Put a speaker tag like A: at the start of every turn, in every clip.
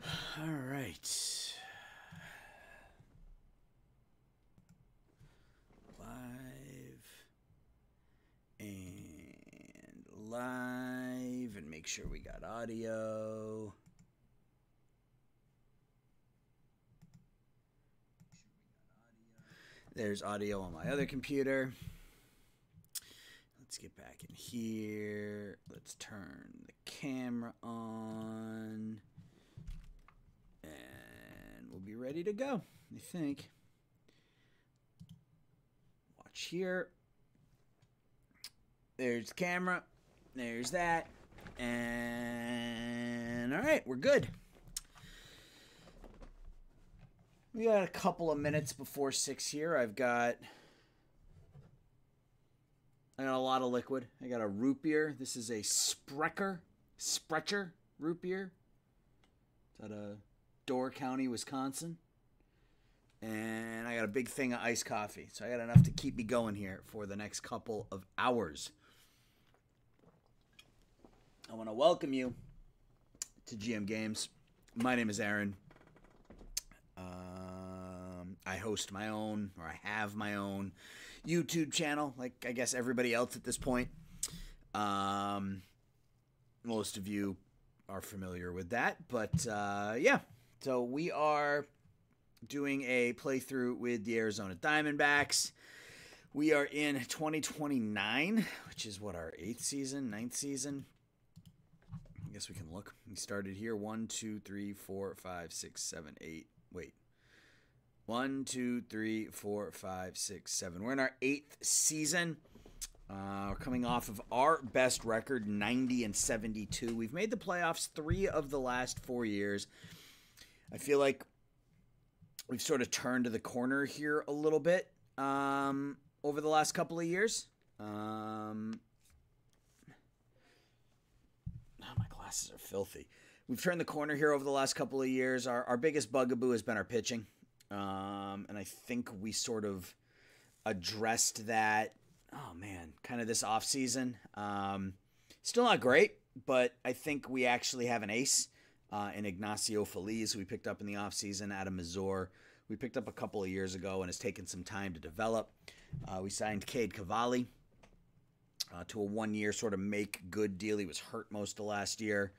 A: All right. Live and make sure we got audio. There's audio on my other computer. Let's get back in here. Let's turn the camera on. And we'll be ready to go, I think. Watch here. There's the camera. There's that. And all right, we're good. We got a couple of minutes before 6 here. I got a lot of liquid. I got a root beer. This is a Sprecher root beer. It's out of Door County, Wisconsin. And I got a big thing of iced coffee. So I got enough to keep me going here for the next couple of hours. I want to welcome you to GM Games. My name is Aaron. I host my own, or I have my own YouTube channel, like I guess everybody else at this point. Most of you are familiar with that, but yeah. So we are doing a playthrough with the Arizona Diamondbacks. We are in 2029, which is what, our 8th season, 9th season? I guess we can look. We started here 1, 2, 3, 4, 5, 6, 7, 8. Wait. 1, 2, 3, 4, 5, 6, 7. We're in our 8th season. We're coming off of our best record, 90-72. We've made the playoffs 3 of the last 4 years. I feel like we've sort of turned the corner here a little bit over the last couple of years. My glasses are filthy. We've turned the corner here over the last couple of years. Our biggest bugaboo has been our pitching. And I think we sort of addressed that, kind of this offseason. Still not great, but I think we actually have an ace in Ignacio Feliz, who we picked up in the offseason out of Missouri. We picked up a couple of years ago and has taken some time to develop. We signed Cade Cavalli to a 1-year sort of make-good deal. He was hurt most of last year.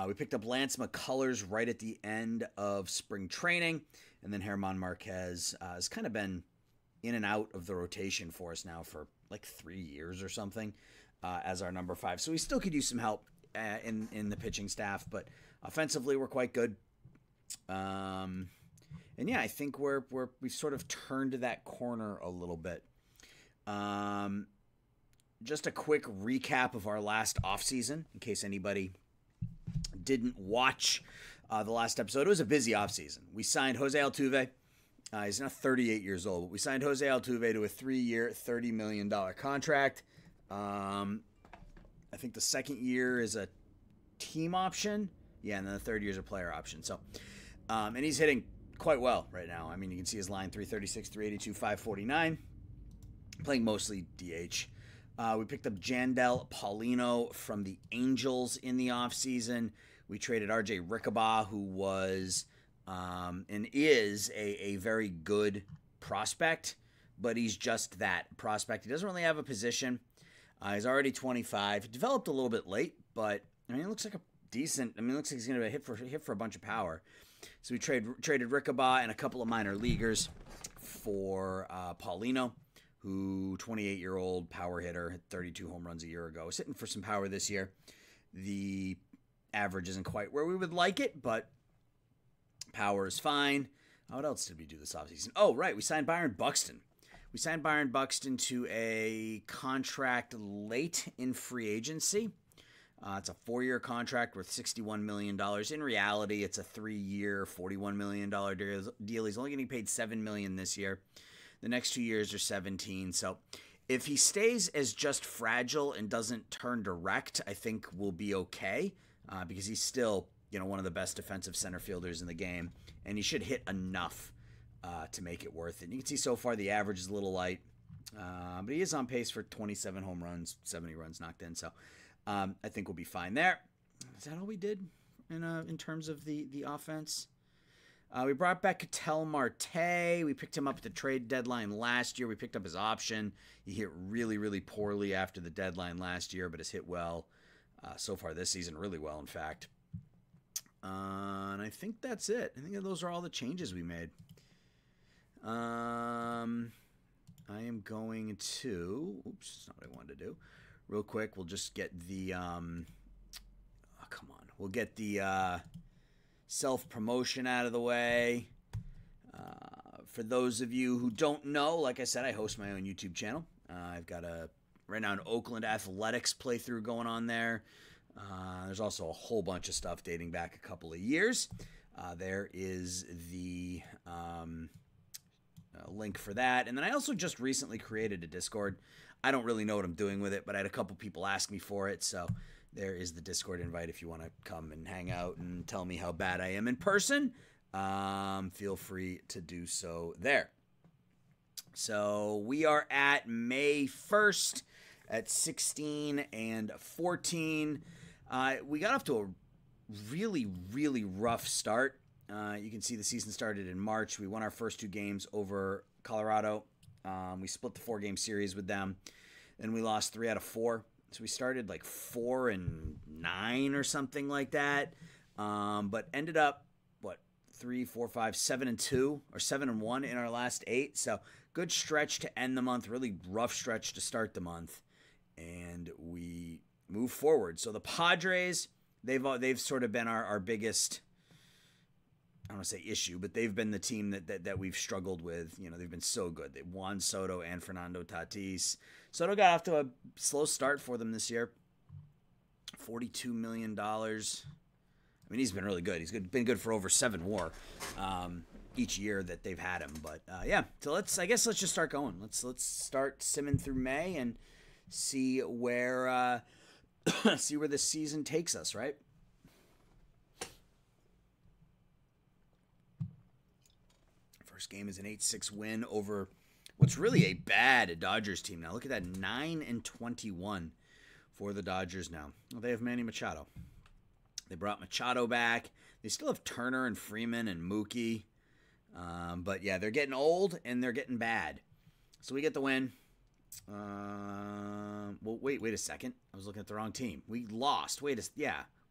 A: We picked up Lance McCullers right at the end of spring training. And then German Marquez has kind of been in and out of the rotation for us now for like 3 years or something as our number 5. So we still could use some help in the pitching staff, but offensively we're quite good. And yeah, I think we've sort of turned that corner a little bit. Just a quick recap of our last offseason in case anybody didn't watch the last episode. It was a busy offseason. We signed Jose Altuve. He's now 38 years old, but we signed Jose Altuve to a 3-year, $30 million contract. I think the second year is a team option. Yeah, and then the third year is a player option. So, and he's hitting quite well right now. I mean, you can see his line 336, 382, 549. Playing mostly DH. We picked up Jandel Paulino from the Angels in the offseason. We traded R.J. Rickabaugh, who was and is a very good prospect, but he's just that prospect. He doesn't really have a position. He's already 25. Developed a little bit late, but I mean, it looks like a decent. I mean, it looks like he's going to hit for a bunch of power. So we traded Rickabaugh and a couple of minor leaguers for Paulino, who 28-year-old power hitter, hit 32 home runs a year ago. Was hitting for some power this year. The average isn't quite where we would like it, but power is fine. What else did we do this offseason? Oh, right. We signed Byron Buxton. We signed Byron Buxton to a contract late in free agency. It's a 4-year contract worth $61 million. In reality, it's a 3-year, $41 million deal. He's only getting paid $7 million this year. The next 2 years are 17. So if he stays as just fragile and doesn't turn direct, I think we'll be okay because he's still, one of the best defensive center fielders in the game, and he should hit enough to make it worth it. You can see so far the average is a little light, but he is on pace for 27 home runs, 70 runs knocked in. So I think we'll be fine there. Is that all we did in terms of the offense. We brought back Ketel Marte. We picked him up at the trade deadline last year. We picked up his option. He hit really, really poorly after the deadline last year, but has hit well so far this season, really well, in fact. And I think that's it. I think those are all the changes we made. I am going to... Oops, that's not what I wanted to do. Real quick, we'll just get the... come on. We'll get the... self-promotion out of the way. For those of you who don't know, like I said, I host my own YouTube channel. I've got right now an Oakland Athletics playthrough going on there. There's also a whole bunch of stuff dating back a couple of years. There is the link for that. And then I also just recently created a Discord. I don't really know what I'm doing with it, but I had a couple people ask me for it, so... There is the Discord invite if you want to come and hang out and tell me how bad I am in person. Feel free to do so there. So we are at May 1st at 16-14. We got off to a really, really rough start. You can see the season started in March. We won our first 2 games over Colorado. We split the 4-game series with them. Then we lost 3 out of 4. So we started like 4-9 or something like that, but ended up 3, 4, 5, 7-2 or 7-1 in our last 8. So good stretch to end the month. Really rough stretch to start the month, and we move forward. So the Padres, they've sort of been our biggest. I don't want to say issue, but they've been the team that we've struggled with. You know, they've been so good. They won Soto and Fernando Tatis. Soto got off to a slow start for them this year. $42 million. I mean, he's been really good. He's been good for over 7 WAR each year that they've had him. But yeah, so let's just start going. Let's start simming through May and see where this season takes us. Right. First game is an 8-6 win over what's really a bad Dodgers team now. Look at that, 9-21 for the Dodgers now. Well, they have Manny Machado. They brought Machado back. They still have Turner and Freeman and Mookie. But yeah, they're getting old and they're getting bad. So we get the win. Well, wait a second. I was looking at the wrong team. We lost. We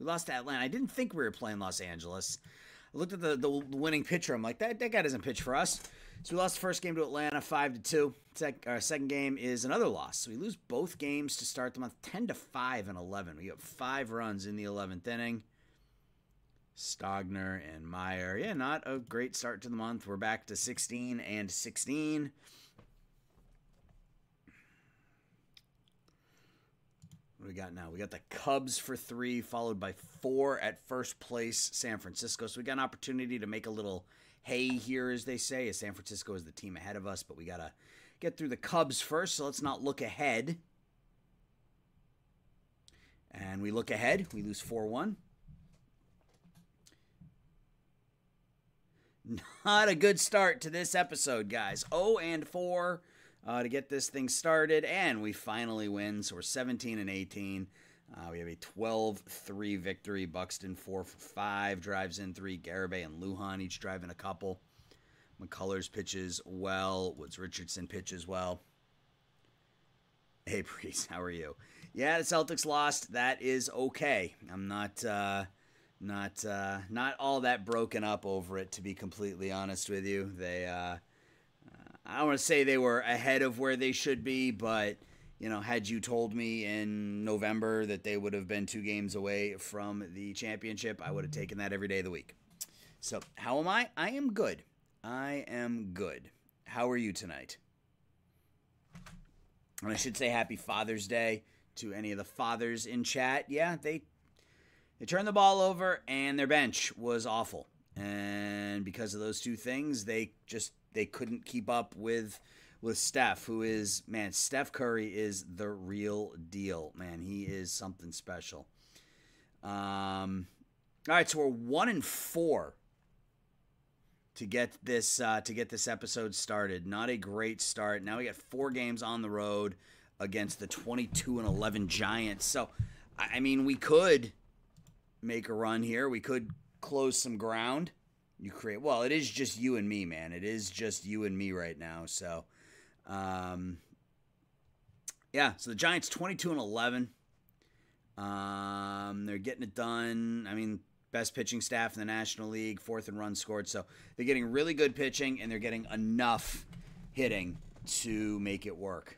A: lost to Atlanta. I didn't think we were playing Los Angeles. I looked at the winning pitcher. I'm like, that guy doesn't pitch for us. So we lost the first game to Atlanta, 5-2. Our second game is another loss. So we lose both games to start the month, 10-5 and 11. We got 5 runs in the 11th inning. Stogner and Meyer. Yeah, not a great start to the month. We're back to 16-16. What do we got now? We got the Cubs for 3, followed by 4 at first place, San Francisco. So we got an opportunity to make a little hay here, as they say, as San Francisco is the team ahead of us. But we got to get through the Cubs first, so let's not look ahead. And we look ahead. We lose 4-1. Not a good start to this episode, guys. 0-4. To get this thing started, and we finally win. So we're 17-18. We have a 12-3 victory. Buxton 4 for 5, drives in 3. Garibay and Lujan each driving a couple. McCullers pitches well. Woods Richardson pitches well. Hey, Priest, how are you? Yeah, the Celtics lost. That is okay. I'm not all that broken up over it, to be completely honest with you. I don't want to say they were ahead of where they should be, but, you know, had you told me in November that they would have been 2 games away from the championship, I would have taken that every day of the week. So, how am I? I am good. I am good. How are you tonight? And I should say happy Father's Day to any of the fathers in chat. Yeah, they turned the ball over, and their bench was awful. And because of those 2 things, they couldn't keep up with Steph, who is, man, Steph Curry is the real deal, man. He is something special. All right, so we're 1-4 to get this episode started. Not a great start. Now we got 4 games on the road against the 22-11 Giants. So, I mean, we could make a run here. We could close some ground. Well, it is just you and me, man. It is just you and me right now. So, yeah. So the Giants 22-11. They're getting it done. I mean, best pitching staff in the National League, 4th in runs scored. So they're getting really good pitching, and they're getting enough hitting to make it work.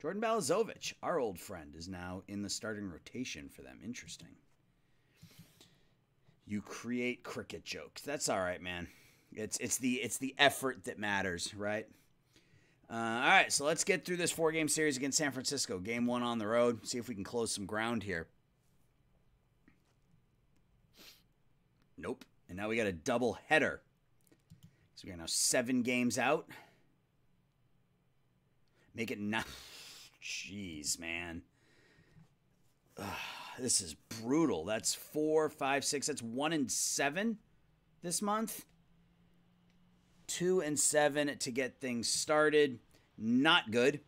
A: Jordan Balazovic, our old friend, is now in the starting rotation for them. Interesting. You create cricket jokes. That's all right, man. It's the effort that matters, right? All right, so let's get through this 4-game series against San Francisco. Game 1 on the road. See if we can close some ground here. Nope. And now we got a double header. So we got now 7 games out. Make it not. Jeez, man. Ugh, this is brutal. That's 4, 5, 6. That's 1-7 this month. 2-7 to get things started. Not good.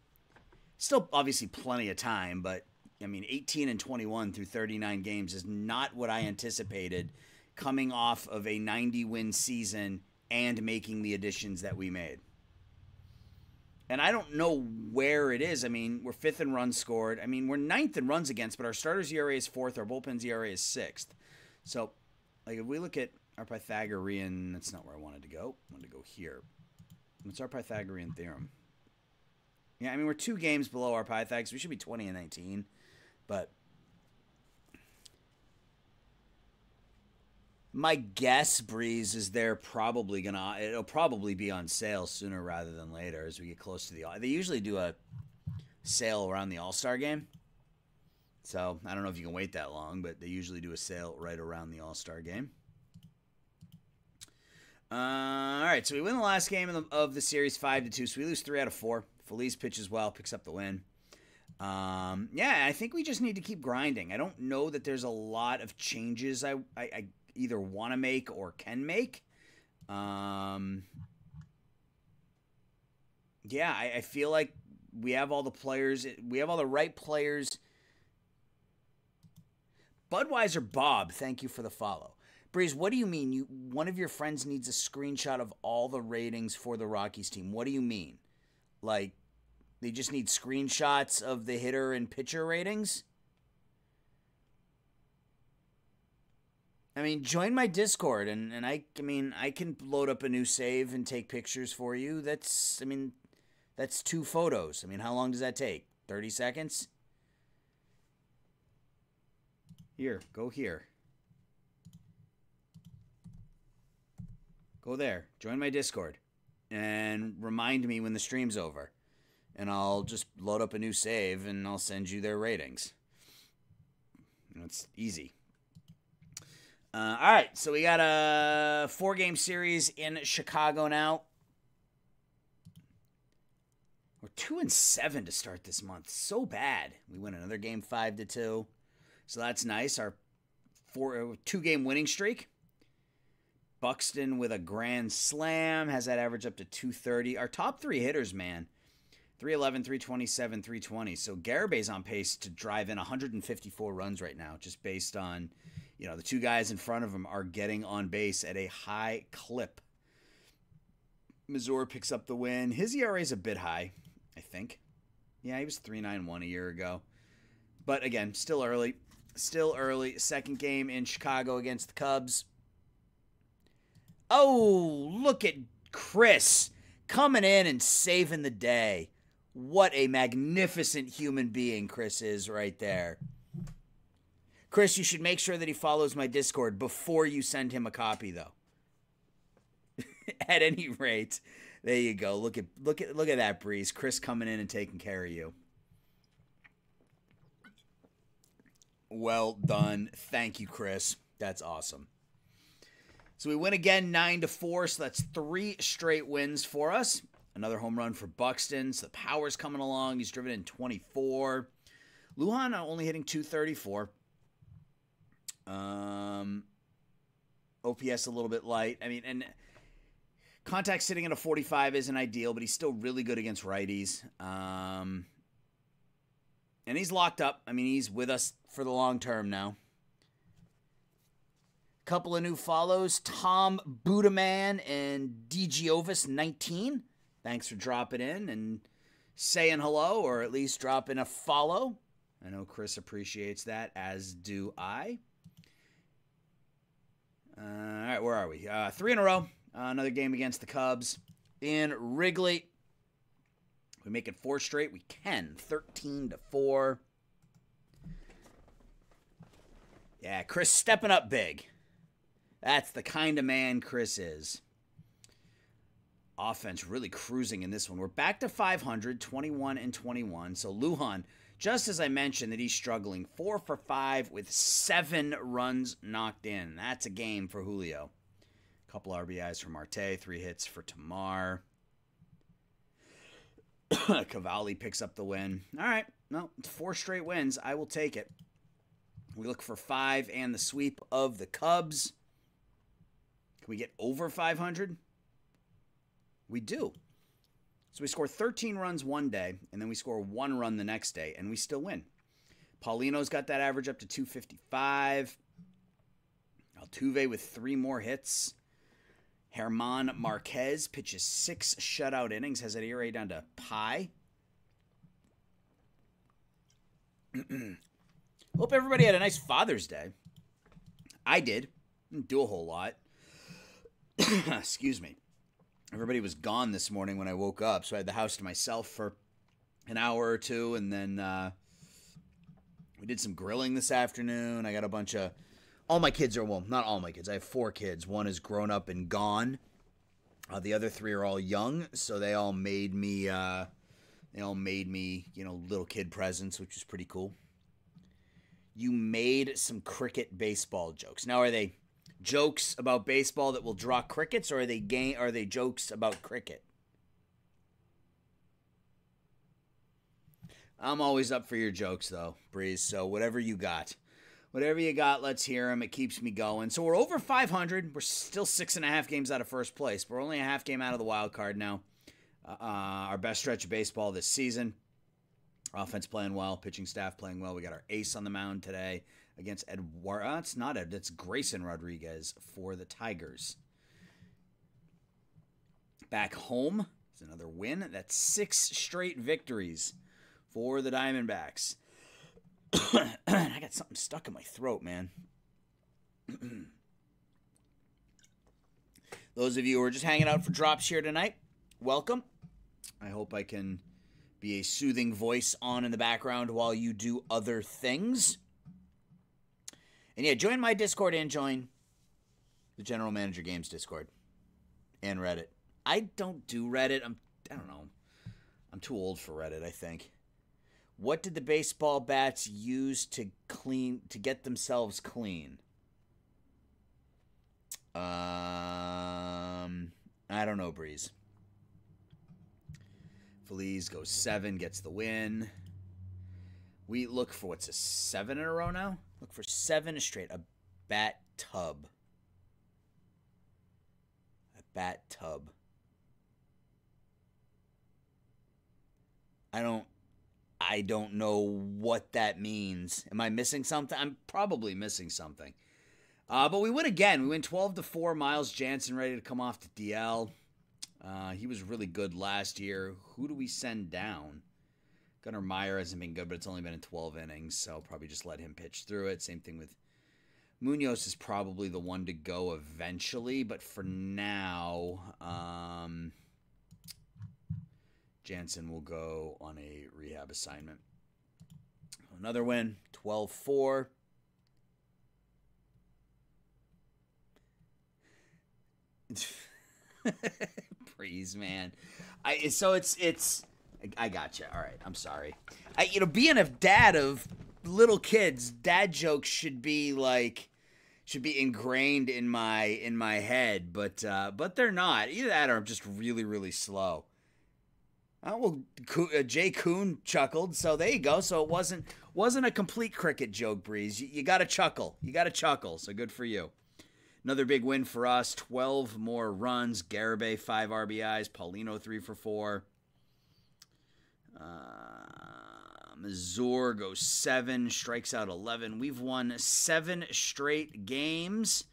A: Still, obviously, plenty of time, but I mean, 18-21 through 39 games is not what I anticipated coming off of a 90-win season and making the additions that we made. And I don't know where it is. I mean, we're 5th in runs scored. I mean, we're 9th in runs against, but our starters ERA is 4th. Our bullpen's ERA is 6th. So, like, if we look at our Pythagorean, that's not where I wanted to go. I wanted to go here. What's our Pythagorean theorem? Yeah, I mean, we're 2 games below our Pythags. We should be 20-19. But my guess, Breeze, is it'll probably be on sale sooner rather than later as we get close to they usually do a sale around the All-Star game. So I don't know if you can wait that long, but they usually do a sale right around the All-Star game. All right, so we win the last game of the series 5-2, so we lose 3 out of 4. Feliz pitches well, picks up the win. Yeah, I think we just need to keep grinding. I don't know that there's a lot of changes I either want to make or can make. Yeah, I feel like we have all the players. We have all the right players. Budweiser Bob, thank you for the follow. Breeze, what do you mean? One of your friends needs a screenshot of all the ratings for the Rockies team. What do you mean? Like, they just need screenshots of the hitter and pitcher ratings? I mean, join my Discord, and I mean, I can load up a new save and take pictures for you. That's 2 photos. I mean, how long does that take? 30 seconds? Here, go here. Go there. Join my Discord. And remind me when the stream's over. And I'll just load up a new save, and I'll send you their ratings. It's easy. All right, so we got a 4-game series in Chicago now. We're 2-7 to start this month. So bad. We win another game 5-2. So that's nice. Our 2-game winning streak. Buxton with a grand slam has that average up to 230. Our top 3 hitters, man, 311, 327, 320. So Garabay's on pace to drive in 154 runs right now, just based on, the 2 guys in front of him are getting on base at a high clip. Missouri picks up the win. His ERA is a bit high, I think. Yeah, he was 3.91 a year ago. But again, still early. Still early. Second game in Chicago against the Cubs. Oh, look at Chris coming in and saving the day. What a magnificent human being Chris is right there. Chris, you should make sure that he follows my Discord before you send him a copy, though. At any rate, there you go. Look at that, Breeze. Chris coming in and taking care of you. Well done. Thank you, Chris. That's awesome. So we win again 9-4, so that's 3 straight wins for us. Another home run for Buxton. So the power's coming along. He's driven in 24. Lujan only hitting 234. OPS a little bit light. I mean, and contact sitting at a 45 isn't ideal, but he's still really good against righties. And he's locked up. I mean, he's with us for the long term now. Couple of new follows, Tom Budaman and DGovis19. Thanks for dropping in and saying hello, or at least dropping a follow. I know Chris appreciates that, as do I. All right, where are we? 3 in a row. Another game against the Cubs in Wrigley. We make it 4 straight. We can. 13-4. Yeah, Chris stepping up big. That's the kind of man Chris is. Offense really cruising in this one. We're back to 500, 21-21. So Lujan, just as I mentioned that he's struggling, 4 for 5 with 7 runs knocked in. That's a game for Julio. A couple RBIs for Marte, 3 hits for Tamar. Cavalli picks up the win. All right, no, 4 straight wins. I will take it. We look for 5 and the sweep of the Cubs. Can we get over 500? We do. So we score 13 runs one day, and then we score 1 run the next day, and we still win. Paulino's got that average up to 255. Altuve with 3 more hits. German Marquez pitches 6 shutout innings, has that ERA down to pi. Hope everybody had a nice Father's Day. I did. Didn't do a whole lot. Excuse me. Everybody was gone this morning when I woke up, so I had the house to myself for an hour or two, and then we did some grilling this afternoon. I got a bunch of... All my kids are... Well, not all my kids. I have 4 kids. One is grown up and gone. The other 3 are all young, so they all made me... little kid presents, which was pretty cool. You made some cricket baseball jokes. Now, are they jokes about baseball that will draw crickets, or are they jokes about cricket? I'm always up for your jokes, though, Breeze. So whatever you got, let's hear them. It keeps me going. So we're over 500. We're still 6.5 games out of first place. We're only a half game out of the wild card now. Our best stretch of baseball this season. Offense playing well, pitching staff playing well. We got our ace on the mound today against Eduardo. It's not Ed, it's Grayson Rodriguez for the Tigers. Back home is another win. That's 6 straight victories for the Diamondbacks. I got something stuck in my throat, man. Those of you who are just hanging out for drops here tonight, welcome. I hope I can be a soothing voice on in the background while you do other things. And yeah, join my Discord and join the General Manager Games Discord and Reddit. I don't do Reddit. I don't know. I'm too old for Reddit, I think. What did the baseball bats use to get themselves clean? I don't know, Breeze. Feliz goes 7, gets the win. We look for, what's a 7 in a row now? Look for 7 straight. A bat tub. A bat tub. I don't know what that means. Am I missing something? I'm probably missing something. But we win again. We win 12-4. Miles Jansen ready to come off the DL. He was really good last year. Who do we send down? Gunnar Meyer hasn't been good, but it's only been in 12 innings, so I'll probably just let him pitch through it. Same thing with Munoz is probably the one to go eventually, but for now, Jansen will go on a rehab assignment. Another win, 12-4. Breeze, man. I got you. All right, I'm sorry. Being a dad of little kids, dad jokes should be ingrained in my head, but they're not. Either that or I'm just really, really slow. Well, Jay Kuhn chuckled, so there you go. So it wasn't a complete cricket joke, Breeze. You got to chuckle. So good for you. Another big win for us. 12 more runs. Garibay 5 RBIs. Paulino 3 for 4. Mazur goes 7, strikes out 11. We've won 7 straight games.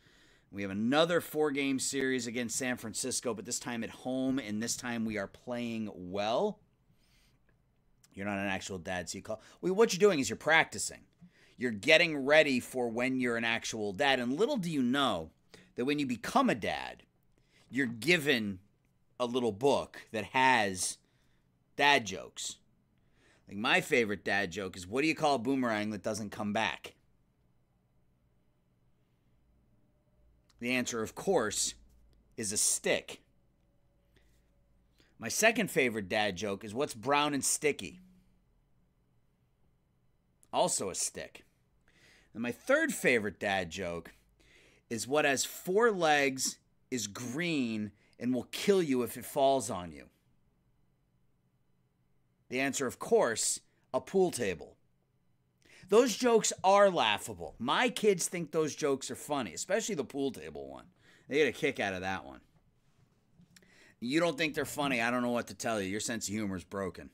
A: We have another 4-game series against San Francisco, but this time at home, and this time we are playing well. You're not an actual dad, so you call. Well, what you're doing is you're practicing. You're getting ready for when you're an actual dad. And little do you know that when you become a dad, you're given a little book that has dad jokes. Like my favorite dad joke is, what do you call a boomerang that doesn't come back? The answer, of course, is a stick. My second favorite dad joke is, what's brown and sticky? Also a stick. And my third favorite dad joke is, what has 4 legs, is green, and will kill you if it falls on you? The answer, of course, a pool table. Those jokes are laughable. My kids think those jokes are funny, especially the pool table one. They get a kick out of that one. You don't think they're funny, I don't know what to tell you. Your sense of humor is broken.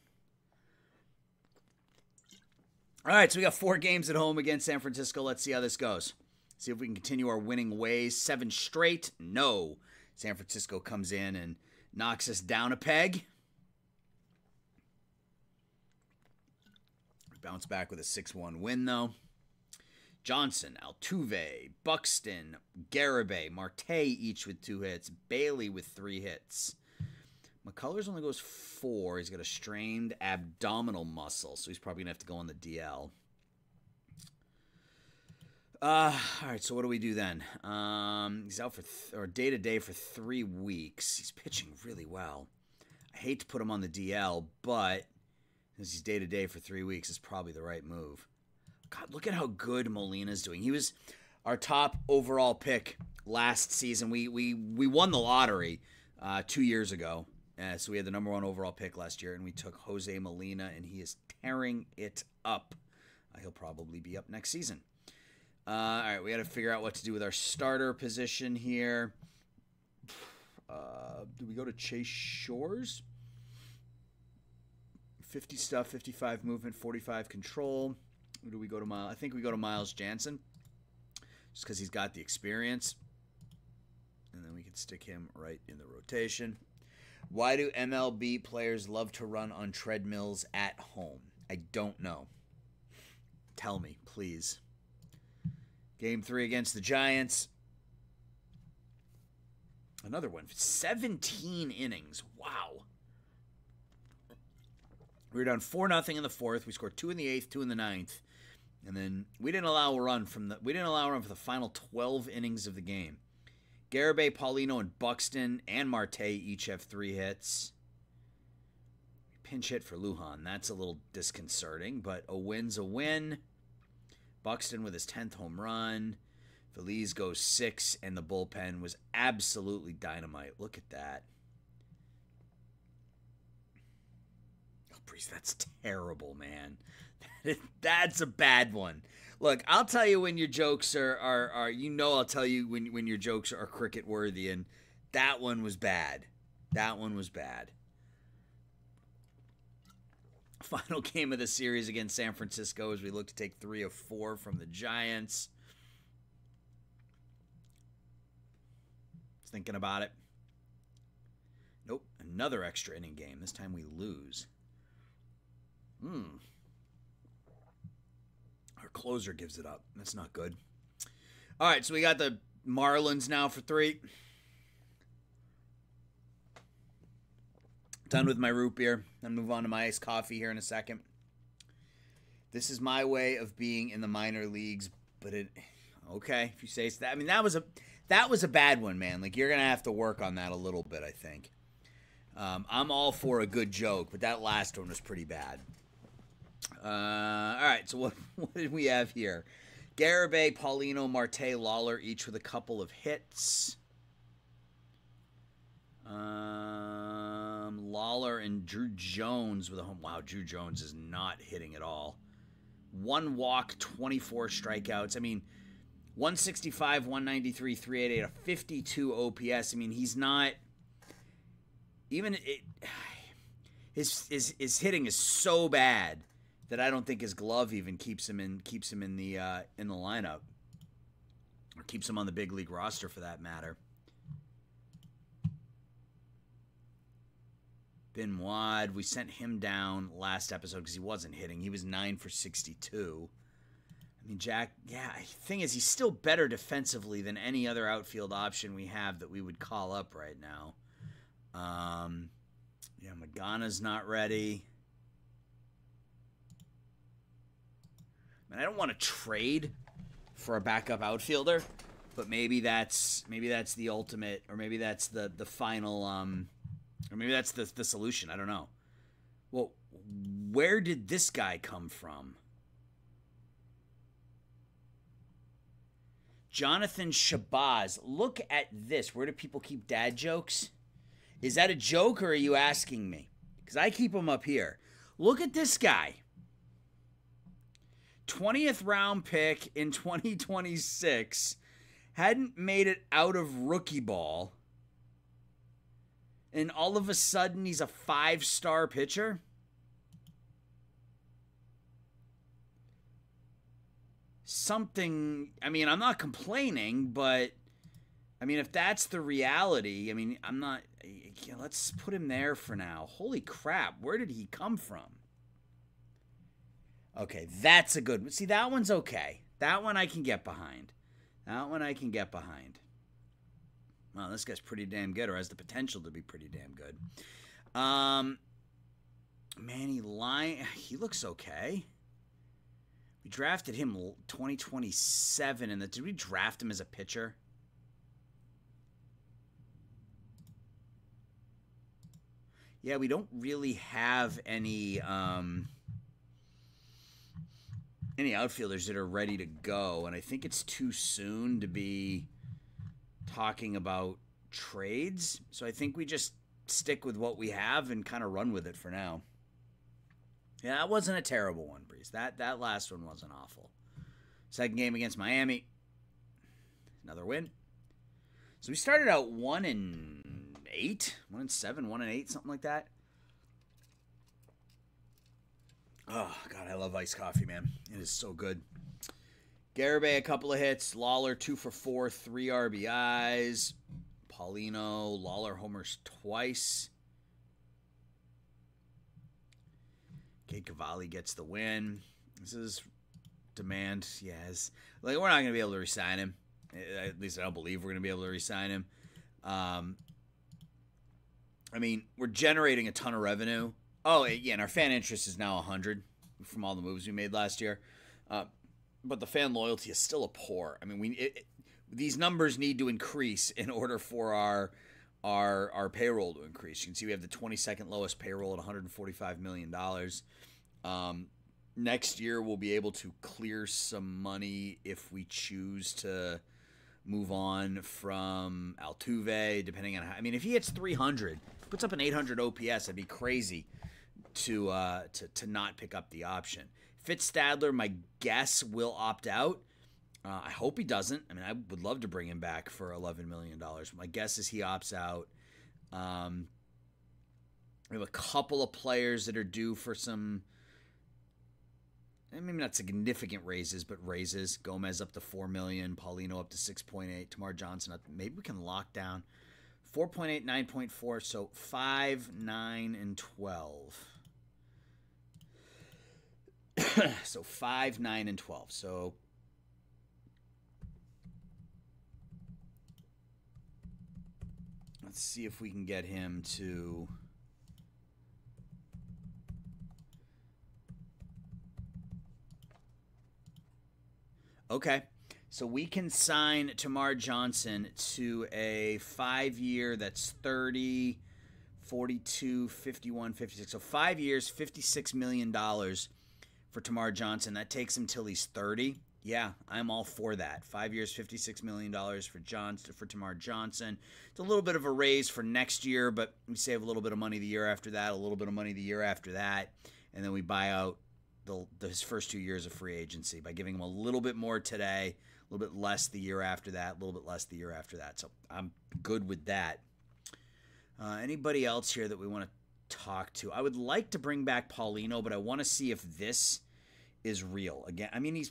A: All right, so we got 4 games at home against San Francisco. Let's see how this goes. See if we can continue our winning ways. 7 straight? No. San Francisco comes in and knocks us down a peg. Bounce back with a 6-1 win, though. Johnson, Altuve, Buxton, Garibay, Marte each with 2 hits. Bailey with 3 hits. McCullers only goes 4. He's got a strained abdominal muscle, so he's probably going to have to go on the DL. All right, so what do we do then? He's out for day-to-day for 3 weeks. He's pitching really well. I hate to put him on the DL, but since he's day-to-day for 3 weeks, it's probably the right move. God, look at how good Molina's doing. He was our top overall pick last season. We won the lottery 2 years ago. So we had the number 1 overall pick last year, and we took Jose Molina, and he is tearing it up. He'll probably be up next season. All right, we got to figure out what to do with our starter position here. Do we go to Chase Shores? 50 stuff, 55 movement, 45 control. Or do we go to Miles? I think we go to Miles Jansen, just because he's got the experience. And then we can stick him right in the rotation. Why do MLB players love to run on treadmills at home? I don't know. Tell me, please. Game 3 against the Giants. Another one. 17 innings. Wow. We were down 4-0 in the 4th. We scored 2 in the 8th, 2 in the 9th. And then we didn't allow a run for the final 12 innings of the game. Garibay, Paulino, and Buxton and Marte each have 3 hits. Pinch hit for Lujan. That's a little disconcerting, but a win's a win. Buxton with his 10th home run. Feliz goes 6, and the bullpen was absolutely dynamite. Look at that. Oh, Breeze, that's terrible, man. That's a bad one. Look, I'll tell you when your jokes are I'll tell you when your jokes are cricket worthy, and that one was bad. That one was bad. Final game of the series against San Francisco as we look to take 3 of 4 from the Giants. Just thinking about it. Nope, another extra inning game. This time we lose. Our closer gives it up. That's not good. All right, so we got the Marlins now for 3. Done with my root beer. I'll move on to my iced coffee here in a second. This is my way of being in the minor leagues, but okay, if you say so. I mean, that was a bad one, man. Like, you're gonna have to work on that a little bit, I think. I'm all for a good joke, but that last one was pretty bad. All right, so what did we have here? Garibay, Paulino, Marte, Lawler, each with a couple of hits. Lawler and Drew Jones with a home. Wow, Drew Jones is not hitting at all. 1 walk, 24 strikeouts. I mean, 165, 193, 388, a 52 OPS. I mean, he's not even his hitting is so bad that I don't think his glove even keeps him in the lineup. Or keeps him on the big league roster for that matter. Benoit, we sent him down last episode because he wasn't hitting. He was 9 for 62. I mean, Jack, yeah, the thing is, he's still better defensively than any other outfield option we have that we would call up right now. Yeah, Magana's not ready. I mean, I don't want to trade for a backup outfielder, but maybe that's the ultimate, or maybe that's the final, or maybe that's the solution. I don't know. Well, where did this guy come from? Jonathan Shabazz. Look at this. Where do people keep dad jokes? Is that a joke, or are you asking me? Because I keep them up here. Look at this guy. 20th round pick in 2026. Hadn't made it out of rookie ball. And all of a sudden, he's a 5-star pitcher? Something, I mean, I'm not complaining, but, I mean, if that's the reality, I mean, I'm not, let's put him there for now. Holy crap, where did he come from? Okay, that's a good one. See, that one's okay. That one I can get behind. That one I can get behind. Wow, this guy's pretty damn good, or has the potential to be pretty damn good. Manny Lyon, he looks okay. We drafted him 2027, and did we draft him as a pitcher? Yeah, we don't really have any outfielders that are ready to go, and I think it's too soon to be talking about trades. So I think we just stick with what we have and kind of run with it for now. Yeah, that wasn't a terrible one, Breeze. That last one wasn't awful. Second game against Miami. Another win. So we started out 1-8, 1-7, 1-8, something like that. Oh, God, I love iced coffee, man. It is so good. Garibay, a couple of hits. Lawler, 2 for 4, 3 RBIs. Paulino, Lawler homers twice. Cade Cavalli gets the win. This is demand. Yes. Like, we're not going to be able to re-sign him. At least I don't believe we're going to be able to re-sign him. I mean, we're generating a ton of revenue. Oh, yeah, and our fan interest is now 100 from all the moves we made last year. But the fan loyalty is still a poor. I mean, these numbers need to increase in order for our payroll to increase. You can see we have the 22nd lowest payroll at $145 million. Next year, we'll be able to clear some money if we choose to move on from Altuve, depending on how. I mean, if he hits 300, puts up an 800 OPS, that'd be crazy to not pick up the option. Fitz Stadler, my guess, will opt out. I hope he doesn't. I mean, I would love to bring him back for $11 million. My guess is he opts out. We have a couple of players that are due for some, maybe not significant raises, but raises. Gomez up to $4 million. Paulino up to 6.8. Tamar Johnson up. Maybe we can lock down 4.8, 9.4. So 5, 9, and 12. So 5, 9, and 12. So let's see if we can get him to. Okay. So we can sign Tamar Johnson to a 5-year that's 30, 42, 51, 56. So 5 years, $56 million for Tamar Johnson. That takes him till he's 30. Yeah, I'm all for that. 5 years, $56 million for Tamar Johnson. It's a little bit of a raise for next year, but we save a little bit of money the year after that, a little bit of money the year after that, and then we buy out his first 2 years of free agency by giving him a little bit more today, a little bit less the year after that, a little bit less the year after that. So I'm good with that. Anybody else here that we want to talk to? I would like to bring back Paulino, but I want to see if this is real. Again, I mean,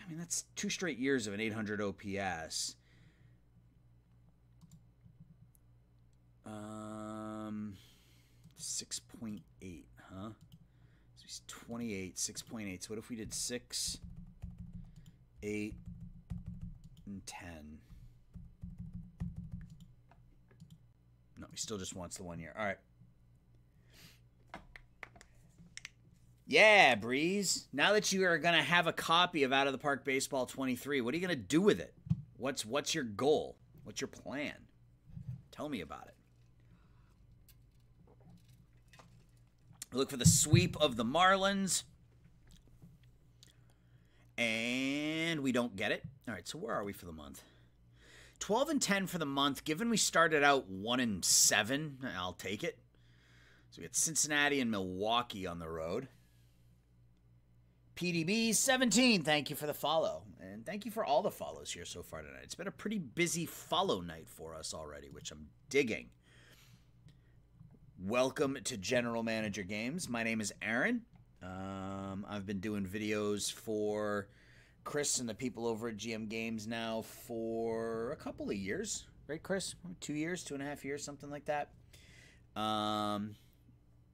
A: I mean, that's 2 straight years of an 800 OPS. 6.8, huh? So he's 28, 6.8. So what if we did 6, 8, and 10? No, he still just wants the 1 year. All right. Yeah, Breeze. Now that you are going to have a copy of Out of the Park Baseball 23, what are you going to do with it? What's your goal? What's your plan? Tell me about it. Look for the sweep of the Marlins. And we don't get it. All right, so where are we for the month? 12-10 for the month. Given we started out 1-7, I'll take it. So we got Cincinnati and Milwaukee on the road. PDB17, thank you for the follow. And thank you for all the follows here so far tonight. It's been a pretty busy follow night for us already, which I'm digging. Welcome to General Manager Games. My name is Aaron. I've been doing videos for Chris and the people over at GM Games now for a couple of years. Right, Chris? 2 years, 2.5 years, something like that. Yeah,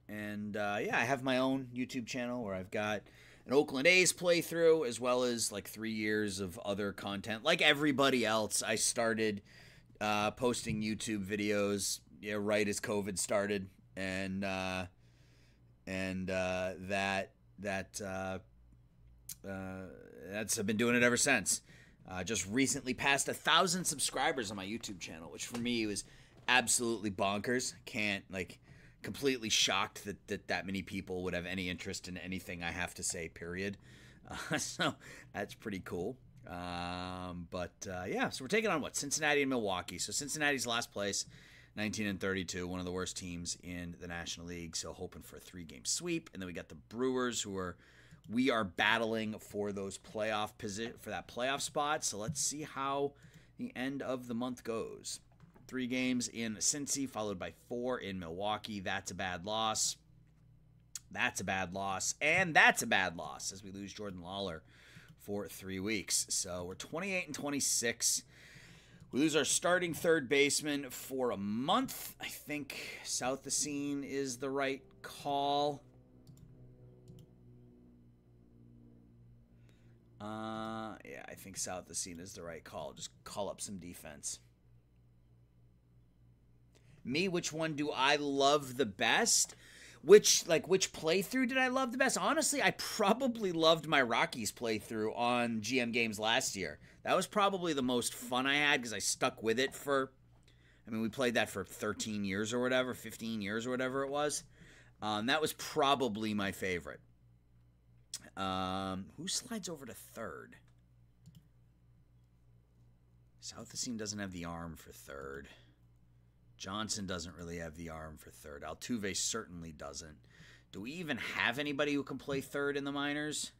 A: I have my own YouTube channel where I've got an Oakland A's playthrough as well as like 3 years of other content. Like everybody else, I started posting YouTube videos right as COVID started, and I've been doing it ever since. Just recently passed 1,000 subscribers on my YouTube channel, which for me was absolutely bonkers. Completely shocked that many people would have any interest in anything I have to say, period. So that's pretty cool. Yeah, so we're taking on Cincinnati and Milwaukee. So Cincinnati's last place, 19-32, one of the worst teams in the National League. So hoping for a 3-game sweep. And then we got the Brewers, we are battling for those for that playoff spot. So let's see how the end of the month goes. 3 games in Cincy, followed by 4 in Milwaukee. That's a bad loss. That's a bad loss. And that's a bad loss as we lose Jordan Lawler for 3 weeks. So we're 28-26. We lose our starting third baseman for a month. I think South Assine is the right call. Yeah, I think South Assine is the right call. Just call up some defense. Me, which one do I love the best? Which playthrough did I love the best? Honestly, I probably loved my Rockies playthrough on GM Games last year. That was probably the most fun I had because I stuck with it we played that for 13 years or whatever, 15 years or whatever it was. That was probably my favorite. Who slides over to third? South Assine doesn't have the arm for third. Johnson doesn't really have the arm for third. Altuve certainly doesn't. Do we even have anybody who can play third in the minors?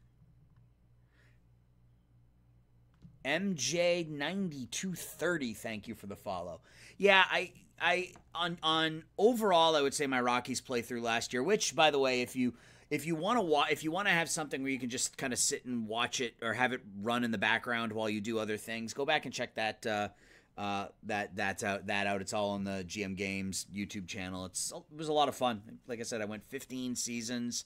A: MJ9230, thank you for the follow. Yeah, on overall, I would say my Rockies playthrough last year, which, by the way, if you want to have something where you can just kind of sit and watch it or have it run in the background while you do other things, go back and check that out. It's all on the GM Games YouTube channel. It was a lot of fun. Like I said, I went 15 seasons.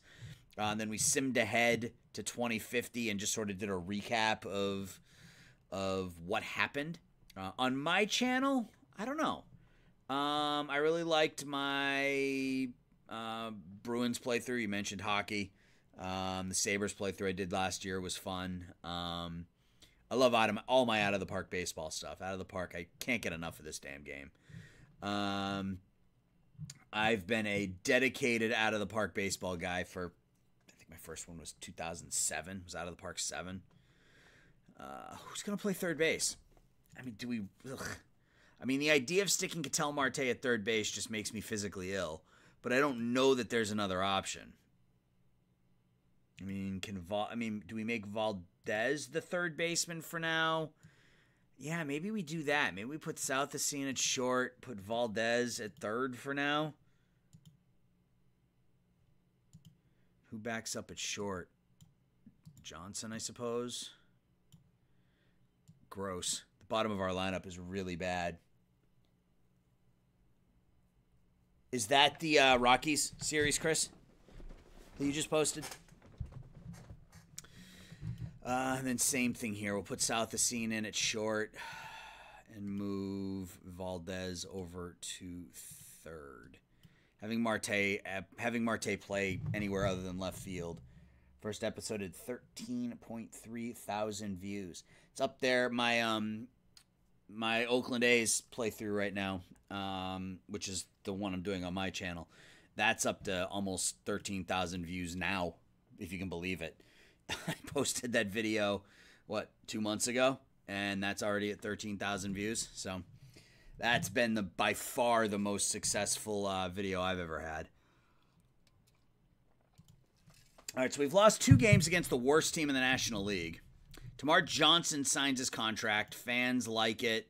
A: And then we simmed ahead to 2050 and just sort of did a recap of what happened. On my channel, I don't know. I really liked my Bruins playthrough. You mentioned hockey. The Sabres playthrough I did last year was fun. I love all my Out of the Park baseball stuff. Out of the Park, I can't get enough of this damn game. I've been a dedicated Out of the Park baseball guy for, I think my first one was 2007. It was Out of the Park 7. Who's going to play third base? The idea of sticking Ketel Marte at third base just makes me physically ill, but I don't know that there's another option. Do we make Valdez the third baseman for now? Yeah, maybe we do that. Maybe we put South Assine at short, put Valdez at third for now. Who backs up at short? Johnson, I suppose. gross. The bottom of our lineup is really bad. Is that the Rockies series, Chris, that you just posted? And then same thing here. We'll put South Assin in at short and move Valdez over to third. Having Marte play anywhere other than left field. First episode had 13.3 thousand views. It's up there. My Oakland A's playthrough right now, which is the one I'm doing on my channel. That's up to almost 13,000 views now, if you can believe it. I posted that video, 2 months ago, and that's already at 13,000 views. So that's been by far the most successful video I've ever had. All right, so we've lost 2 games against the worst team in the National League. Tamar Johnson signs his contract. Fans like it,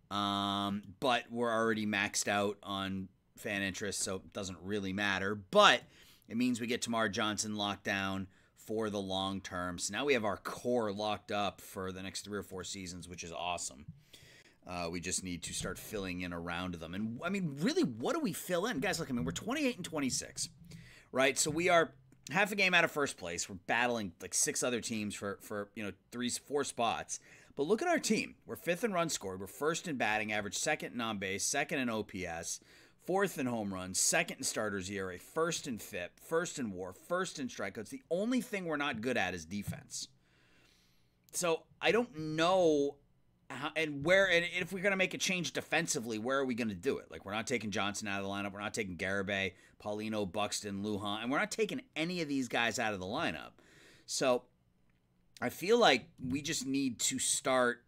A: but we're already maxed out on fan interest, so it doesn't really matter. But it means we get Tamar Johnson locked down for the long term. So now we have our core locked up for the next 3 or 4 seasons, which is awesome. We just need to start filling in around them. And, I mean, really, what do we fill in? Guys, look, I mean, we're 28 and 26, right? So we are half a game out of first place. We're battling like 6 other teams for 3-4 spots. But look at our team. We're 5th in runs scored. We're 1st in batting average, 2nd in on-base, 2nd in OPS, 4th in home runs, 2nd in starters ERA, 1st in FIP, 1st in WAR, 1st in strikeouts. The only thing we're not good at is defense. So I don't know how, and if we're going to make a change defensively, where are we going to do it? Like, we're not taking Johnson out of the lineup. We're not taking Garibay, Paulino, Buxton, Lujan, and we're not taking any of these guys out of the lineup. So I feel like we just need to start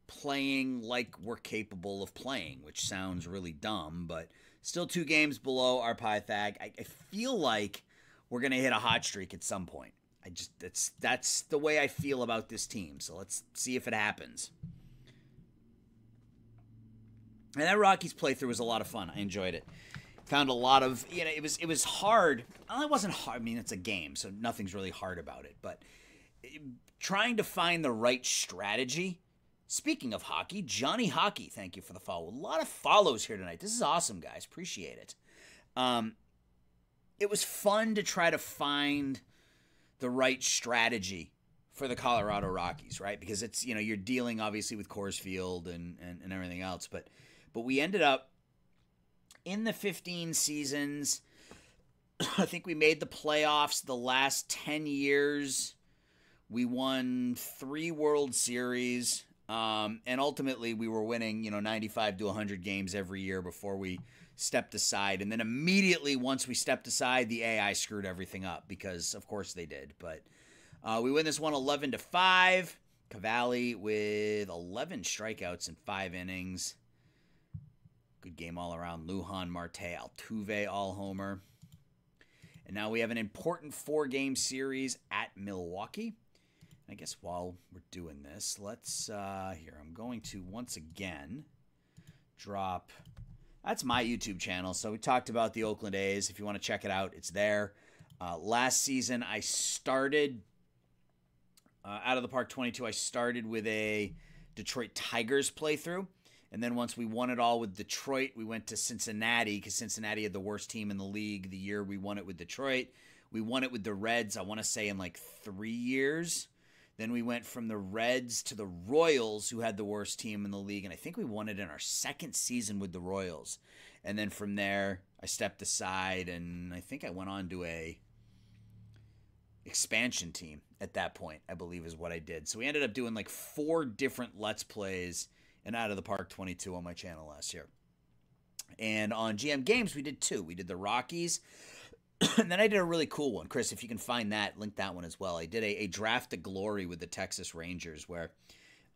A: playing like we're capable of playing, which sounds really dumb, but still 2 games below our Pythag. I feel like we're going to hit a hot streak at some point. That's the way I feel about this team. So let's see if it happens. And that Rockies playthrough was a lot of fun. I enjoyed it. Found a lot of, it was hard. Well, it wasn't hard. I mean, it's a game, so nothing's really hard about it. But trying to find the right strategy. Speaking of hockey, Johnny Hockey, thank you for the follow. A lot of follows here tonight. This is awesome, guys. Appreciate it. It was fun to try to find the right strategy for the Colorado Rockies, right? Because it's, you're dealing obviously with Coors Field and everything else. But we ended up in the 15 seasons. I think we made the playoffs the last 10 years. We won 3 World Series. And ultimately, we were winning, 95 to 100 games every year before we stepped aside. And then immediately, once we stepped aside, the AI screwed everything up because, of course, they did. But we win this one 11-5. Cavalli with 11 strikeouts in 5 innings. Good game all around. Lujan, Marte, Altuve, all homer. And now we have an important 4-game series at Milwaukee. I guess while we're doing this, let's, here, I'm going to once again drop, that's my YouTube channel. So we talked about the Oakland A's. If you want to check it out, it's there. Last season, I started, out of the park 22, I started with a Detroit Tigers playthrough. And then once we won it all with Detroit, we went to Cincinnati because Cincinnati had the worst team in the league the year we won it with Detroit. We won it with the Reds, I want to say, in like 3 years. Then we went from the Reds to the Royals, who had the worst team in the league. And I think we won it in our 2nd season with the Royals. And then from there, I stepped aside, and I think I went on to a expansion team at that point, I believe is what I did. So we ended up doing like 4 different Let's Plays and Out of the Park 22 on my channel last year. And on GM Games, we did 2. We did the Rockies. And then I did a really cool one. Chris, if you can find that, link that one as well. I did a Draft to Glory with the Texas Rangers where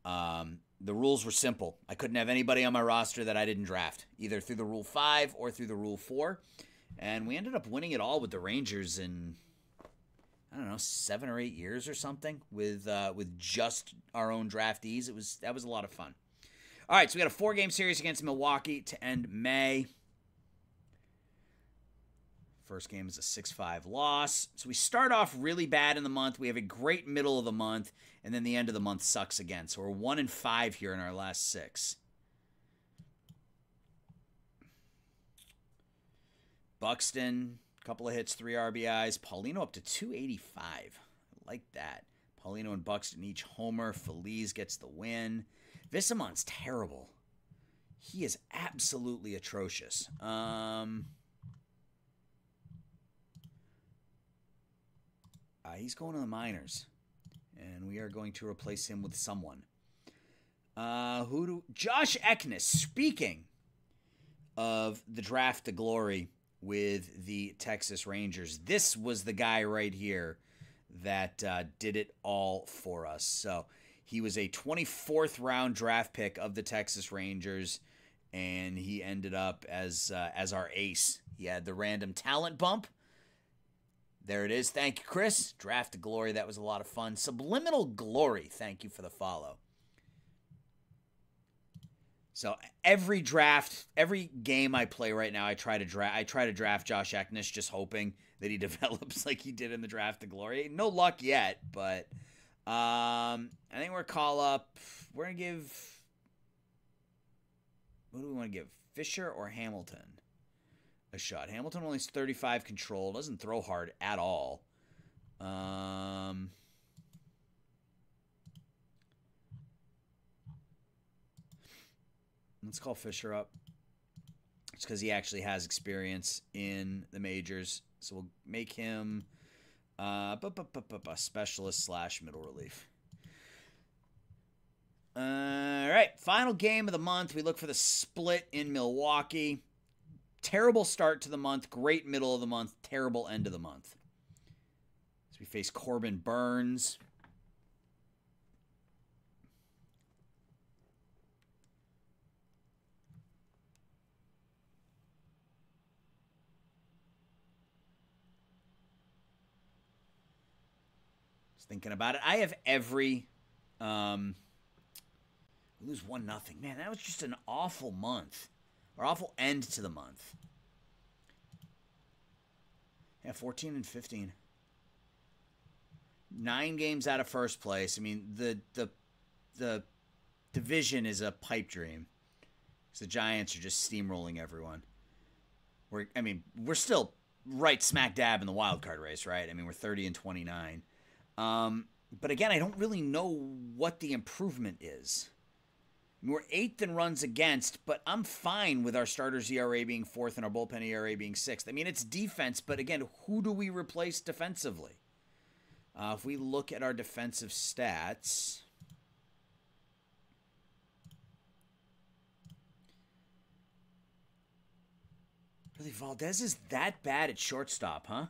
A: the rules were simple. I couldn't have anybody on my roster that I didn't draft, either through the Rule 5 or through the Rule 4. And we ended up winning it all with the Rangers in, I don't know, 7 or 8 years or something with just our own draftees. That was a lot of fun. All right, so we got a 4-game series against Milwaukee to end May. First game is a 6-5 loss. So we start off really bad in the month. We have a great middle of the month, and then the end of the month sucks again. So we're 1-5 here in our last 6. Buxton, a couple of hits, 3 RBIs. Paulino up to 285. I like that. Paulino and Buxton each homer. Feliz gets the win. Visamon's terrible. He is absolutely atrocious. He's going to the minors, and we are going to replace him with someone. Josh Eknes, speaking of the draft to glory with the Texas Rangers, this was the guy right here that did it all for us. So he was a 24th round draft pick of the Texas Rangers, and he ended up as our ace. He had the random talent bump. There it is. Thank you, Chris. Draft to glory. That was a lot of fun. Subliminal Glory. Thank you for the follow. So every draft, every game I play right now, I try to draft Josh Eknes, just hoping that he develops like he did in the draft to glory. No luck yet, but I think we're call up. We're gonna give. What do we want to give? Fisher or Hamilton a shot? Hamilton only has 35 control. Doesn't throw hard at all. Let's call Fisher up. It's because he actually has experience in the majors. So we'll make him a specialist / middle relief. All right, final game of the month. We look for the split in Milwaukee. Terrible start to the month, great middle of the month, terrible end of the month. So we face Corbin Burns. Just thinking about it. I have every we lose 1-0. Man, that was just an awful month. Or awful end to the month. Yeah, 14 and 15. 9 games out of first place. I mean, the division is a pipe dream. Because the Giants are just steamrolling everyone. We're still right smack dab in the wild card race, right? I mean, we're 30 and 29. But again, I don't really know what the improvement is. We're 8th in runs against, but I'm fine with our starters ERA being 4th and our bullpen ERA being 6th. I mean, it's defense, but again, who do we replace defensively? If we look at our defensive stats, really, Valdez is that bad at shortstop, huh?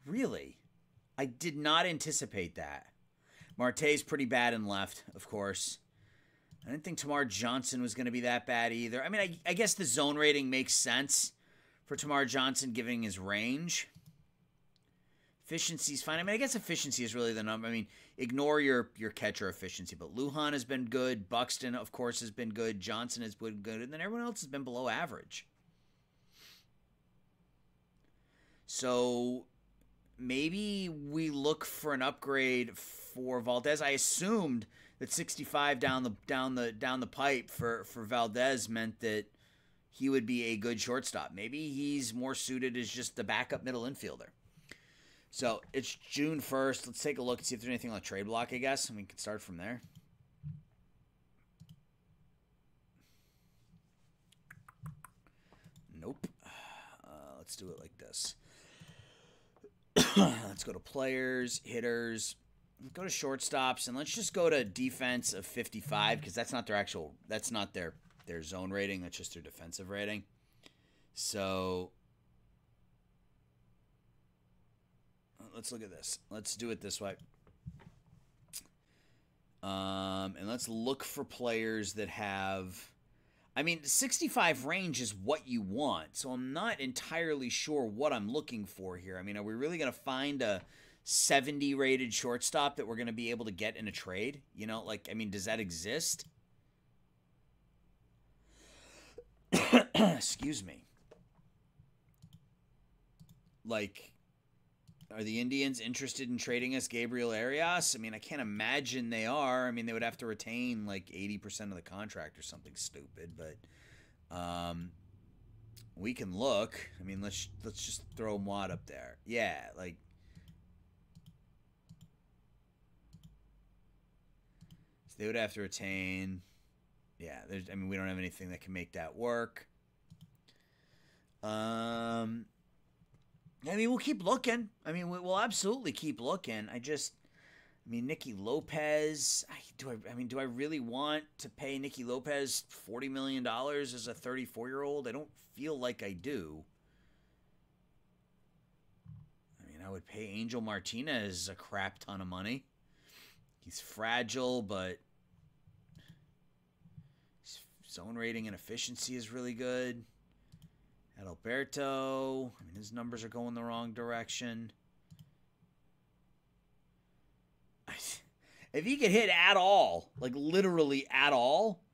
A: Really? I did not anticipate that. Marte's pretty bad in left, of course. I didn't think Tamar Johnson was going to be that bad either. I mean, I guess the zone rating makes sense for Tamar Johnson given his range. Efficiency's fine. I mean, I guess efficiency is really the number. I mean, ignore your catcher efficiency. But Lujan has been good. Buxton, of course, has been good. Johnson has been good. And then everyone else has been below average. So maybe we look for an upgrade for Valdez. I assumed that 65 down the pipe for Valdez meant that he would be a good shortstop. Maybe he's more suited as just the backup middle infielder. So it's June 1st. Let's take a look and see if there's anything on the trade block, I guess, and we can start from there. Nope. Let's do it like this. Let's go to players, hitters, go to shortstops, and let's just go to defense of 55 because that's not their zone rating. That's just their defensive rating. So let's look at this. Let's do it this way. And let's look for players that have, 65 range is what you want. So I'm not entirely sure what I'm looking for here. I mean, are we really going to find a 70 rated shortstop that we're going to be able to get in a trade? Does that exist? Excuse me. Like, are the Indians interested in trading us Gabriel Arias? I mean, I can't imagine they are. I mean, they would have to retain like 80% of the contract or something stupid, but we can look. I mean, let's just throw Watt up there. Yeah, like so they would have to retain. Yeah, I mean, we don't have anything that can make that work. I mean, we'll keep looking. I mean, we'll absolutely keep looking. I mean, Nicky Lopez. Do I really want to pay Nicky Lopez $40 million as a 34-year-old? I don't feel like I do. I mean, I would pay Angel Martinez a crap ton of money. He's fragile, but his zone rating and efficiency is really good. Adalberto, I mean, his numbers are going the wrong direction. If he could hit at all, like literally at all,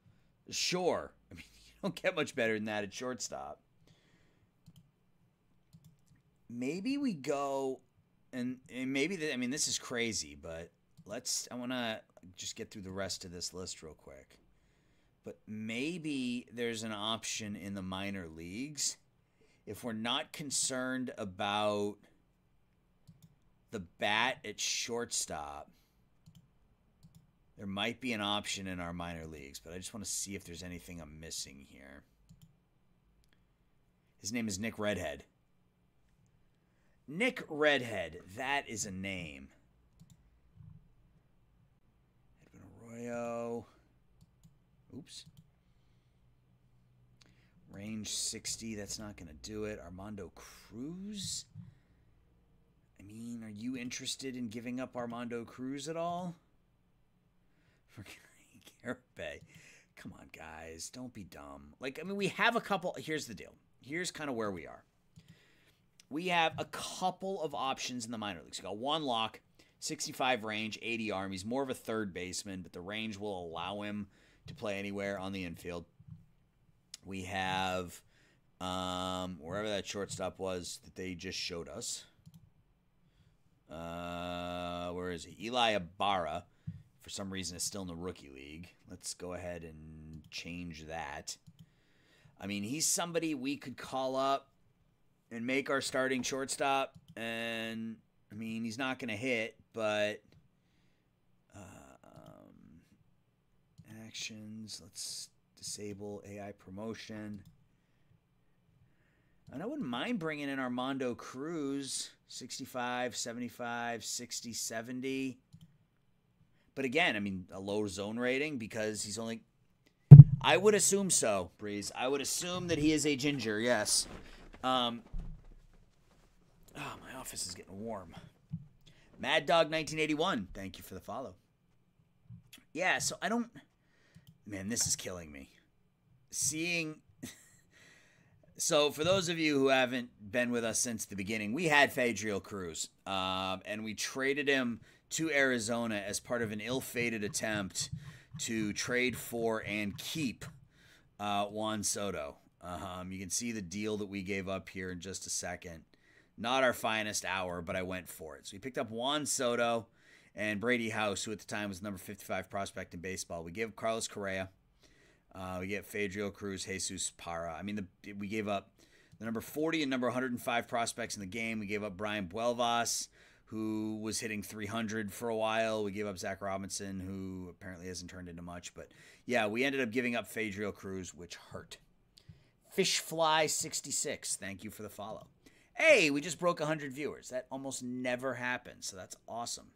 A: sure. I mean, you don't get much better than that at shortstop. Maybe we go, and maybe, I mean, this is crazy, but I want to just get through the rest of this list real quick. But maybe there's an option in the minor leagues. If we're not concerned about the bat at shortstop, there might be an option in our minor leagues, but I just want to see if there's anything I'm missing here. His name is Nick Redhead. Nick Redhead, that is a name. Edwin Arroyo. Oops. Range 60, that's not going to do it. Armando Cruz. I mean, are you interested in giving up Armando Cruz at all? For Carpe. Come on, guys. Don't be dumb. Like, I mean, we have a couple. Here's the deal. Here's kind of where we are. We have a couple of options in the minor leagues. We got one lock, 65 range, 80 arm. He's more of a third baseman, but the range will allow him to play anywhere on the infield. We have wherever that shortstop was that they just showed us. Where is he? Eli Ibarra, for some reason, is still in the rookie league. Let's go ahead and change that. I mean, he's somebody we could call up and make our starting shortstop. And, I mean, he's not going to hit, but actions, let's disable AI promotion. And I wouldn't mind bringing in Armando Cruz, 65, 75, 60, 70. But again, I mean, a low zone rating because he's only... I would assume so, Breeze. I would assume that he is a ginger, yes. My office is getting warm. Mad Dog 1981, thank you for the follow. Yeah, so I don't... Man, this is killing me. Seeing... So for those of you who haven't been with us since the beginning, we had Fadriel Cruz, and we traded him to Arizona as part of an ill-fated attempt to trade for and keep Juan Soto. You can see the deal that we gave up here in just a second. Not our finest hour, but I went for it. So we picked up Juan Soto and Brady House, who at the time was the number 55 prospect in baseball. We gave Carlos Correa. We get Fadriel Cruz, Jesus Parra. I mean, we gave up the number 40 and number 105 prospects in the game. We gave up Brian Buelvas, who was hitting 300 for a while. We gave up Zach Robinson, who apparently hasn't turned into much. But, yeah, we ended up giving up Fadriel Cruz, which hurt. Fishfly66, thank you for the follow. Hey, we just broke 100 viewers. That almost never happens, so that's awesome.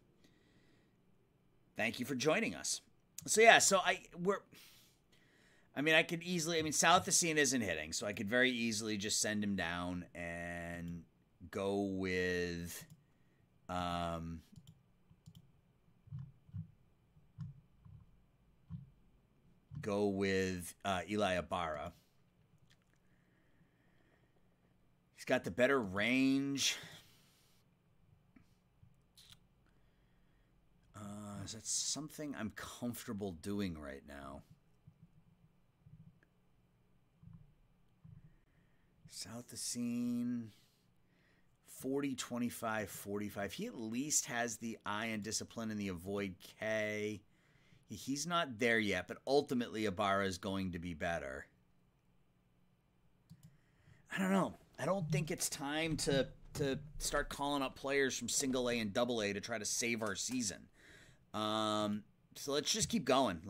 A: Thank you for joining us. So, yeah, I could easily, South Asina isn't hitting, so I could very easily just send him down and go with, Eli Ibarra. He's got the better range. That's something I'm comfortable doing right now. South the scene. 40, 25, 45. He at least has the eye and discipline and the avoid K. He's not there yet, but ultimately Ibarra is going to be better. I don't know. I don't think it's time to start calling up players from single A and double A to try to save our season. So let's just keep going.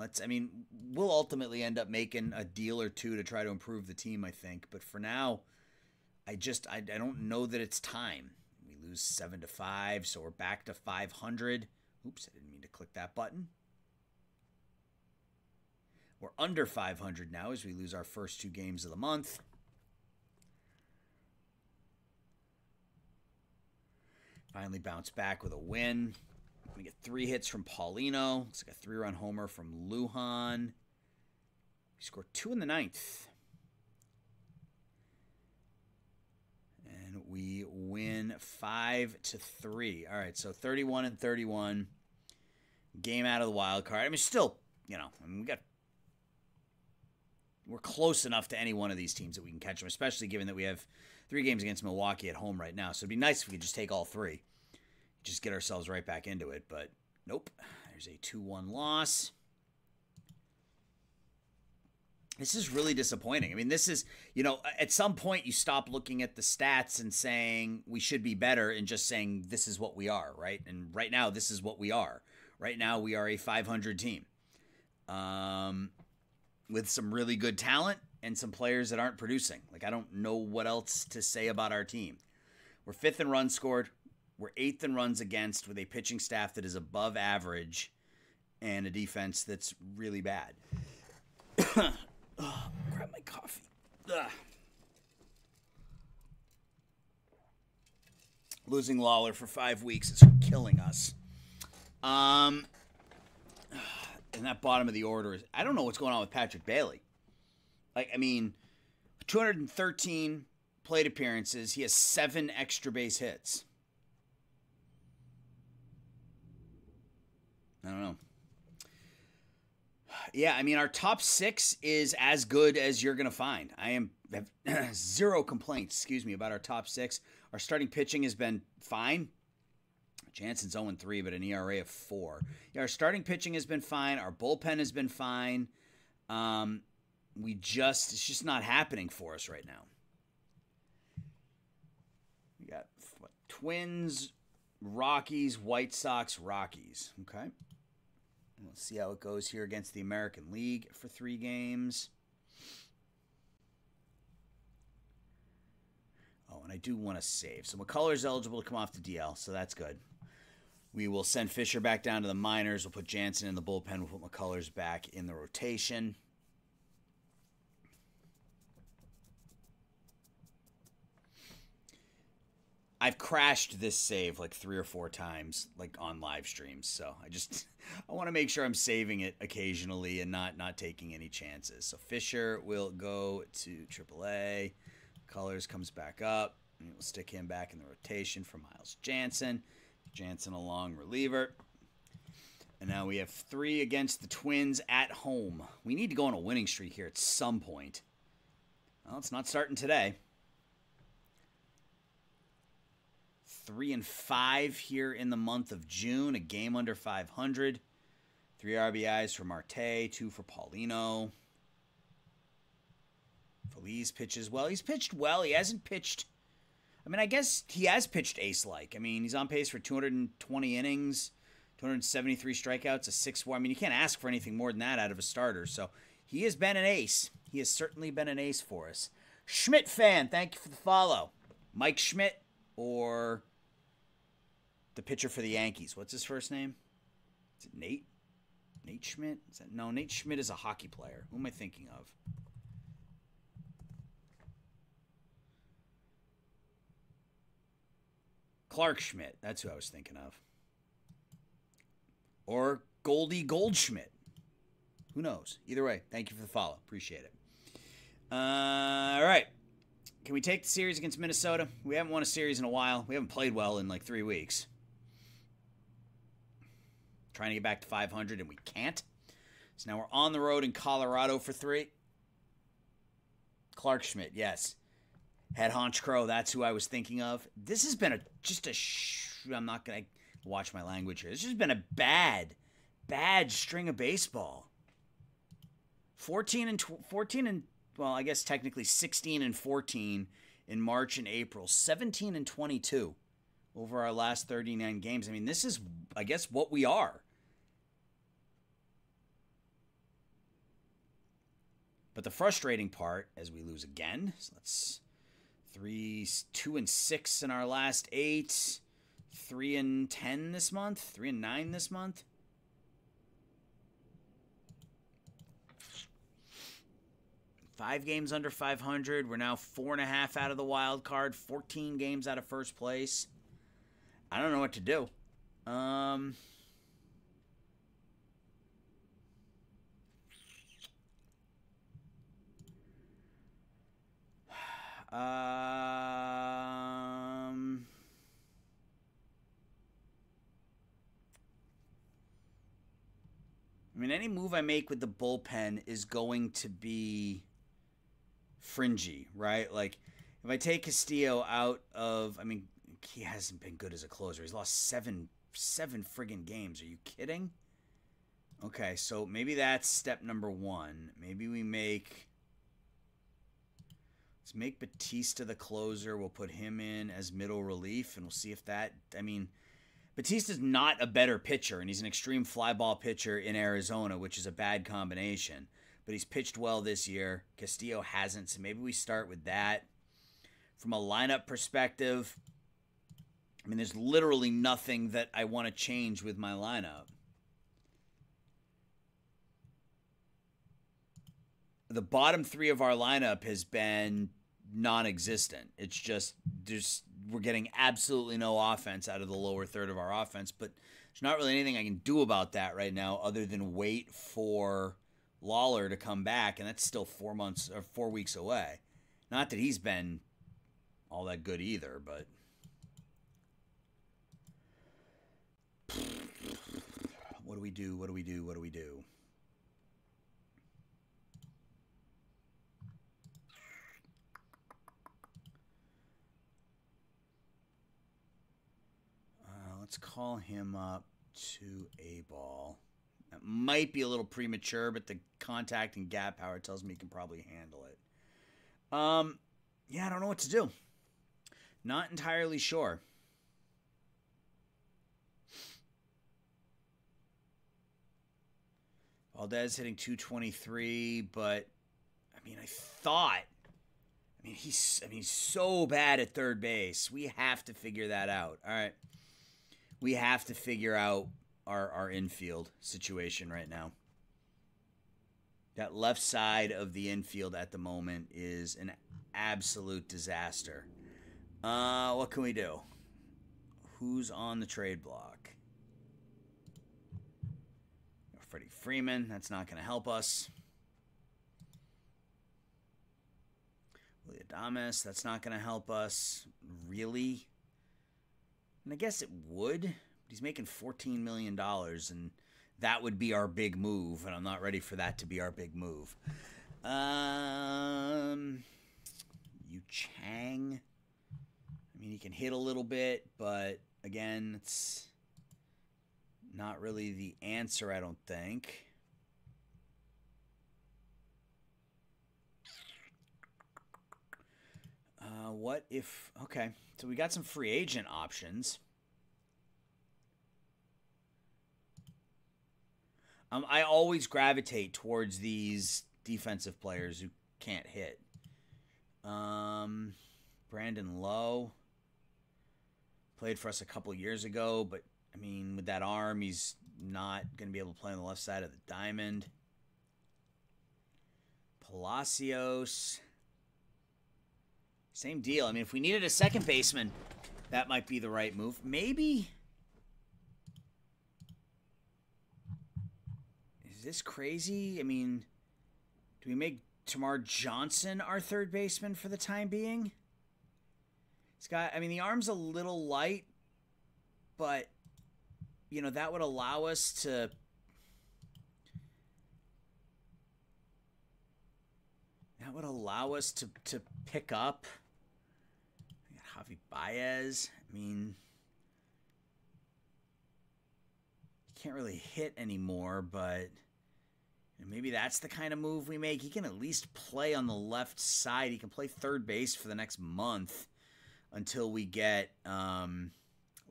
A: We'll ultimately end up making a deal or two to try to improve the team, I think. But for now, I don't know that it's time. We lose 7-5, so we're back to 500. Oops, I didn't mean to click that button. We're under 500 now as we lose our first 2 games of the month. Finally bounce back with a win. We get 3 hits from Paulino. It's like a 3-run homer from Lujan. We score 2 in the 9th. And we win 5-3. All right, so 31-31. Game out of the wild card. Still, we're close enough to any one of these teams that we can catch them, especially given that we have 3 games against Milwaukee at home right now. So it'd be nice if we could just take all 3. Just get ourselves right back into it. But nope. There's a 2-1 loss. This is really disappointing. This is, at some point you stop looking at the stats and saying we should be better and just saying this is what we are, right? And right now, this is what we are. Right now, we are a 500 team. With some really good talent and some players that aren't producing. I don't know what else to say about our team. We're 5th in runs scored. We're 8th in runs against with a pitching staff that is above average and a defense that's really bad. Grab my coffee. Ugh. Losing Lawler for 5 weeks is killing us. And that bottom of the order is, I don't know what's going on with Patrick Bailey. 213 plate appearances. He has 7 extra base hits. I don't know. Yeah, our top 6 is as good as you're going to find. I have 0 complaints, about our top 6. Our starting pitching has been fine. Jansen's 0-3, but an ERA of 4. Yeah, our starting pitching has been fine. Our bullpen has been fine. It's just not happening for us right now. We got Twins, Rockies, White Sox, Rockies. Okay. We'll see how it goes here against the American League for 3 games. Oh, and I do want to save. So McCullers eligible to come off the DL, so that's good. We will send Fisher back down to the minors. We'll put Jansen in the bullpen. We'll put McCullers back in the rotation. I've crashed this save 3 or 4 times, on live streams. So I want to make sure I'm saving it occasionally and not taking any chances. So Fisher will go to AAA. Colors comes back up. And we'll stick him back in the rotation for Miles Jansen. Jansen a long reliever. And now we have 3 against the Twins at home. We need to go on a winning streak here at some point. Well, it's not starting today. 3-5 here in the month of June, a game under 500. 3 RBIs for Marte, 2 for Paulino. Feliz pitches well. He's pitched well. He hasn't pitched. I guess he has pitched ace-like. He's on pace for 220 innings, 273 strikeouts, a 6-4. You can't ask for anything more than that out of a starter. So he has been an ace. He has certainly been an ace for us. Schmidt fan, thank you for the follow. Mike Schmidt or the pitcher for the Yankees. What's his first name? Is it Nate? Nate Schmidt? No, Nate Schmidt is a hockey player. Who am I thinking of? Clark Schmidt. That's who I was thinking of. Or Goldie Goldschmidt. Who knows? Either way, thank you for the follow. Appreciate it. All right. Can we take the series against Minnesota? We haven't won a series in a while. We haven't played well in 3 weeks. Trying to get back to 500, and we can't. So now we're on the road in Colorado for 3. Clark Schmidt, yes. Head Honch Crow, that's who I was thinking of. This has been I'm not going to watch my language here. This has been a bad string of baseball. 14 and well, I guess technically 16 and 14 in March and April. 17 and 22 over our last 39 games. I mean, this is, I guess, what we are. But the frustrating part, as we lose again, so let's 2 and 6 in our last 8, 3 and 10 this month, 3 and 9 this month. Five games under 500. We're now 4.5 out of the wild card, 14 games out of first place. I don't know what to do. I mean, any move I make with the bullpen is going to be fringy, right? Like, if I take Castillo out of, I mean, he hasn't been good as a closer. He's lost seven friggin' games. Are you kidding? Okay, so maybe that's step number one. Maybe let's make Batista the closer. We'll put him in as middle relief, and we'll see if that, I mean, Batista's not a better pitcher, and he's an extreme fly ball pitcher in Arizona, which is a bad combination. But he's pitched well this year. Castillo hasn't, so maybe we start with that. From a lineup perspective, I mean, there's literally nothing that I want to change with my lineup. The bottom three of our lineup has been non-existent. It's just we're getting absolutely no offense out of the lower third of our offense, but there's not really anything I can do about that right now other than wait for Lawler to come back, and that's still 4 weeks away. Not that he's been all that good either, but what do we do? Let's call him up to A ball. That might be a little premature, but the contact and gap power tells me he can probably handle it. Yeah, I don't know what to do. Not entirely sure. Valdez hitting 223, but he's so bad at third base. We have to figure that out. All right. We have to figure out our infield situation right now. That left side of the infield at the moment is an absolute disaster. What can we do? Who's on the trade block? Freddie Freeman. That's not going to help us. Willie Adames. That's not going to help us. Really? And I guess it would. But he's making $14 million, and that would be our big move, and I'm not ready for that to be our big move. Yu Chang. I mean, he can hit a little bit, but again, it's not really the answer, I don't think. What if... Okay, so we got some free agent options. I always gravitate towards these defensive players who can't hit. Brandon Lowe played for us a couple years ago, but, I mean, with that arm, he's not going to be able to play on the left side of the diamond. Palacios... Same deal. I mean, if we needed a second baseman, that might be the right move. Maybe. Is this crazy? I mean, do we make Tamar Johnson our third baseman for the time being? He's got, I mean, the arm's a little light, but, you know, that would allow us to... That would allow us to pick up Javi Baez. I mean, he can't really hit anymore, but maybe that's the kind of move we make. He can at least play on the left side. He can play third base for the next month until we get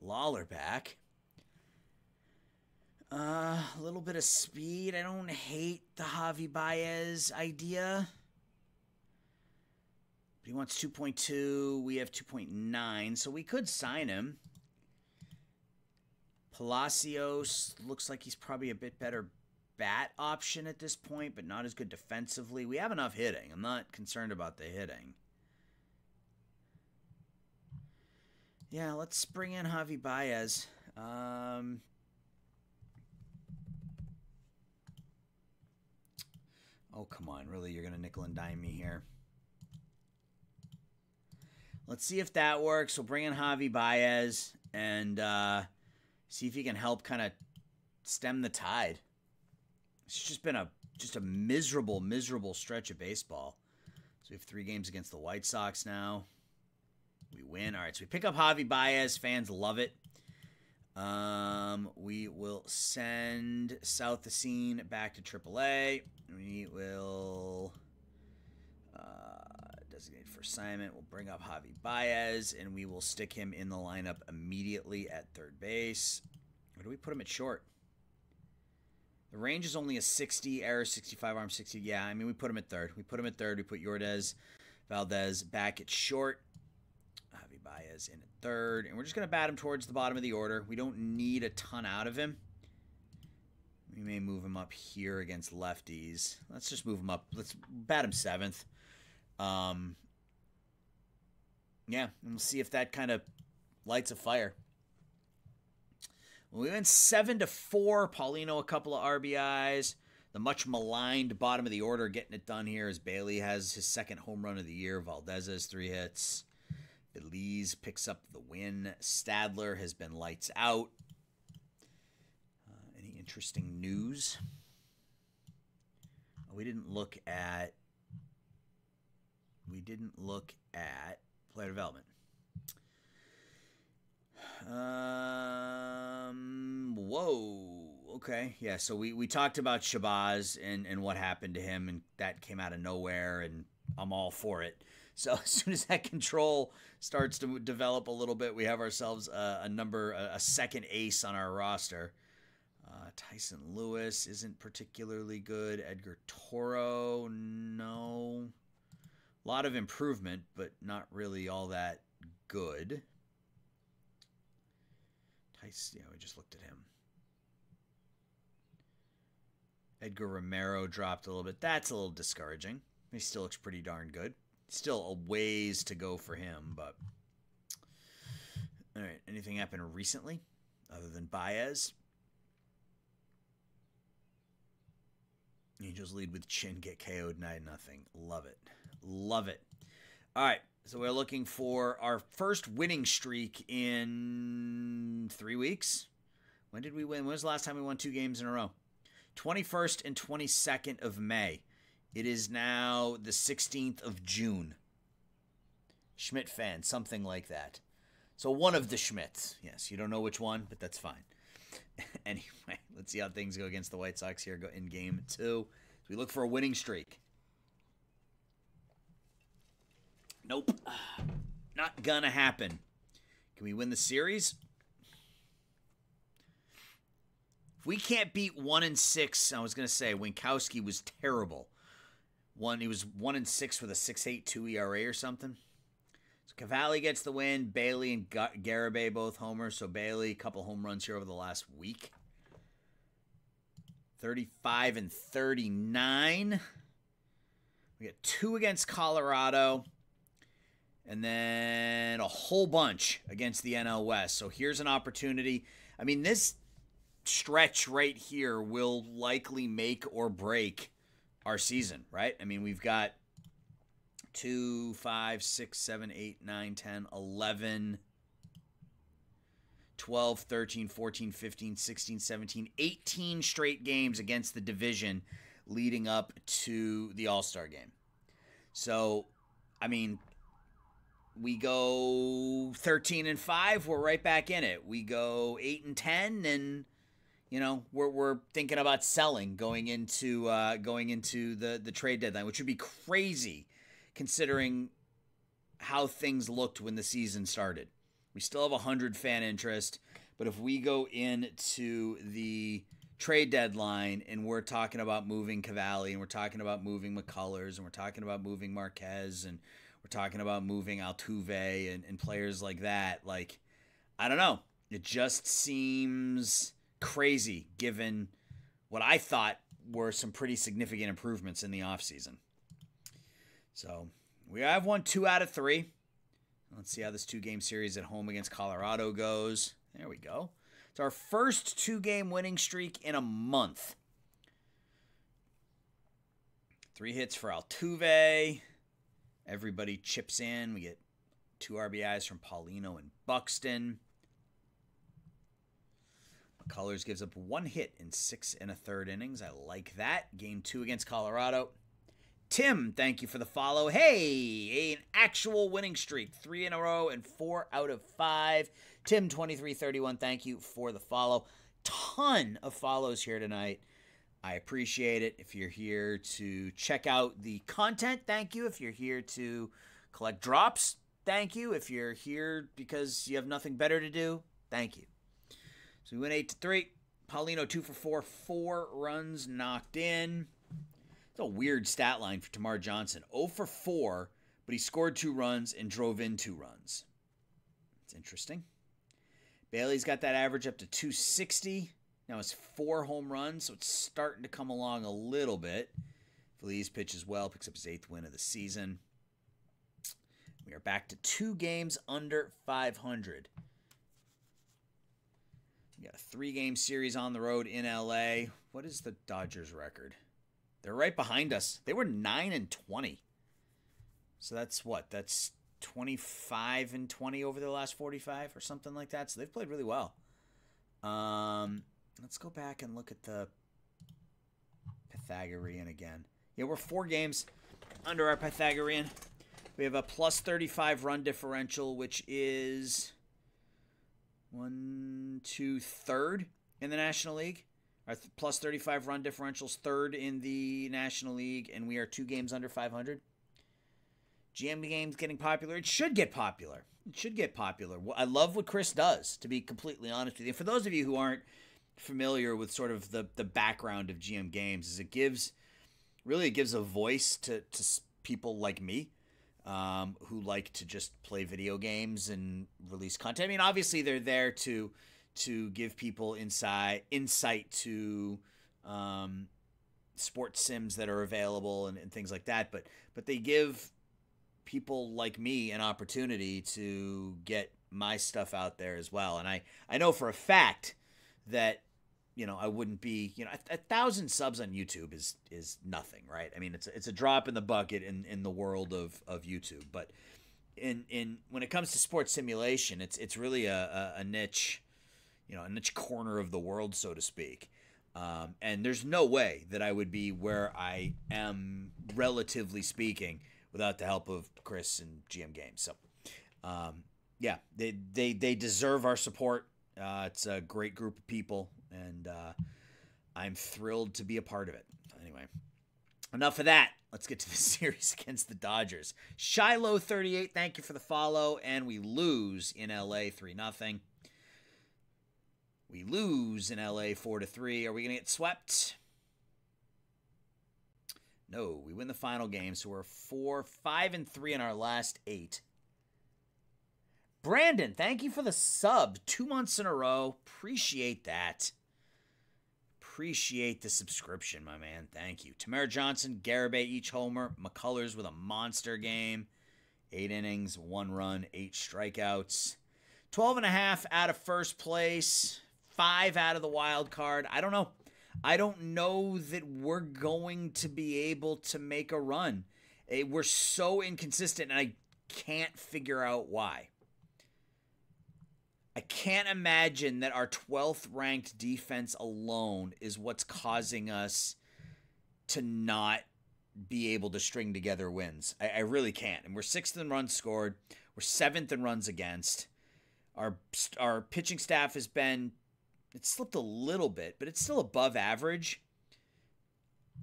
A: Lawler back. A little bit of speed. I don't hate the Javi Baez idea. But he wants 2.2. We have 2.9. So we could sign him. Palacios looks like he's probably a bit better bat option at this point, but not as good defensively. We have enough hitting. I'm not concerned about the hitting. Yeah, let's bring in Javi Baez. Oh, come on. Really? You're going to nickel and dime me here? Let's see if that works. We'll bring in Javi Baez and see if he can help kind of stem the tide. It's just been a miserable, miserable stretch of baseball. So we have 3 games against the White Sox now. We win. All right, so we pick up Javi Baez. Fans love it. We will send South the Scene back to AAA. We will designate for assignment. We'll bring up Javi Baez, and we will stick him in the lineup immediately at third base. Or do we put him at short? The range is only a 60, error 65, arm 60. Yeah, I mean, we put him at third. We put Yordes Valdez back at short. Javi Baez in at third. And we're just going to bat him towards the bottom of the order. We don't need a ton out of him. We may move him up here against lefties. Let's just move him up. Let's bat him 7th. Yeah, and we'll see if that kind of lights a fire. We went 7-4. Paulino, a couple of RBIs. The much maligned bottom of the order getting it done here as Bailey has his 2nd home run of the year. Valdez has 3 hits. Elise picks up the win. Stadler has been lights out. Any interesting news? We didn't look at player development. Whoa. Okay. Yeah, so we talked about Shabazz and what happened to him, and that came out of nowhere, and I'm all for it. So as soon as that control starts to develop a little bit, we have ourselves a 2nd ace on our roster. Tyson Lewis isn't particularly good. Edgar Toro, no. A lot of improvement, but not really all that good. Tyson, yeah, we just looked at him. Edgar Romero dropped a little bit. That's a little discouraging. He still looks pretty darn good. Still a ways to go for him, but... All right, anything happened recently other than Baez? Angels lead with Chin, get KO'd 9-0. Love it. Love it. All right, so we're looking for our first winning streak in 3 weeks. When did we win? When was the last time we won 2 games in a row? 21st and 22nd of May. It is now the 16th of June. Schmidt fan, something like that. So one of the Schmidts. Yes, you don't know which one, but that's fine. Anyway, let's see how things go against the White Sox here in game 2. So we look for a winning streak. Nope. Not gonna happen. Can we win the series? If we can't beat 1-6, I was gonna say Winkowski was terrible. He was 1-6 with a 6.82 ERA or something. So Cavalli gets the win. Bailey and Garibay both homers. So Bailey, a couple home runs here over the last week. 35 and 39. We got 2 against Colorado. And then a whole bunch against the NL West. So here's an opportunity. I mean, this stretch right here will likely make or break our season, right? I mean, we've got 2, 5, 6, 7, 8, 9, 10, 11, 12, 13, 14, 15, 16, 17, 18 straight games against the division leading up to the All-Star game. So, I mean, We go 13-5, we're right back in it. We go 8-10, and we're thinking about selling going into the trade deadline, which would be crazy considering how things looked when the season started. We still have 100 fan interest, but if we go into the trade deadline and we're talking about moving Cavalli, and we're talking about moving McCullers, and we're talking about moving Marquez, and we're talking about moving Altuve and players like that, like, I don't know. It just seems crazy given what I thought were some pretty significant improvements in the offseason. So we have won 2 out of 3. Let's see how this 2-game series at home against Colorado goes. There we go. It's our first 2-game winning streak in a month. 3 hits for Altuve. Everybody chips in. We get 2 RBIs from Paulino and Buxton. McCullers gives up 1 hit in 6 1/3 innings. I like that. Game 2 against Colorado. Tim, thank you for the follow. Hey, an actual winning streak. 3 in a row and 4 out of 5. Tim, 2331, thank you for the follow. Ton of follows here tonight. I appreciate it. If you're here to check out the content, thank you. If you're here to collect drops, thank you. If you're here because you have nothing better to do, thank you. So we went 8-3. Paulino 2 for 4, 4 runs knocked in. It's a weird stat line for Tamar Johnson. 0 for 4, but he scored 2 runs and drove in 2 runs. It's interesting. Bailey's got that average up to 260. Now it's 4 home runs, so it's starting to come along a little bit. Feliz pitches well, picks up his 8th win of the season. We are back to 2 games under 500. We got a 3-game series on the road in LA. What is the Dodgers record? They're right behind us. They were 9-20. So that's what? That's 25-20 over the last 45 or something like that. So they've played really well. Let's go back and look at the Pythagorean again. Yeah, we're 4 games under our Pythagorean. We have a plus 35 run differential, which is 3rd in the National League. Our plus 35 run differential's 3rd in the National League, and we are 2 games under 500. GM games getting popular. It should get popular. It should get popular. I love what Chris does, to be completely honest with you. For those of you who aren't familiar with sort of the background of GM games, is it gives a voice to people like me, who like to just play video games and release content. I mean, obviously they're there to give people insight to sports sims that are available and things like that. But they give people like me an opportunity to get my stuff out there as well. And I know for a fact that, I wouldn't be, 1,000 subs on YouTube is nothing, right? I mean, it's a drop in the bucket in the world of YouTube. But in when it comes to sports simulation, it's really a niche, a niche corner of the world, so to speak. And there's no way that I would be where I am, relatively speaking, without the help of Chris and GM Games. So, yeah, they deserve our support. It's a great group of people, and I'm thrilled to be a part of it. Anyway, enough of that. Let's get to the series against the Dodgers. Shiloh38, thank you for the follow, and we lose in LA 3-0. We lose in LA 4-3. Are we going to get swept? No, we win the final game, so we're 5-3 in our last 8. Brandon, thank you for the sub. 2 months in a row. Appreciate that. Appreciate the subscription, my man. Thank you. Tamara Johnson, Garibay, each homer. McCullers with a monster game. 8 innings, 1 run, 8 strikeouts. 12.5 out of first place. 5 out of the wild card. I don't know. I don't know that we're going to be able to make a run. We're so inconsistent, and I can't figure out why. I can't imagine that our 12th ranked defense alone is what's causing us to not be able to string together wins. I really can't. And we're 6th in runs scored. We're 7th in runs against. Our pitching staff has been, it's slipped a little bit, but it's still above average.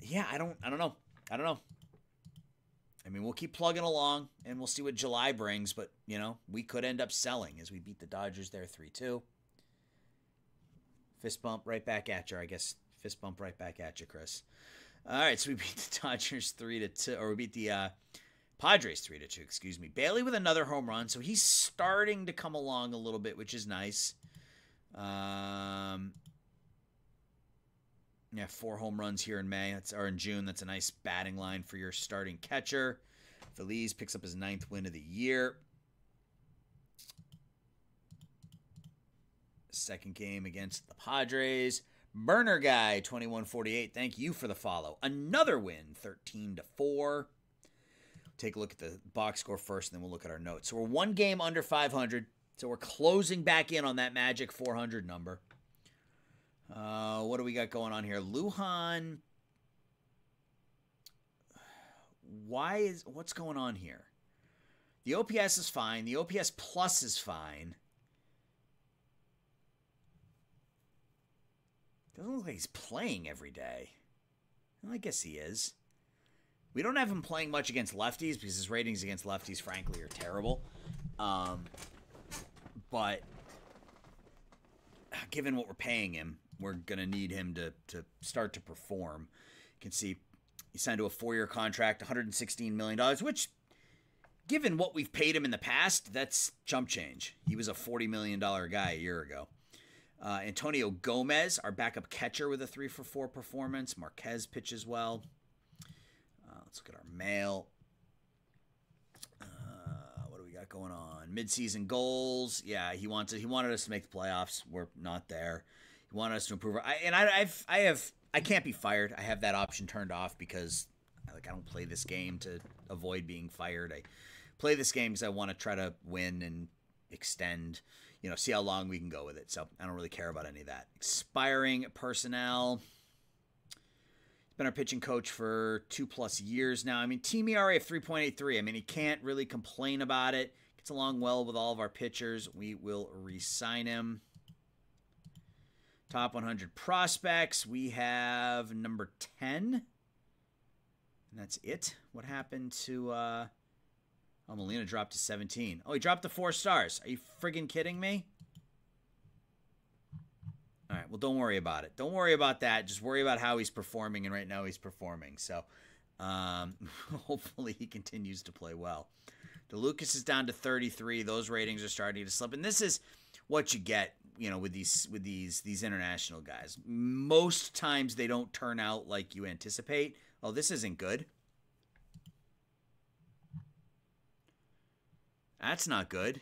A: Yeah, I don't know. I mean, we'll keep plugging along, and we'll see what July brings, but, we could end up selling as we beat the Dodgers there 3-2. Fist bump right back at you, I guess. Fist bump right back at you, Chris. All right, so we beat the Dodgers 3-2, or we beat the Padres 3-2, excuse me. Bailey with another home run, so he's starting to come along a little bit, which is nice. 4 home runs here in May, or in June. That's a nice batting line for your starting catcher. Feliz picks up his 9th win of the year. Second game against the Padres. Burner Guy, 2148. Thank you for the follow. Another win, 13-4. Take a look at the box score first, and then we'll look at our notes. So we're 1 game under 500. So we're closing back in on that magic 400 number. What do we got going on here? Lujan. What's going on here? The OPS is fine. The OPS plus is fine. Doesn't look like he's playing every day. Well, I guess he is. We don't have him playing much against lefties because his ratings against lefties, frankly, are terrible. But given what we're paying him, we're going to need him to start to perform. You can see he signed to a 4-year contract, $116 million, which, given what we've paid him in the past, that's chump change. He was a $40 million guy a year ago. Antonio Gomez, our backup catcher, with a 3-for-4 performance. Marquez pitches well. Let's look at our mail. What do we got going on? Midseason goals. Yeah, he wanted us to make the playoffs. We're not there. He wanted us to improve. I can't be fired. I have that option turned off because I don't play this game to avoid being fired. I play this game because I want to try to win and extend, see how long we can go with it. So I don't really care about any of that. Expiring personnel. He's been our pitching coach for 2+ years now. I mean, team ERA of 3.83. I mean, he can't really complain about it. Gets along well with all of our pitchers. We will re-sign him. Top 100 prospects. We have number 10. And that's it. What happened to... Molina dropped to 17. Oh, he dropped to 4 stars. Are you friggin' kidding me? All right, well, don't worry about it. Don't worry about that. Just worry about how he's performing, and right now he's performing. So hopefully he continues to play well. DeLucas is down to 33. Those ratings are starting to slip, and this is what you get, with these international guys. Most times they don't turn out like you anticipate. Oh, this isn't good. That's not good.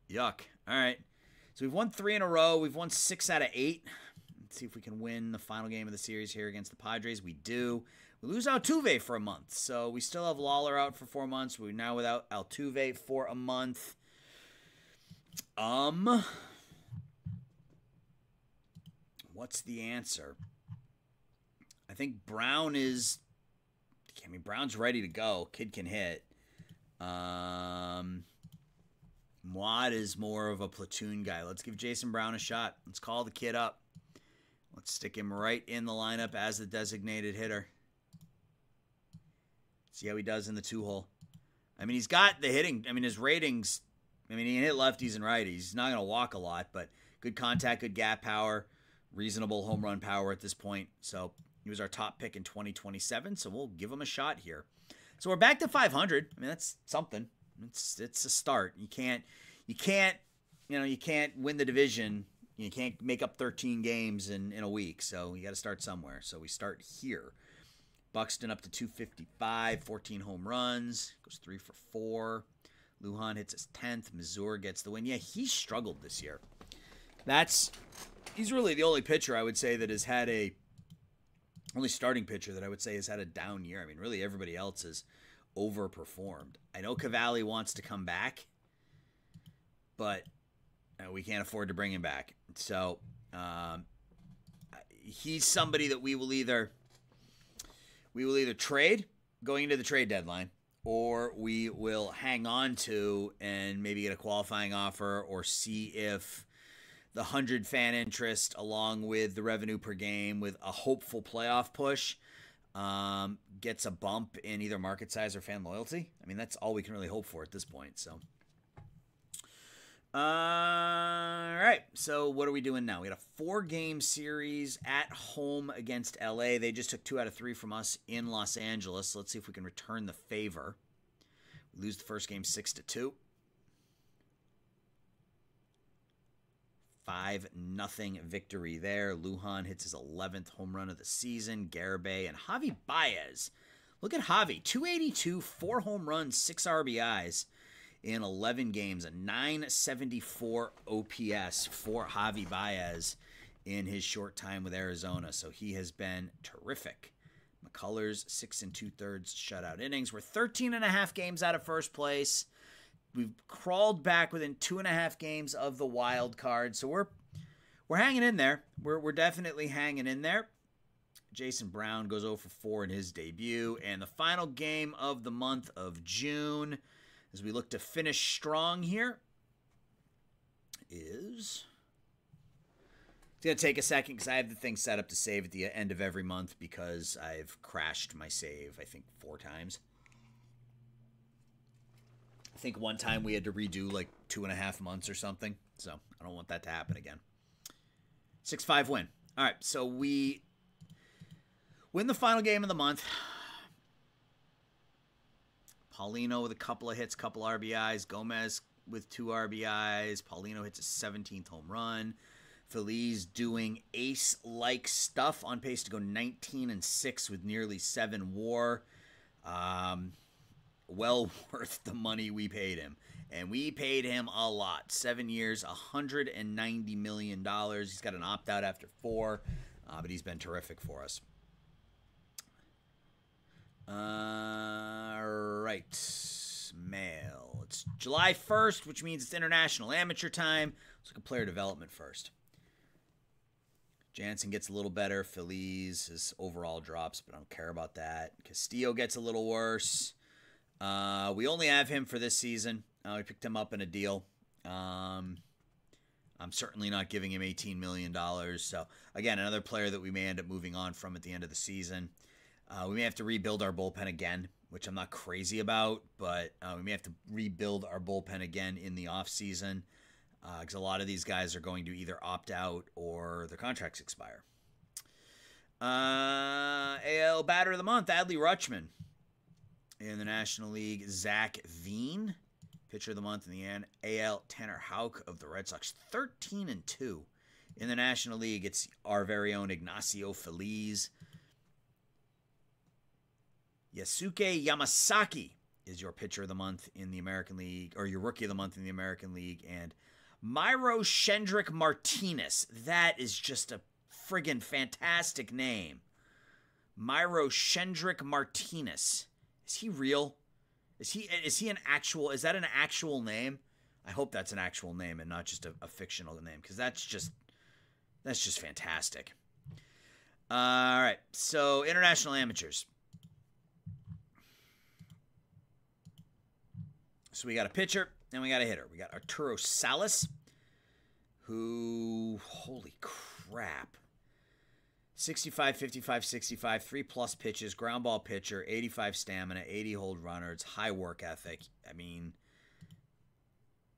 A: Yuck. All right. So we've won 3 in a row. We've won 6 out of 8. Let's see if we can win the final game of the series here against the Padres. We do. We lose Altuve for a month. So we still have Lawler out for 4 months. We're now without Altuve for a month. What's the answer? I think Brown is... Brown's ready to go. Kid can hit. Mwad is more of a platoon guy. Let's give Jason Brown a shot. Let's call the kid up. Let's stick him right in the lineup as the designated hitter. See how he does in the 2-hole. I mean, he's got the hitting. I mean, his ratings, he can hit lefties and righties. He's not going to walk a lot, but good contact, good gap power, reasonable home run power at this point. So he was our top pick in 2027, so we'll give him a shot here. So we're back to 500. I mean, that's something. It's a start. You can't win the division. You can't make up 13 games in a week. So you got to start somewhere. So we start here. Buxton up to 255, 14 home runs, goes 3 for 4. Lujan hits his 10th. Mazur gets the win. Yeah, he struggled this year. He's really the only pitcher I would say that has had only starting pitcher that I would say has had a down year. I mean, really everybody else has overperformed. I know Cavalli wants to come back, but we can't afford to bring him back. So he's somebody that we will either trade going into the trade deadline, or we will hang on to and maybe get a qualifying offer, or see if the 100 fan interest, along with the revenue per game, with a hopeful playoff push, gets a bump in either market size or fan loyalty. I mean, that's all we can really hope for at this point. So, all right. So what are we doing now? We had a 4-game series at home against LA. They just took 2 out of 3 from us in Los Angeles. Let's see if we can return the favor. We lose the first game 6-2. 5-0 victory there. Lujan hits his 11th home run of the season. Garibay and Javi Baez. Look at Javi. 282, 4 home runs, 6 RBIs in 11 games. A 974 OPS for Javi Baez in his short time with Arizona. So he has been terrific. McCullers, 6 2/3 shutout innings. We're 13.5 games out of first place. We've crawled back within 2.5 games of the wild card, so we're hanging in there. We're definitely hanging in there. Jason Brown goes 0 for 4 in his debut, and the final game of the month of June, as we look to finish strong here, is... It's going to take a second because I have the thing set up to save at the end of every month because I've crashed my save, I think, 4 times. I think one time we had to redo like 2.5 months or something. So I don't want that to happen again. 6-5 win. All right, so we win the final game of the month. Paulino with a couple of hits, couple RBIs. Gomez with 2 RBIs. Paulino hits his 17th home run. Feliz doing ace-like stuff, on pace to go 19-6 with nearly 7 WAR. Well worth the money we paid him. And we paid him a lot. 7 years, $190 million. He's got an opt-out after 4, but he's been terrific for us. All right. Mail. It's July 1st, which means it's International Amateur time. Let's look at player development first. Jansen gets a little better. Feliz, his overall drops, but I don't care about that. Castillo gets a little worse. We only have him for this season. We picked him up in a deal. I'm certainly not giving him $18 million. So, again, another player that we may end up moving on from at the end of the season. We may have to rebuild our bullpen again, which I'm not crazy about, but we may have to rebuild our bullpen again in the offseason because a lot of these guys are going to either opt out or their contracts expire. AL Batter of the Month, Adley Rutschman. In the National League, Zach Veen. Pitcher of the Month in the AL, Tanner Houck of the Red Sox, 13-2. In the National League, it's our very own Ignacio Feliz. Yasuke Yamasaki is your Pitcher of the Month in the American League, or your Rookie of the Month in the American League. And Myro Shendrick Martinez. That is just a friggin' fantastic name. Myro Shendrick Martinez. Is he real? Is he an actual, is that an actual name? I hope that's an actual name and not just a fictional name, because that's just fantastic. All right, so international amateurs. So we got a pitcher and we got a hitter. We got Arturo Salas, who, holy crap, 65, 55, 65, 3+ pitches, ground ball pitcher, 85 stamina, 80 hold runners, high work ethic. I mean,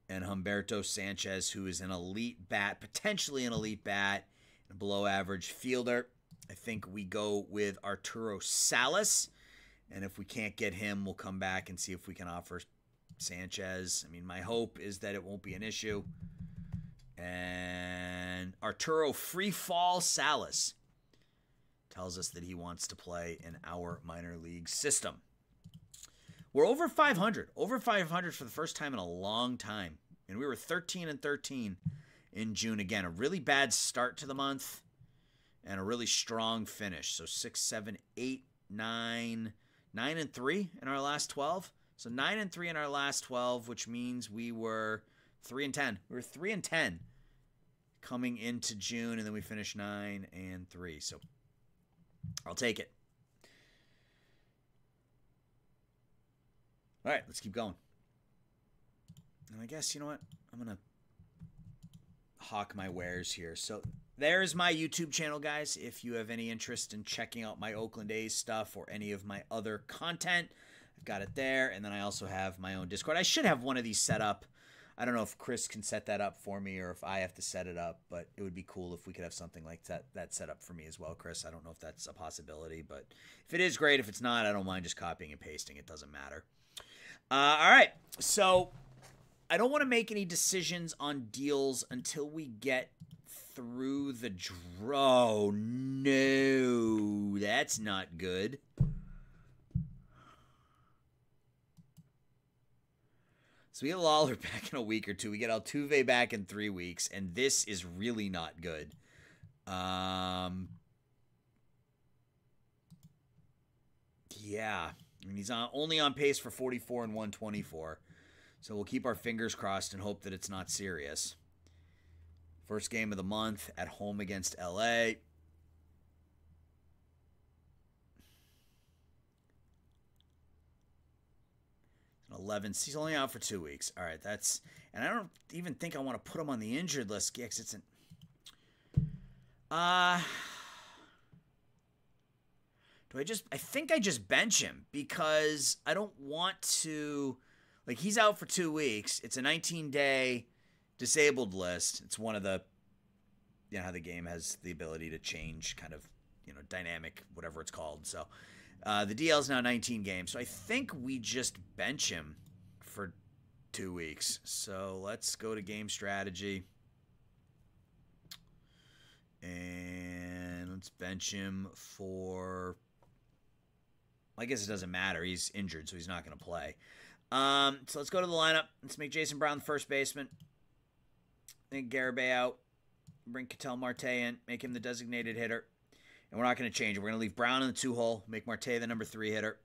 A: and Humberto Sanchez, who is an elite bat, potentially an elite bat, a below average fielder. I think we go with Arturo Salas, and if we can't get him, we'll come back and see if we can offer Sanchez. I mean, my hope is that it won't be an issue. And Arturo Freefall Salas tells us that he wants to play in our minor league system. We're over 500. Over 500 for the first time in a long time. And we were 13-13 in June. Again, a really bad start to the month and a really strong finish. So 6, 7, 8, 9, 9-3 in our last 12. So 9-3 in our last 12, which means we were 3-10. We were 3-10 coming into June, and then we finish 9-3. So I'll take it. All right, let's keep going. And I guess, you know what? I'm going to hawk my wares here. So there's my YouTube channel, guys. If you have any interest in checking out my Oakland A's stuff or any of my other content, I've got it there. And then I also have my own Discord. I should have one of these set up. I don't know if Chris can set that up for me or if I have to set it up, but it would be cool if we could have something like that set up for me as well, Chris. I don't know if that's a possibility, but if it is, great. If it's not, I don't mind just copying and pasting. It doesn't matter. All right, so I don't want to make any decisions on deals until we get through the draw. No, that's not good. So we get Lawler back in a week or two. We get Altuve back in 3 weeks, and this is really not good. Yeah, I mean, he's only on pace for 44 and 124. So we'll keep our fingers crossed and hope that it's not serious. First game of the month at home against LA. 11. He's only out for 2 weeks. All right, that's... And I don't even think I want to put him on the injured list. Yeah, 'cause it's an... Do I just... I think I just bench him because I don't want to... Like, he's out for 2 weeks. It's a 19-day disabled list. It's one of the... You know how the game has the ability to change kind of, you know, dynamic, whatever it's called. So... the DL is now 19 games, so I think we just bench him for 2 weeks. So let's go to game strategy. And let's bench him for... I guess it doesn't matter. He's injured, so he's not going to play. So let's go to the lineup. Let's make Jason Brown the first baseman. Then Garibay out. Bring Ketel Marte in. Make him the designated hitter. And we're not going to change it. We're going to leave Brown in the 2-hole. Make Marte the number 3 hitter.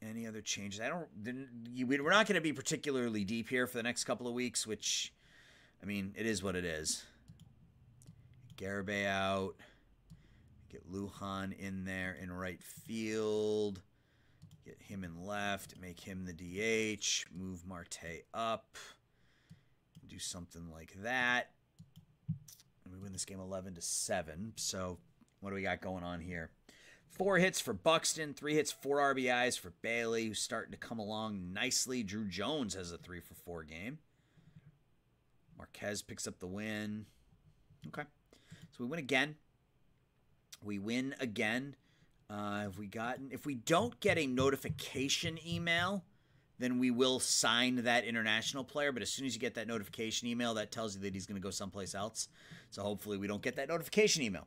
A: Any other changes? We're not going to be particularly deep here for the next couple of weeks, which, I mean, it is what it is. Garibay out. Get Lujan in there in right field. Get him in left. Make him the DH. Move Marte up. Do something like that. And we win this game 11-7. So what do we got going on here? 4 hits for Buxton, 3 hits, 4 RBIs for Bailey, who's starting to come along nicely. Drew Jones has a 3-for-4 game. Marquez picks up the win. Okay. So we win again. If we don't get a notification email, then we will sign that international player. But as soon as you get that notification email, that tells you that he's going to go someplace else. So hopefully we don't get that notification email.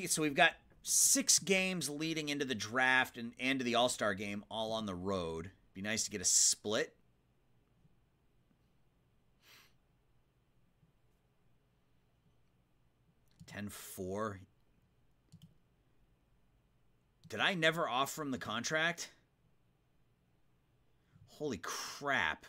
A: So we've got 6 games leading into the draft and to the All-Star game, all on the road. Be nice to get a split. $10-4. Did I never offer him the contract? Holy crap.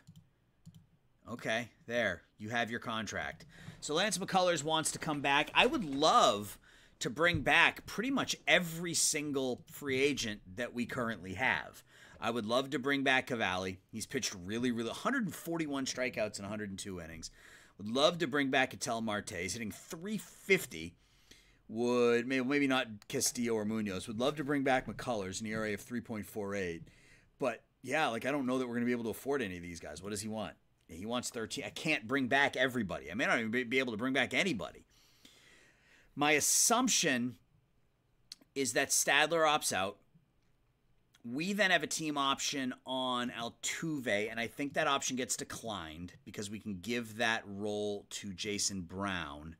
A: Okay, there. You have your contract. So Lance McCullers wants to come back. I would love to bring back pretty much every single free agent that we currently have. I would love to bring back Cavalli. He's pitched really, 141 strikeouts in 102 innings. Would love to bring back Ketel Marte. He's hitting .350. Would maybe not Castillo or Munoz. Would love to bring back McCullers, an ERA of 3.48. But yeah, like I don't know that we're going to be able to afford any of these guys. What does he want? He wants 13. I can't bring back everybody. I may not even be able to bring back anybody. My assumption is that Stadler opts out. We then have a team option on Altuve, and I think that option gets declined because we can give that role to Jason Brown,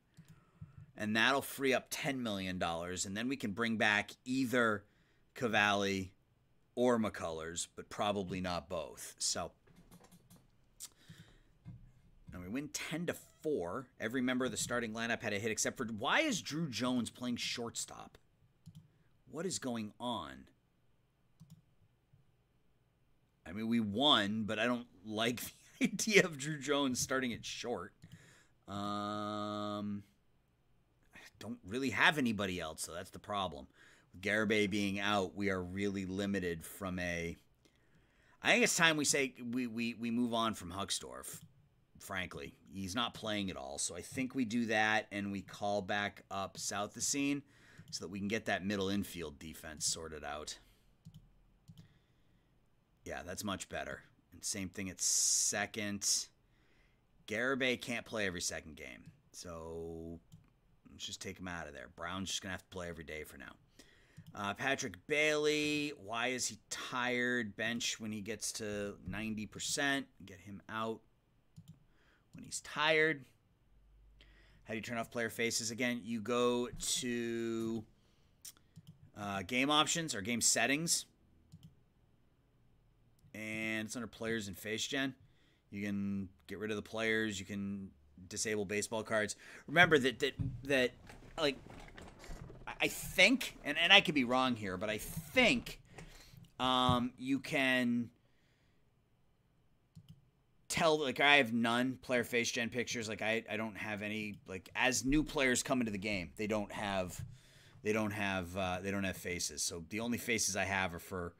A: and that'll free up $10 million, and then we can bring back either Cavalli or McCullers, but probably not both. So, and we win 10-4. Every member of the starting lineup had a hit except for... Why is Drew Jones playing shortstop? What is going on? I mean, we won, but I don't like the idea of Drew Jones starting at short. I don't really have anybody else, so that's the problem. With Garibay being out, we are really limited from a... I think it's time we say we move on from Huckstorf, frankly. He's not playing at all, so I think we do that and we call back up Southacene so that we can get that middle infield defense sorted out. Yeah, that's much better. And same thing at second. Garibay can't play every second game, so let's just take him out of there. Brown's just going to have to play every day for now. Patrick Bailey, why is he tired? Bench when he gets to 90%. Get him out when he's tired. How do you turn off player faces again? You go to game options or game settings. And it's under players and face gen. You can get rid of the players. You can disable baseball cards. Remember that like, I think, and I could be wrong here, but I think you can tell, like, I have none player face gen pictures. Like, I don't have any, like, as new players come into the game, they don't have faces. So the only faces I have are for,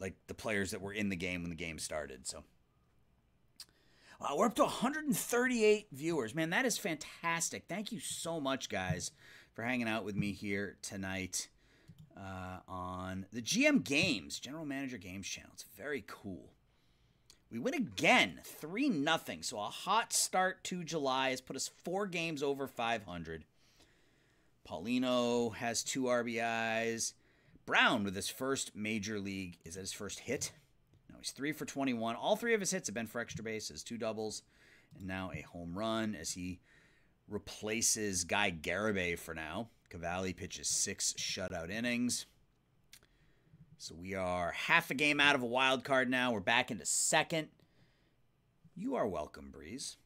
A: like, the players that were in the game when the game started. So we're up to 138 viewers. Man, that is fantastic. Thank you so much, guys, for hanging out with me here tonight on the GM Games, General Manager Games channel. It's very cool. We win again, 3-0. So a hot start to July has put us 4 games over 500. Paulino has 2 RBIs. Brown with his first major league, is that his first hit? No, he's 3 for 21. All 3 of his hits have been for extra bases, 2 doubles, and now a home run as he replaces Guy Garibay for now. Cavalli pitches 6 shutout innings. So we are half a game out of a wild card now. We're back into second. You are welcome, Breeze.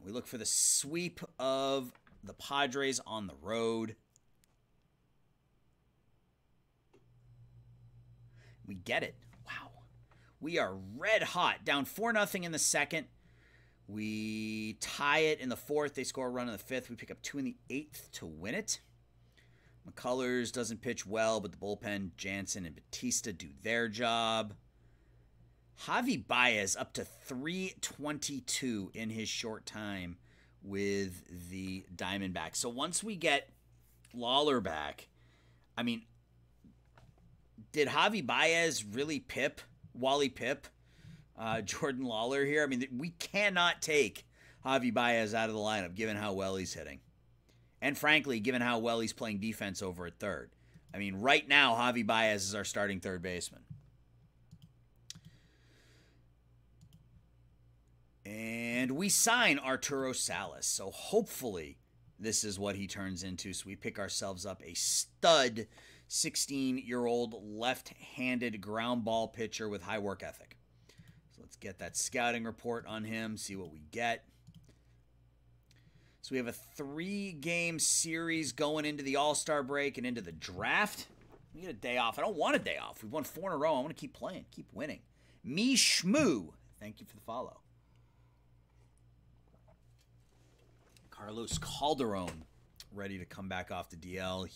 A: We look for the sweep of the Padres on the road. We get it. Wow. We are red hot. Down 4-0 in the second. We tie it in the fourth. They score a run in the fifth. We pick up 2 in the eighth to win it. McCullers doesn't pitch well, but the bullpen, Jansen and Batista, do their job. Javi Baez up to 322 in his short time with the Diamondbacks. So once we get Lawler back, I mean, did Javi Baez really Wally Pip Jordan Lawler here? I mean, we cannot take Javi Baez out of the lineup given how well he's hitting. And frankly, given how well he's playing defense over at third. I mean, right now, Javi Baez is our starting third baseman. And we sign Arturo Salas. So hopefully this is what he turns into. So we pick ourselves up a stud 16-year-old left-handed ground ball pitcher with high work ethic. So let's get that scouting report on him, see what we get. So we have a 3-game series going into the All-Star break and into the draft. We get a day off. I don't want a day off. We've won 4 in a row. I want to keep playing, keep winning. Me Shmoo, thank you for the follow. Carlos Calderon, ready to come back off the DL.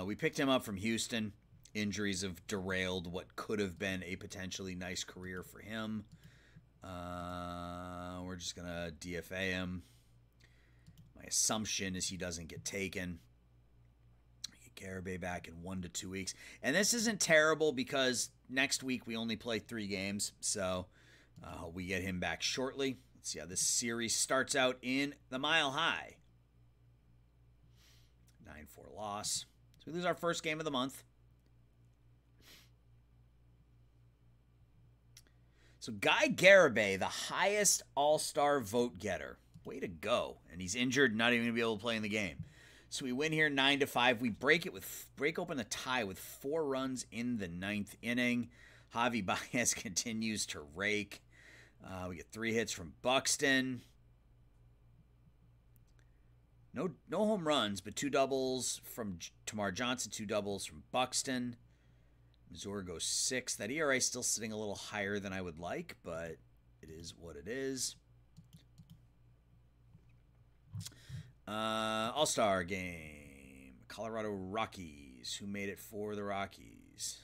A: We picked him up from Houston. Injuries have derailed what could have been a potentially nice career for him. We're just going to DFA him. My assumption is he doesn't get taken. Get Garibay back in 1 to 2 weeks. And this isn't terrible because next week we only play 3 games. So we get him back shortly. Let's see how this series starts out in the Mile High. 9-4 loss. So we lose our first game of the month. So Guy Garibay, the highest all-star vote getter. Way to go. And he's injured, not even going to be able to play in the game. So we win here 9-5. We break open the tie with 4 runs in the 9th inning. Javi Baez continues to rake. We get 3 hits from Buxton. No home runs, but 2 doubles from Tamar Johnson, 2 doubles from Buxton. Missouri goes 6. That ERA is still sitting a little higher than I would like, but it is what it is. All-Star game. Colorado Rockies. Who made it for the Rockies?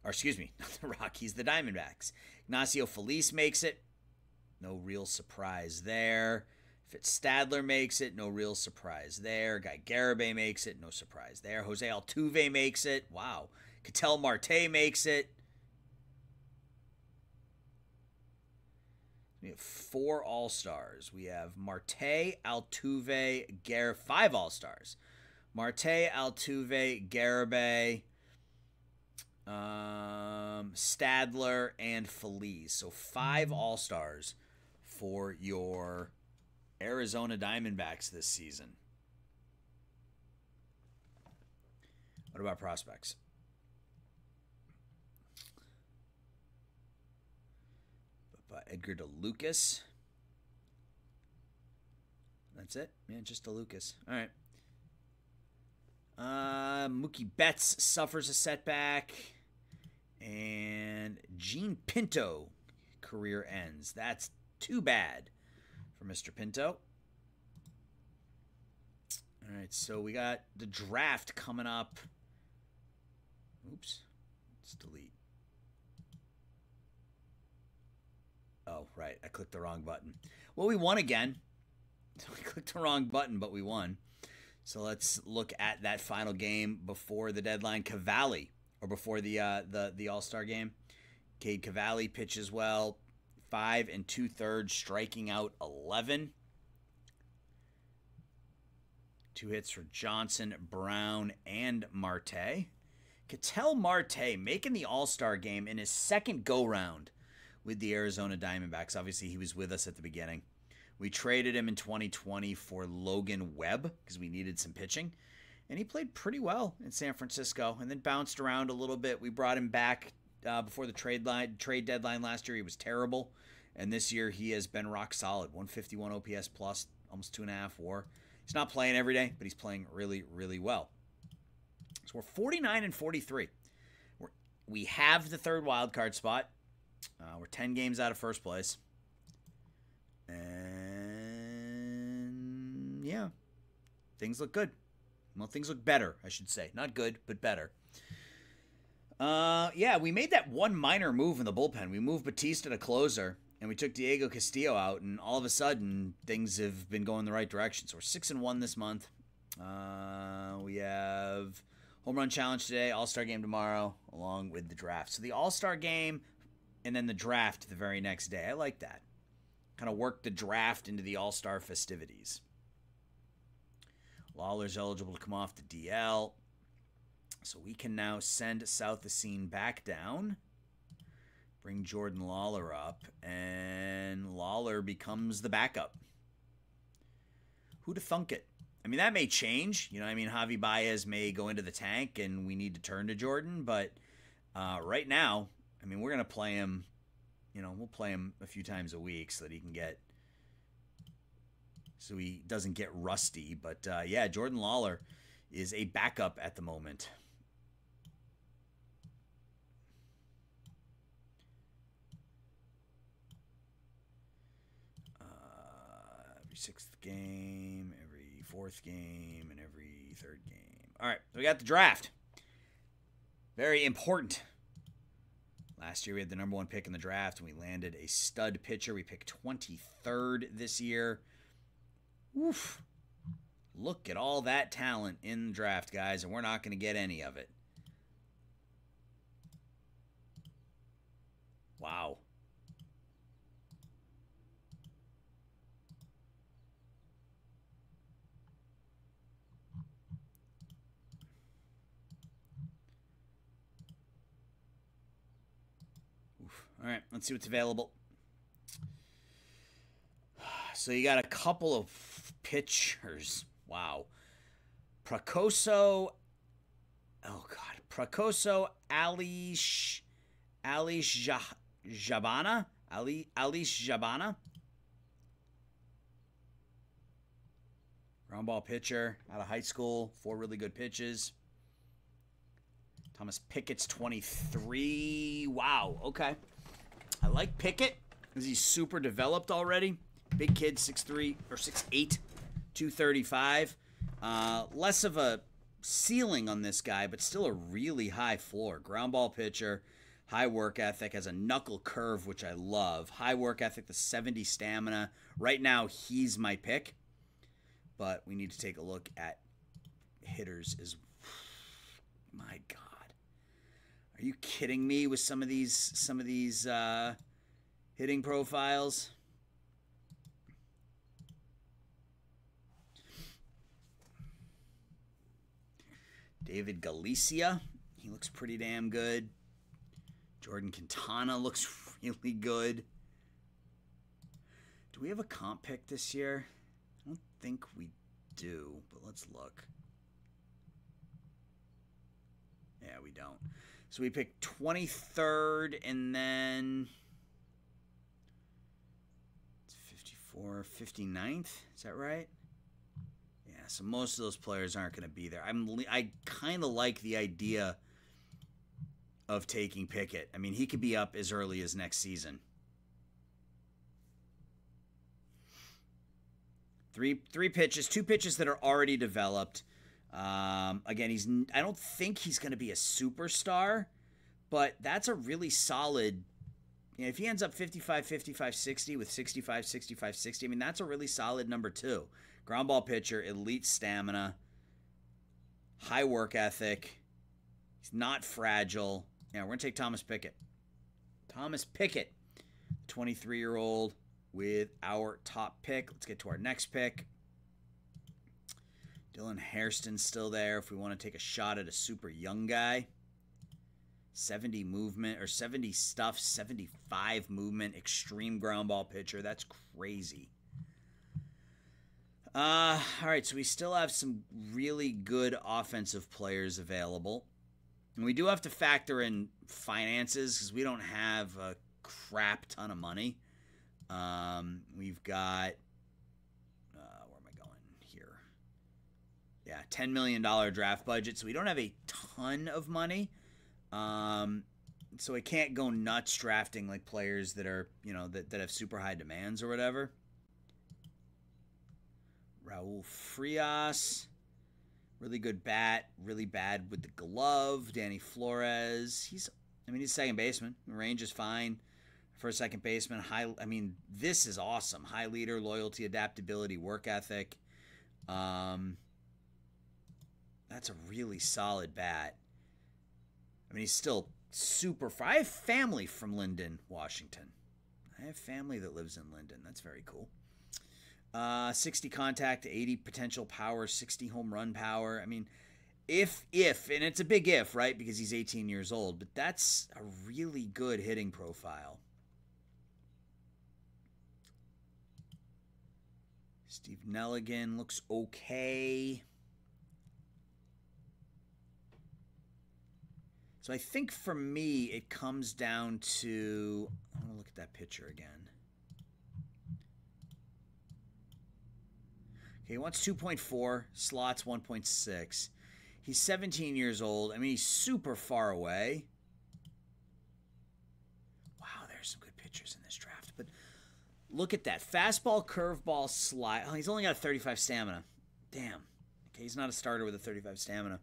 A: Or excuse me, not the Rockies, the Diamondbacks. Ignacio Feliz makes it. No real surprise there. Fitz Stadler makes it. No real surprise there. Guy Garibay makes it. No surprise there. Jose Altuve makes it. Wow. Ketel Marte makes it. We have 4 All-Stars. We have Marte, Altuve, 5 All-Stars. Marte, Altuve, Garibay, Stadler, and Feliz. So 5 All-Stars for your Arizona Diamondbacks this season. What about prospects? Edgar DeLucas. That's it? Yeah, just DeLucas. All right. Mookie Betts suffers a setback. And Gene Pinto career ends. That's too bad for Mr. Pinto. All right, so we got the draft coming up. Oops. Let's delete. Oh, right. I clicked the wrong button. Well, we won again. We clicked the wrong button, but we won. So let's look at that final game before the deadline. Cavalli, or before the All-Star game. Cade Cavalli pitches well. 5 2/3, striking out 11. 2 hits for Johnson, Brown, and Marte. Ketel Marte making the All-Star game in his second go-round with the Arizona Diamondbacks. Obviously, he was with us at the beginning. We traded him in 2020 for Logan Webb because we needed some pitching. And he played pretty well in San Francisco and then bounced around a little bit. We brought him back before the trade deadline last year. He was terrible. And this year, he has been rock solid. 151 OPS plus, almost 2.5 WAR. He's not playing every day, but he's playing really, really well. So we're 49 and 43. We have the 3rd wild card spot. We're 10 games out of first place. And yeah, things look good. Well, things look better, I should say. Not good, but better. Yeah, we made that one minor move in the bullpen. We moved Batista to closer, and we took Diego Castillo out, and all of a sudden, things have been going the right direction. So we're 6-1 this month. We have home run challenge today, All-Star game tomorrow, along with the draft. So the All-Star game and then the draft the very next day. I like that. Kind of work the draft into the All-Star festivities. Lawler's eligible to come off the DL. So we can now send South Assine back down. Bring Jordan Lawler up. And Lawler becomes the backup. Who'd have thunk it? I mean, that may change. You know, I mean, Javi Baez may go into the tank and we need to turn to Jordan. But right now, I mean, we're going to play him, you know, we'll play him a few times a week so that he can get, so he doesn't get rusty. But yeah, Jordan Lawler is a backup at the moment. Every 6th game, every 4th game, and every 3rd game. All right, so we got the draft. Very important. Last year we had the number 1 pick in the draft, and we landed a stud pitcher. We picked 23rd this year. Oof. Look at all that talent in the draft, guys, and we're not going to get any of it. Wow. All right, let's see what's available. So you got a couple of pitchers. Wow. Prakoso. Oh, God. Prakoso Alish Jabana. Alish Jabana. Ground ball pitcher out of high school. 4 really good pitches. Thomas Pickett's 23. Wow, okay. I like Pickett because he's super developed already. Big kid, 6'3", or 6'8", 235. Less of a ceiling on this guy, but still a really high floor. Ground ball pitcher, high work ethic, has a knuckle curve, which I love. High work ethic, the 70 stamina. Right now, he's my pick, but we need to take a look at hitters as my God. Are you kidding me with some of these hitting profiles? David Galicia, he looks pretty damn good. Jordan Quintana looks really good. Do we have a comp pick this year? I don't think we do, but let's look. Yeah, we don't. So we picked 23rd, and then it's 54, 59th. Is that right? Yeah, so most of those players aren't going to be there. I kind of like the idea of taking Pickett. I mean, he could be up as early as next season. Three pitches, 2 pitches that are already developed. Again, I don't think he's going to be a superstar, but that's a really solid. You know, if he ends up 55, 55, 60 with 65, 65, 60, I mean, that's a really solid number 2. Ground ball pitcher, elite stamina, high work ethic. He's not fragile. Yeah, we're going to take Thomas Pickett. Thomas Pickett, 23-year-old with our top pick. Let's get to our next pick. Dylan Hairston's still there if we want to take a shot at a super young guy. 70 movement, or 70 stuff, 75 movement, extreme ground ball pitcher. That's crazy. All right, so we still have some really good offensive players available. And we do have to factor in finances because we don't have a crap ton of money. We've got, where am I going here? Yeah, $10 million draft budget, so we don't have a ton of money. So I can't go nuts drafting like players that are, you know, that have super high demands or whatever. Raul Frias, really good bat, really bad with the glove. Danny Flores, he's second baseman. The range is fine. First, second baseman, this is awesome. High leader, loyalty, adaptability, work ethic. That's a really solid bat. I mean, he's still super. I have family from Linden, Washington. I have family that lives in Linden. That's very cool. 60 contact, 80 potential power, 60 home run power. I mean, if, and it's a big if, right? Because he's 18 years old, but that's a really good hitting profile. Steve Nelligan looks okay. So I think for me, it comes down to, I want to look at that picture again. Okay, he wants 2.4, slots 1.6. He's 17 years old. I mean, he's super far away. Wow, there's some good pitchers in this draft. But look at that. Fastball, curveball, slide. Oh, he's only got a 35 stamina. Damn. Okay, he's not a starter with a 35 stamina.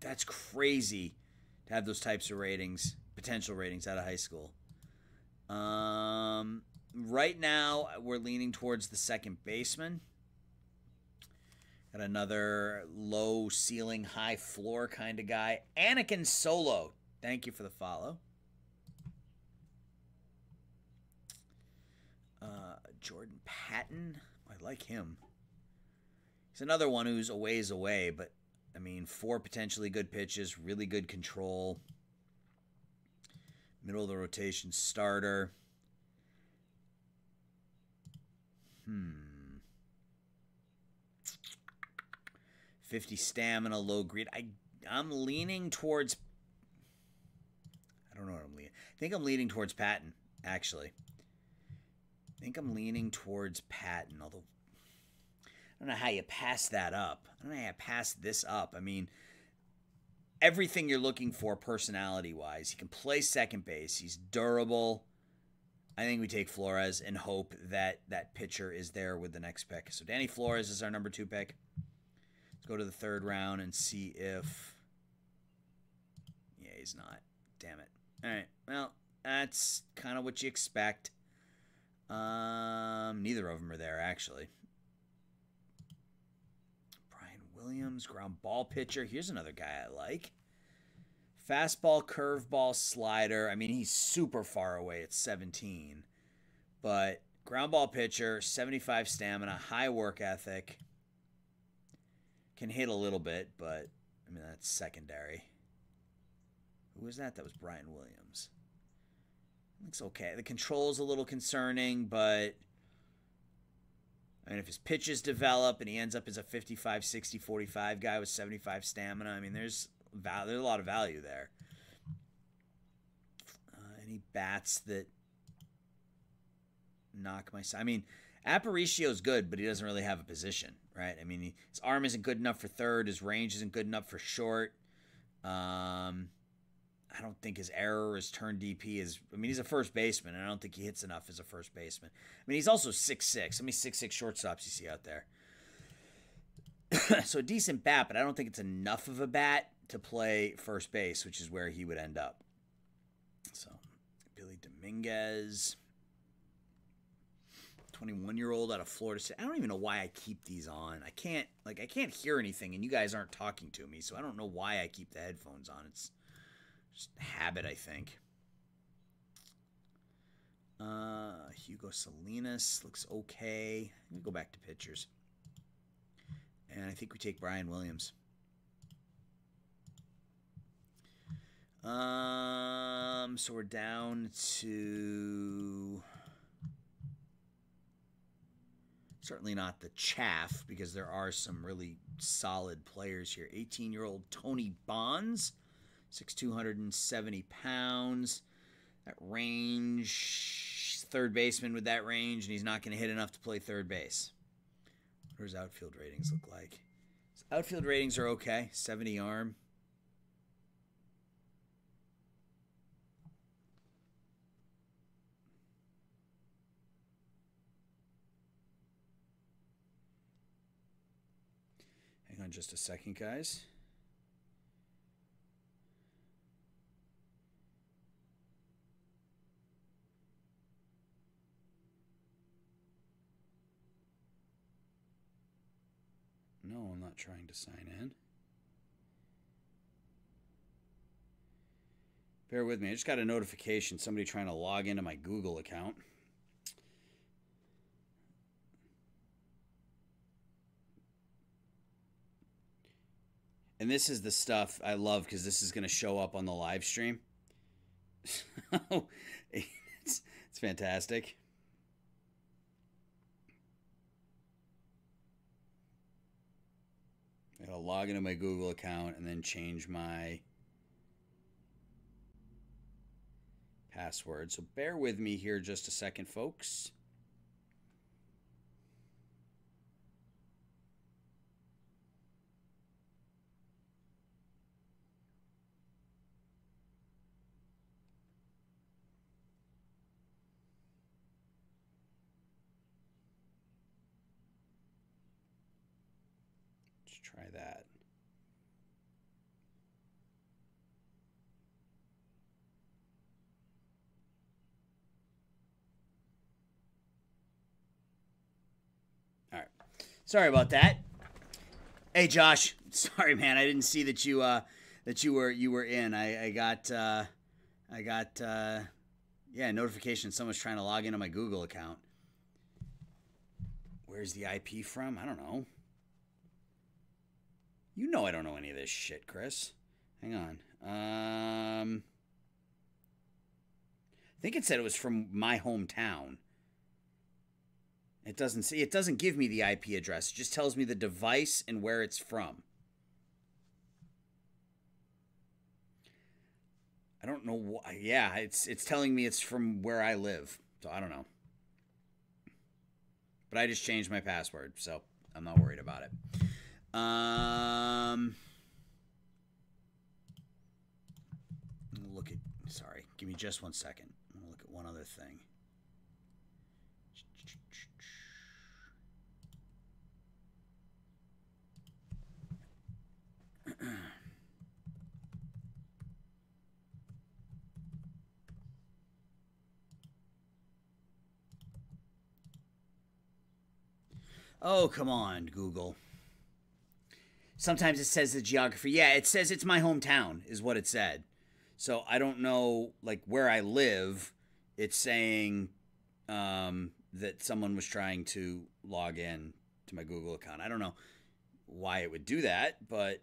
A: That's crazy to have those types of ratings, potential ratings out of high school. Right now, we're leaning towards the second baseman. Got another low ceiling, high floor kind of guy. Anakin Solo. Thank you for the follow. Jordan Patton. I like him. He's another one who's a ways away, but I mean, 4 potentially good pitches, really good control. Middle of the rotation starter. 50 stamina, low greed. I'm leaning towards, I don't know what I'm leaning. I think I'm leaning towards Patton, actually. I think I'm leaning towards Patton, although I don't know how you pass that up. I don't know how you pass this up. I mean, everything you're looking for personality-wise. He can play second base. He's durable. I think we take Flores and hope that that pitcher is there with the next pick. So Danny Flores is our number 2 pick. Let's go to the 3rd round and see if... Yeah, he's not. Damn it. All right. Well, that's kind of what you expect. Neither of them are there, actually. Brian Williams, ground ball pitcher. Here's another guy I like. Fastball, curveball, slider. I mean, he's super far away at 17. But ground ball pitcher, 75 stamina, high work ethic. Can hit a little bit, but, I mean, that's secondary. Who was that? That was Brian Williams. Looks okay. The control's a little concerning, but I mean, if his pitches develop and he ends up as a 55, 60, 45 guy with 75 stamina, I mean, there's a lot of value there. Any bats that knock my side? I mean, Aparicio's good, but he doesn't really have a position, right? I mean, his arm isn't good enough for third. His range isn't good enough for short. I don't think his error or his turn DP is... I mean, he's a first baseman, and I don't think he hits enough as a first baseman. I mean, he's also 6'6". How many 6'6" shortstops you see out there? So a decent bat, but I don't think it's enough of a bat to play first base, which is where he would end up. So, Billy Dominguez, 21-year-old out of Florida State. I don't even know why I keep these on. I can't hear anything, and you guys aren't talking to me, so I don't know why I keep the headphones on. It's just habit, I think. Hugo Salinas looks okay. Let me go back to pitchers. And I think we take Brian Williams. So we're down to... Certainly not the chaff, because there are some really solid players here. 18-year-old Tony Bonds, 6'2", 270 pounds. That range, third baseman with that range, and he's not going to hit enough to play third base. What does outfield ratings look like? His outfield ratings are okay. 70 arm. Hang on just a second, guys. No, I'm not trying to sign in. Bear with me. I just got a notification. Somebody trying to log into my Google account. And this is the stuff I love, because this is going to show up on the live stream. It's fantastic. I gotta log into my Google account and then change my password. So bear with me here just a second, folks. Let's try that. All right. Sorry about that. Hey, Josh. Sorry, man. I didn't see that you were in. I got notification someone's trying to log into my Google account. Where's the IP from? I don't know. You know I don't know any of this shit, Chris. Hang on. I think it said it was from my hometown. It doesn't give me the IP address. It just tells me the device and where it's from. I don't know why. Yeah, it's telling me it's from where I live. So I don't know. But I just changed my password, so I'm not worried about it. Look at. Sorry, give me just 1 second. I'm gonna look at one other thing. Oh, come on, Google. Sometimes it says the geography. Yeah, it says it's my hometown, is what it said. So I don't know, like, where I live. It's saying that someone was trying to log in to my Google account. I don't know why it would do that, but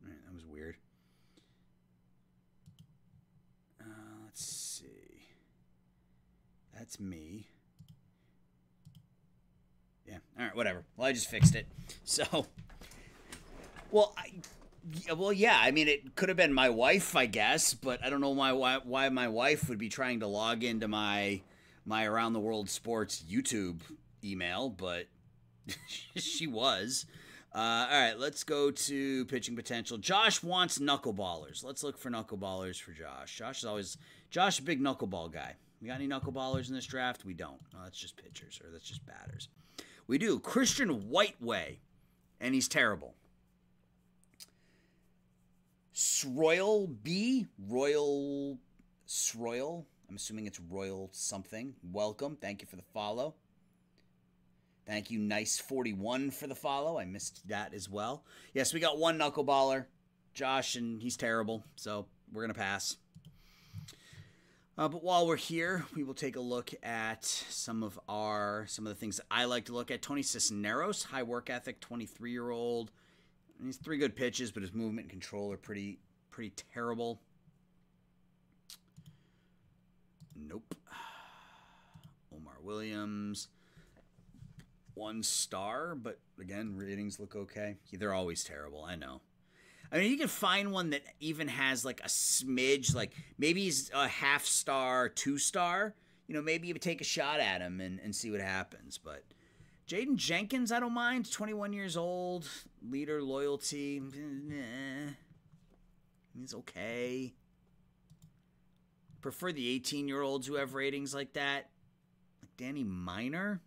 A: that was weird. Let's see. That's me. Yeah. All right. Whatever. Well, I just fixed it. So, well, yeah. I mean, it could have been my wife, I guess, but I don't know why my wife would be trying to log into my Around the World Sports YouTube email, but she was. All right, let's go to pitching potential. Josh wants knuckleballers. Let's look for knuckleballers for Josh. Josh, a big knuckleball guy. We got any knuckleballers in this draft? We don't. No, that's just pitchers, or that's just batters. We do. Christian Whiteway, and he's terrible. Sroyle B. Royal Sroyle. I'm assuming it's Royal something. Welcome. Thank you for the follow. Thank you, Nice41, for the follow. I missed that as well. Yes, we got one knuckleballer, Josh, and he's terrible, so we're going to pass. But while we're here, we will take a look at some of the things that I like to look at. Tony Cisneros, high work ethic, 23-year-old. He's 3 good pitches, but his movement and control are pretty terrible. Nope. Omar Williams. 1 star, but again, ratings look okay. They're always terrible, I know. I mean, you can find one that even has like a smidge, like maybe he's a 1/2 star, 2 star. You know, maybe you would take a shot at him and see what happens. But Jaden Jenkins, I don't mind. 21 years old, leader, loyalty. He's okay. Prefer the 18-year-olds who have ratings like that. Like Danny Minor.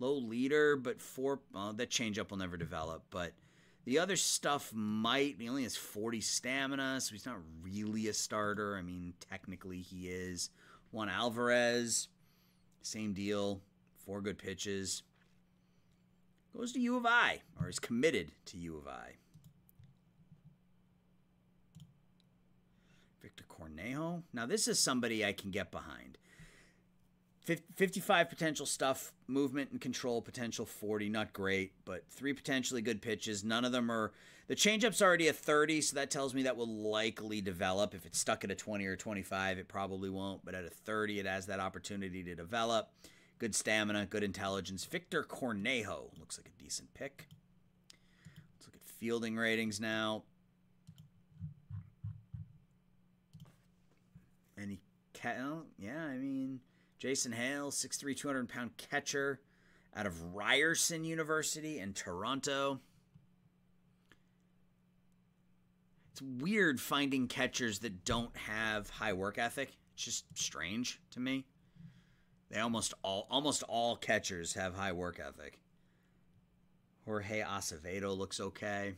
A: Low leader, but that changeup will never develop. But the other stuff might. He only has 40 stamina, so he's not really a starter. I mean, technically he is. Juan Alvarez, same deal. 4 good pitches. Goes to U of I, or is committed to U of I. Victor Cornejo. Now, this is somebody I can get behind. 55 potential stuff, movement and control potential 40, not great, but 3 potentially good pitches. None of them are. The changeup's already a 30, so that tells me that will likely develop. If it's stuck at a 20 or 25, it probably won't, but at a 30, it has that opportunity to develop. Good stamina, good intelligence. Victor Cornejo looks like a decent pick. Let's look at fielding ratings now. Any yeah, I mean, Jason Hale, 6'3", 200-pound catcher out of Ryerson University in Toronto. It's weird finding catchers that don't have high work ethic. It's just strange to me. They almost all catchers have high work ethic. Jorge Acevedo looks okay.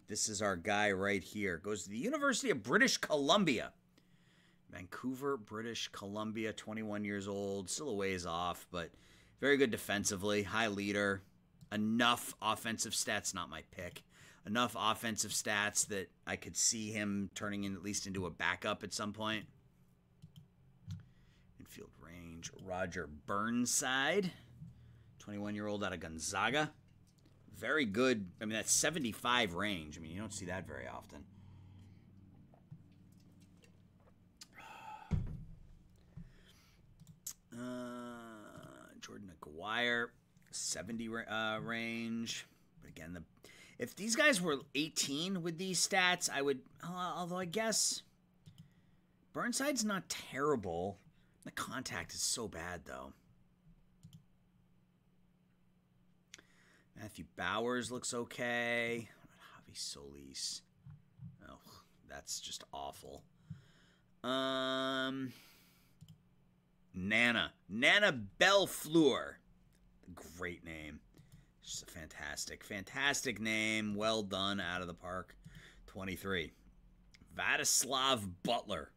A: This is our guy right here. Goes to the University of British Columbia. Vancouver, British Columbia, 21 years old. Still a ways off, but very good defensively. High leader. Enough offensive stats, not my pick. Enough offensive stats that I could see him turning in at least into a backup at some point. Infield range. Roger Burnside. 21-year-old out of Gonzaga. Very good. I mean, that's 75 range. I mean, you don't see that very often. Jordan McGuire, 70 range. But again, If these guys were 18 with these stats, I would, although I guess Burnside's not terrible. The contact is so bad, though. Matthew Bowers looks okay. Javi Solis. Oh, that's just awful. Nana Bellefleur. Great name. Just a fantastic name. Well done, out of the park. 23. Vladislav Butler.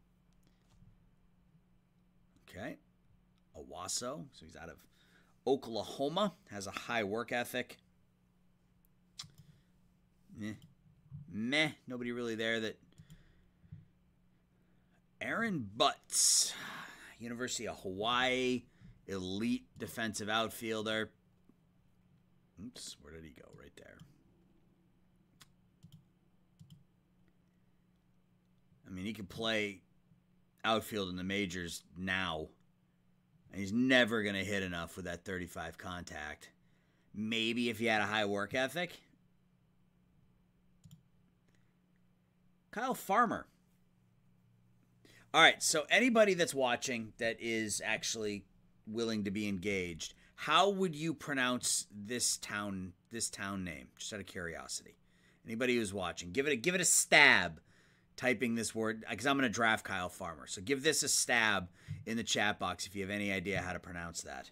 A: Okay. Owasso. So he's out of Oklahoma. Has a high work ethic. Meh. Nobody really there that... Aaron Butts. University of Hawaii. Elite defensive outfielder. Oops, where did he go? Right there. I mean, he could play outfield in the majors now. And he's never going to hit enough with that 35 contact. Maybe if he had a high work ethic. Kyle Farmer. All right, so anybody that's watching that is actually willing to be engaged, how would you pronounce this town name? Just out of curiosity. Anybody who's watching, give it a stab typing this word, because I'm going to draft Kyle Farmer. So give this a stab in the chat box if you have any idea how to pronounce that.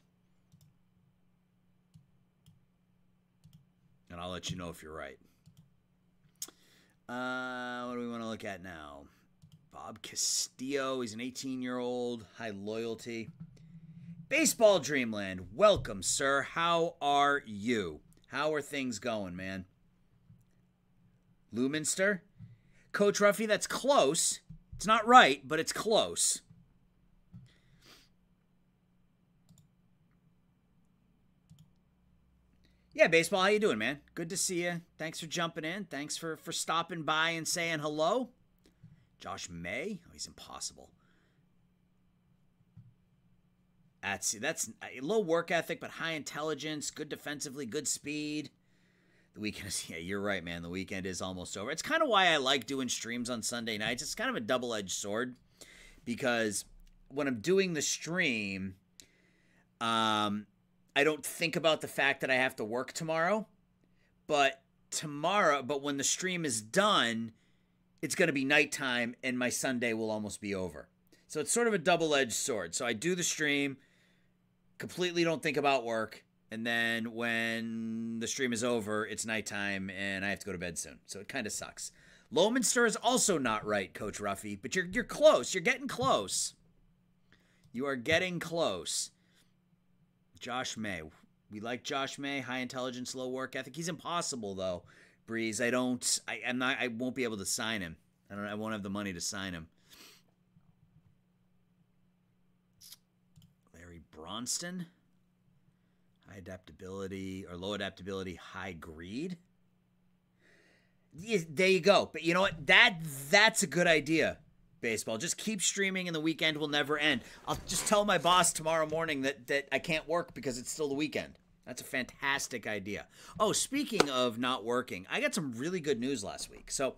A: And I'll let you know if you're right. What do we want to look at now? Bob Castillo. He's an 18-year-old. High loyalty. Baseball Dreamland. Welcome, sir. How are you? How are things going, man? Luminster. Coach Ruffy, that's close. It's not right, but it's close. Yeah, Baseball, how you doing, man? Good to see you. Thanks for jumping in. Thanks for stopping by and saying hello. Josh May? Oh, he's impossible. That's a low work ethic, but high intelligence, good defensively, good speed. The weekend is, yeah, you're right, man. The weekend is almost over. It's kind of why I like doing streams on Sunday nights. It's kind of a double-edged sword because when I'm doing the stream, I don't think about the fact that I have to work tomorrow. But when the stream is done, it's going to be nighttime and my Sunday will almost be over. So it's sort of a double-edged sword. So I do the stream, completely don't think about work, and then when the stream is over, it's nighttime and I have to go to bed soon. So it kind of sucks. Lominster is also not right, Coach Ruffy, but you're close. You're getting close. You are getting close. Josh May. We like Josh May. High intelligence, low work ethic. He's impossible though, Breeze. I won't be able to sign him. I won't have the money to sign him. Larry Bronston. High adaptability or low adaptability, high greed. Yeah, there you go. But you know what? That's a good idea. Baseball. Just keep streaming and the weekend will never end. I'll just tell my boss tomorrow morning that I can't work because it's still the weekend. That's a fantastic idea. Oh, speaking of not working, I got some really good news last week. So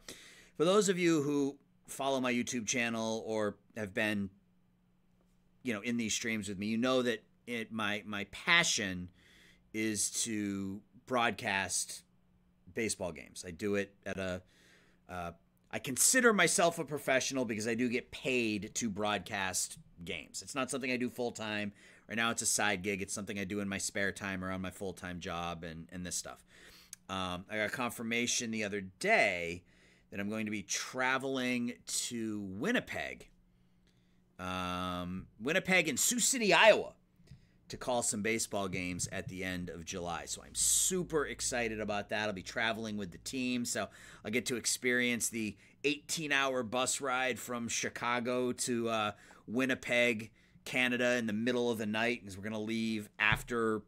A: for those of you who follow my YouTube channel or have been, in these streams with me, you know that my passion is to broadcast baseball games. I do it at I consider myself a professional because I do get paid to broadcast games. It's not something I do full-time. Right now it's a side gig. It's something I do in my spare time around my full-time job and this stuff. I got confirmation the other day that I'm going to be traveling to Winnipeg. Winnipeg and Sioux City, Iowa, to call some baseball games at the end of July. So I'm super excited about that. I'll be traveling with the team, so I'll get to experience the 18-hour bus ride from Chicago to Winnipeg, Canada in the middle of the night, because we're going to leave after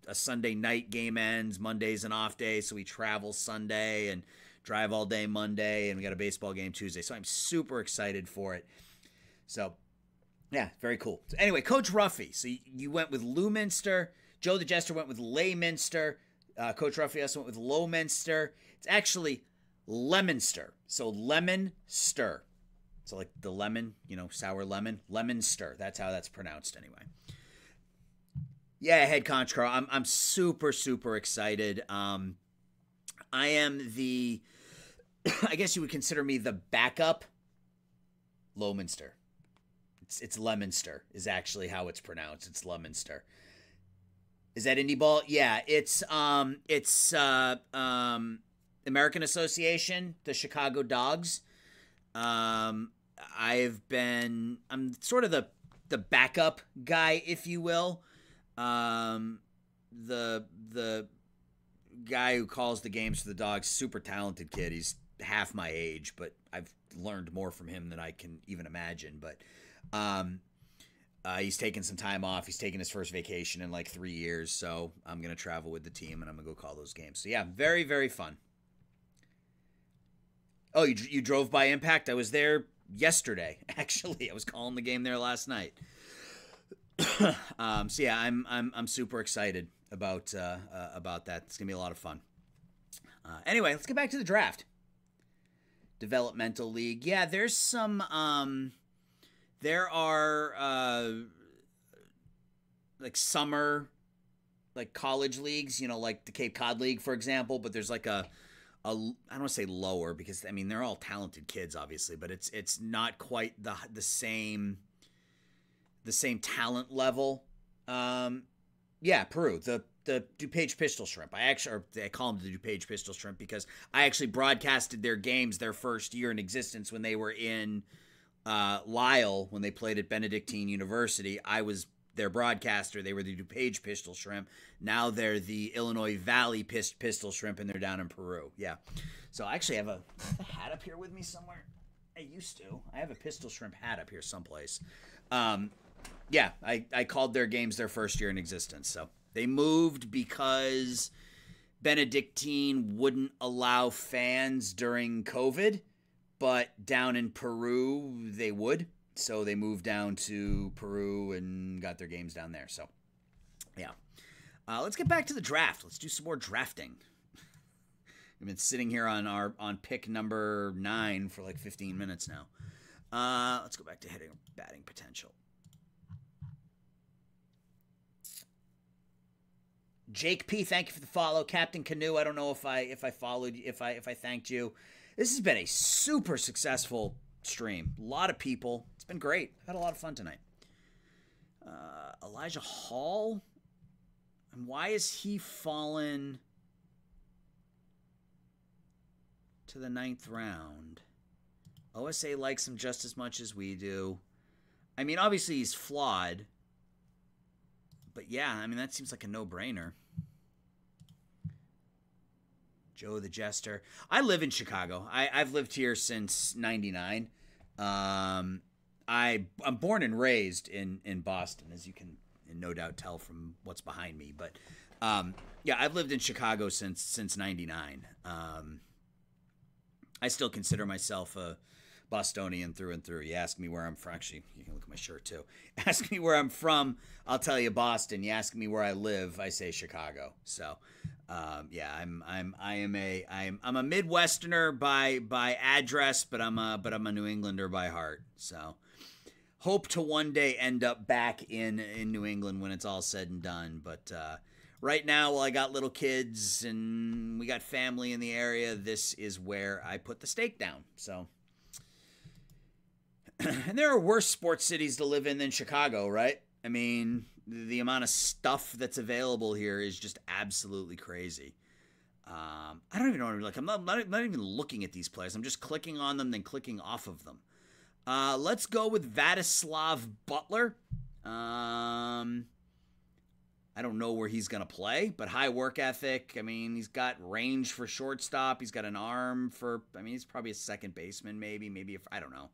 A: a Sunday night game ends. Monday's an off day, so we travel Sunday and drive all day Monday, and we got a baseball game Tuesday. So I'm super excited for it. So yeah, very cool. So anyway, Coach Ruffy. So you went with Luminster. Joe the Jester went with Layminster. Coach Ruffias went with Lowminster. It's actually Lemonster. So Lemonster. So like the lemon, sour lemon. Lemonster. That's how that's pronounced anyway. Yeah, head coach Carl. I'm super, super excited. I am the, I guess you would consider me the backup Lowminster. It's Lemonster is actually how it's pronounced. It's Lemonster. Is that indie ball? Yeah, it's American Association, the Chicago Dogs. I'm sort of the backup guy, if you will. The guy who calls the games for the Dogs, super talented kid. He's half my age, but I've learned more from him than I can even imagine. But he's taking some time off. He's taking his first vacation in like 3 years, so I'm going to travel with the team, and I'm going to go call those games. So, yeah, very, very fun. Oh, you drove by Impact? I was there yesterday, actually. I was calling the game there last night. So, yeah, I'm super excited about that. It's going to be a lot of fun. Anyway, let's get back to the draft. Developmental League. Yeah, there's some... There are like summer, like college leagues, like the Cape Cod League, for example. But there's like I don't want to say lower because I mean they're all talented kids, obviously, but it's not quite the same talent level. Yeah, Peru, the DuPage Pistol Shrimp. I call them the DuPage Pistol Shrimp because I actually broadcasted their games their first year in existence when they were in. Lyle, when they played at Benedictine University, I was their broadcaster. They were the DuPage Pistol Shrimp. Now they're the Illinois Valley Pistol Shrimp, and they're down in Peru. Yeah. So I actually have a hat up here with me somewhere. I used to. I have a Pistol Shrimp hat up here someplace. Yeah, I called their games their first year in existence. So they moved because Benedictine wouldn't allow fans during COVID. But down in Peru, they would. So they moved down to Peru and got their games down there. So, yeah. Let's get back to the draft. Let's do some more drafting. We've been sitting here on pick number 9 for like 15 minutes now. Let's go back to hitting batting potential. Jake P, thank you for the follow. Captain Canoe, I don't know if I followed you, if I thanked you. This has been a super successful stream. A lot of people. It's been great. I've had a lot of fun tonight. Elijah Hall. And why is he fallen to the 9th round? OSA likes him just as much as we do. I mean, obviously he's flawed. But yeah, I mean, that seems like a no-brainer. Joe the Jester. I live in Chicago. I've lived here since 99. I'm born and raised in Boston, as you can no doubt tell from what's behind me. But yeah, I've lived in Chicago since 99. I still consider myself a Bostonian through and through. You ask me where I'm from. Actually, you can look at my shirt too. Ask me where I'm from, I'll tell you Boston. You ask me where I live, I say Chicago. So. Yeah, I'm a Midwesterner by address, but I'm a New Englander by heart. So, hope to one day end up back in New England when it's all said and done. But right now, while I got little kids and we got family in the area, this is where I put the stake down. So, and there are worse sports cities to live in than Chicago, right? I mean, the amount of stuff that's available here is just absolutely crazy. I don't even know. Like, I'm not even looking at these players. I'm just clicking on them, then clicking off of them. Let's go with Vladislav Butler. I don't know where he's going to play, but high work ethic. I mean, he's got range for shortstop. He's got an arm for, I mean, he's probably a second baseman, maybe if, I don't know.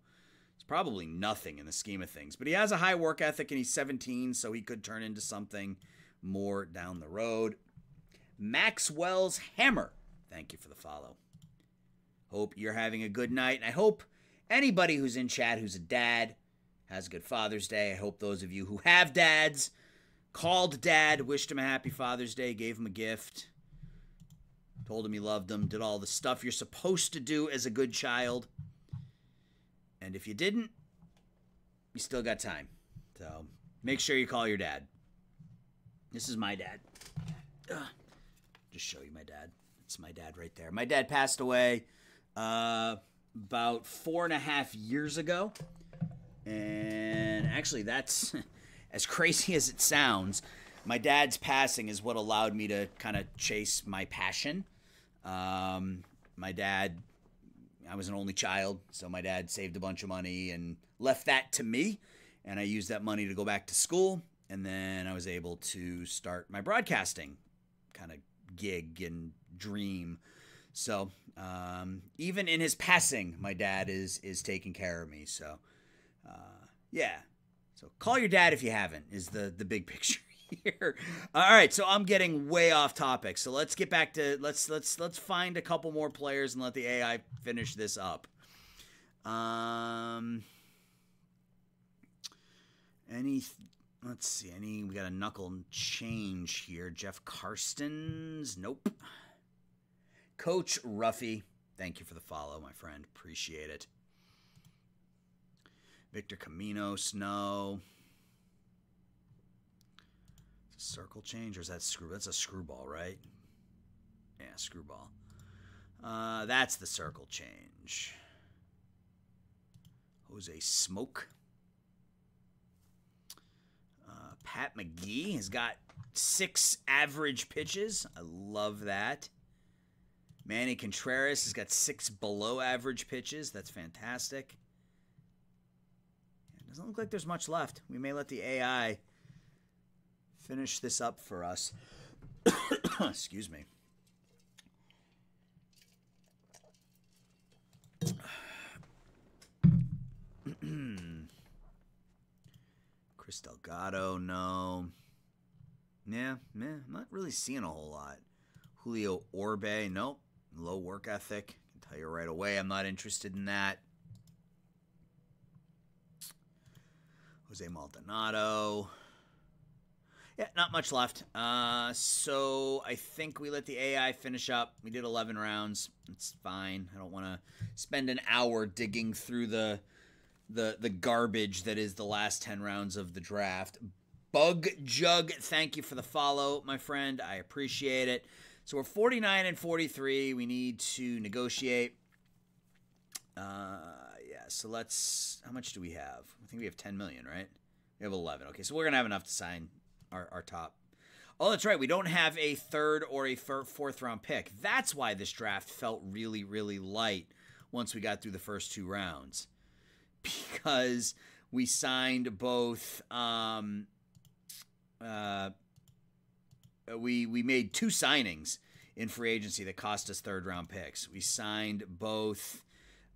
A: It's probably nothing in the scheme of things, but he has a high work ethic and he's 17, so he could turn into something more down the road. Maxwell's Hammer, thank you for the follow. Hope you're having a good night, and I hope anybody who's in chat who's a dad has a good Father's Day. I hope those of you who have dads called dad, wished him a happy Father's Day, gave him a gift. told him he loved him, did all the stuff you're supposed to do as a good child. And if you didn't, you still got time. So make sure you call your dad. This is my dad. Just show you my dad. It's my dad right there. My dad passed away about 4.5 years ago. And actually, that's as crazy as it sounds. My dad's passing is what allowed me to kind of chase my passion. My dad, I was an only child, so my dad saved a bunch of money and left that to me. And I used that money to go back to school. And then I was able to start my broadcasting kind of gig and dream. So even in his passing, my dad is taking care of me. So yeah. So call your dad if you haven't is the big picture here. All right, so I'm getting way off topic. So let's get back to let's find a couple more players and let the AI finish this up. Let's see. We got a knuckle change here. Jeff Karstens. Nope. Coach Ruffy. Thank you for the follow, my friend. Appreciate it. Victor Camino. Snow. Circle change, or is that screw? That's a screwball, right? Yeah, screwball. That's the circle change. Jose Smoke. Pat McGee has got 6 average pitches. I love that. Manny Contreras has got 6 below average pitches. That's fantastic. It doesn't look like there's much left. We may let the AI finish this up for us. Excuse me. Chris Delgado, no. Yeah, I'm not really seeing a whole lot. Julio Orbe, nope. Low work ethic. I can tell you right away I'm not interested in that. Jose Maldonado. Yeah, not much left. So I think we let the AI finish up. We did 11 rounds. It's fine. I don't want to spend an hour digging through the garbage that is the last 10 rounds of the draft. Bug Jug, thank you for the follow, my friend. I appreciate it. So we're 49 and 43. We need to negotiate. Yeah, so let's... How much do we have? I think we have 10 million, right? We have 11. Okay, so we're going to have enough to sign our top. Oh, that's right. We don't have a third or a fourth round pick. That's why this draft felt really, really light once we got through the first 2 rounds. Because we signed both... we made 2 signings in free agency that cost us third-round picks. We signed both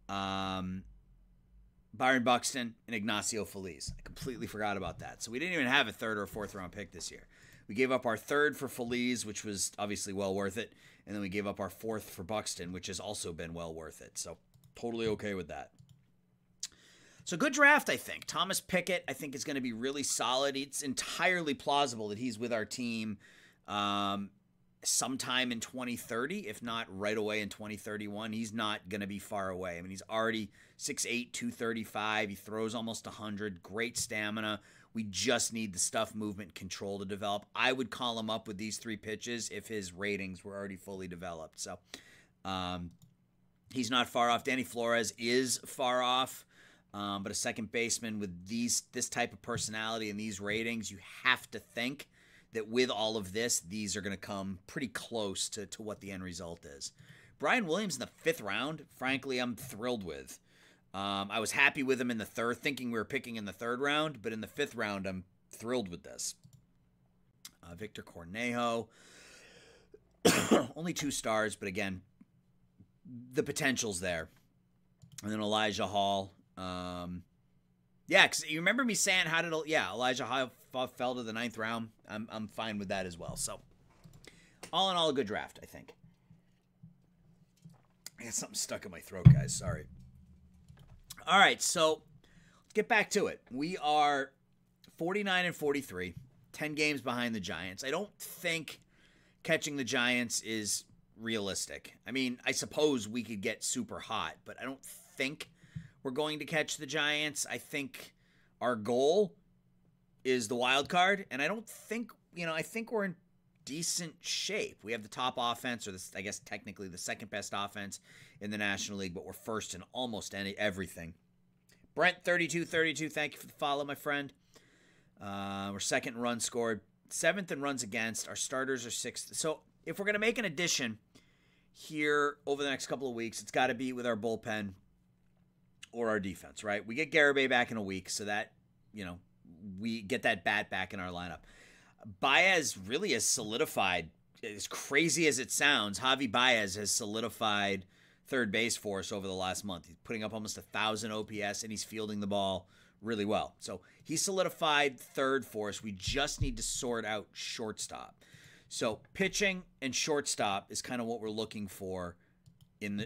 A: Byron Buxton and Ignacio Feliz. I completely forgot about that. So we didn't even have a third or fourth-round pick this year. We gave up our third for Feliz, which was obviously well worth it, and then we gave up our fourth for Buxton, which has also been well worth it. So totally okay with that. So good draft, I think. Thomas Pickett, I think, is going to be really solid. It's entirely plausible that he's with our team sometime in 2030, if not right away in 2031. He's not going to be far away. I mean, he's already 6'8", 235. He throws almost 100. Great stamina. We just need the stuff movement control to develop. I would call him up with these 3 pitches if his ratings were already fully developed. So he's not far off. Danny Flores is far off. But a second baseman with this type of personality and these ratings, you have to think that with all of this, these are going to come pretty close to what the end result is. Brian Williams in the 5th round, frankly, I'm thrilled with. I was happy with him in the 3rd, thinking we were picking in the 3rd round, but in the 5th round, I'm thrilled with this. Victor Cornejo, only 2 stars, but again, the potential's there. And then Elijah Hall. Yeah, because you remember me saying Elijah Hall fell to the 9th round. I'm fine with that as well. So, all in all, a good draft, I think. I got something stuck in my throat, guys. Sorry. All right, so let's get back to it. We are 49 and 43, 10 games behind the Giants. I don't think catching the Giants is realistic. I mean, I suppose we could get super hot, but I don't think we're going to catch the Giants. I think our goal is the wild card, and I don't think, I think we're in decent shape. We have the top offense, or this, I guess technically the second best offense in the National League, but we're first in almost everything. Brent 3232, thank you for the follow, my friend. We're second in runs scored, seventh in runs against. Our starters are sixth. So if we're going to make an addition here over the next couple of weeks, it's got to be with our bullpen or our defense, right? We get Garibay back in a week, so that, we get that bat back in our lineup. Baez really has solidified, as crazy as it sounds, Javi Baez has solidified third base for us over the last month. He's putting up almost 1,000 OPS, and he's fielding the ball really well. So he solidified third for us. We just need to sort out shortstop. So pitching and shortstop is kind of what we're looking for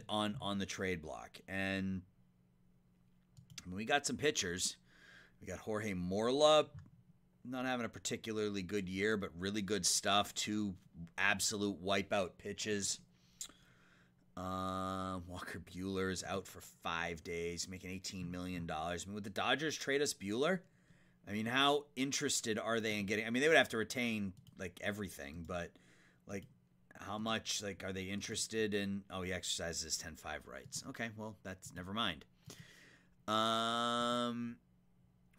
A: on the trade block. And we got some pitchers. We got Jorge Morla, not having a particularly good year, but really good stuff. 2 absolute wipeout pitches. Walker Buehler is out for 5 days, making $18 million. I mean, would the Dodgers trade us Buehler? I mean, how interested are they in getting? I mean, they would have to retain everything, but how much are they interested in? Oh, he exercises his 10-5 rights. Okay, well, that's never mind.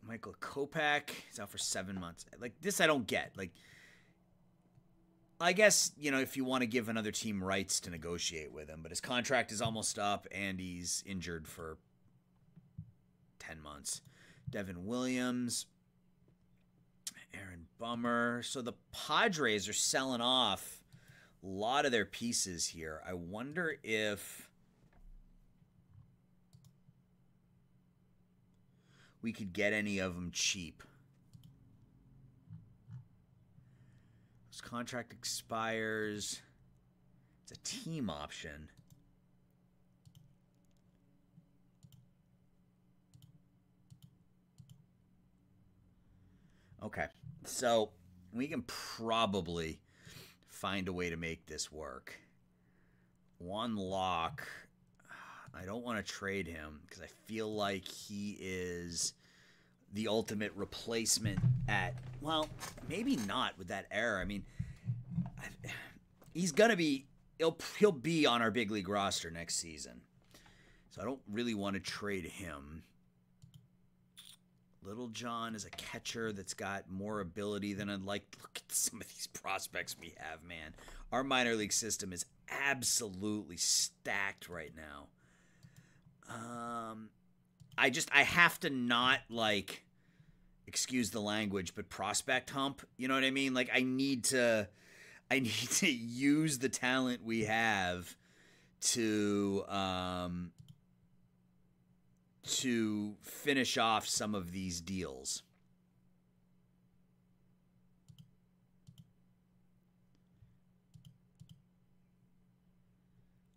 A: Michael Kopech is out for 7 months. This I don't get. I guess, if you want to give another team rights to negotiate with him, but his contract is almost up and he's injured for 10 months. Devin Williams, Aaron Bummer. So the Padres are selling off a lot of their pieces here. I wonder if we could get any of them cheap. His contract expires. It's a team option. Okay, so we can probably find a way to make this work. Juan Locke, I don't want to trade him because I feel like he is the ultimate replacement at, well, maybe not with that error. I mean, he'll be on our big league roster next season. So I don't really want to trade him. Little John is a catcher that's got more ability than I'd like. Look at some of these prospects we have, man. Our minor league system is absolutely stacked right now. I have to not excuse the language, but prospect hump. You know what I mean? I need to use the talent we have to finish off some of these deals.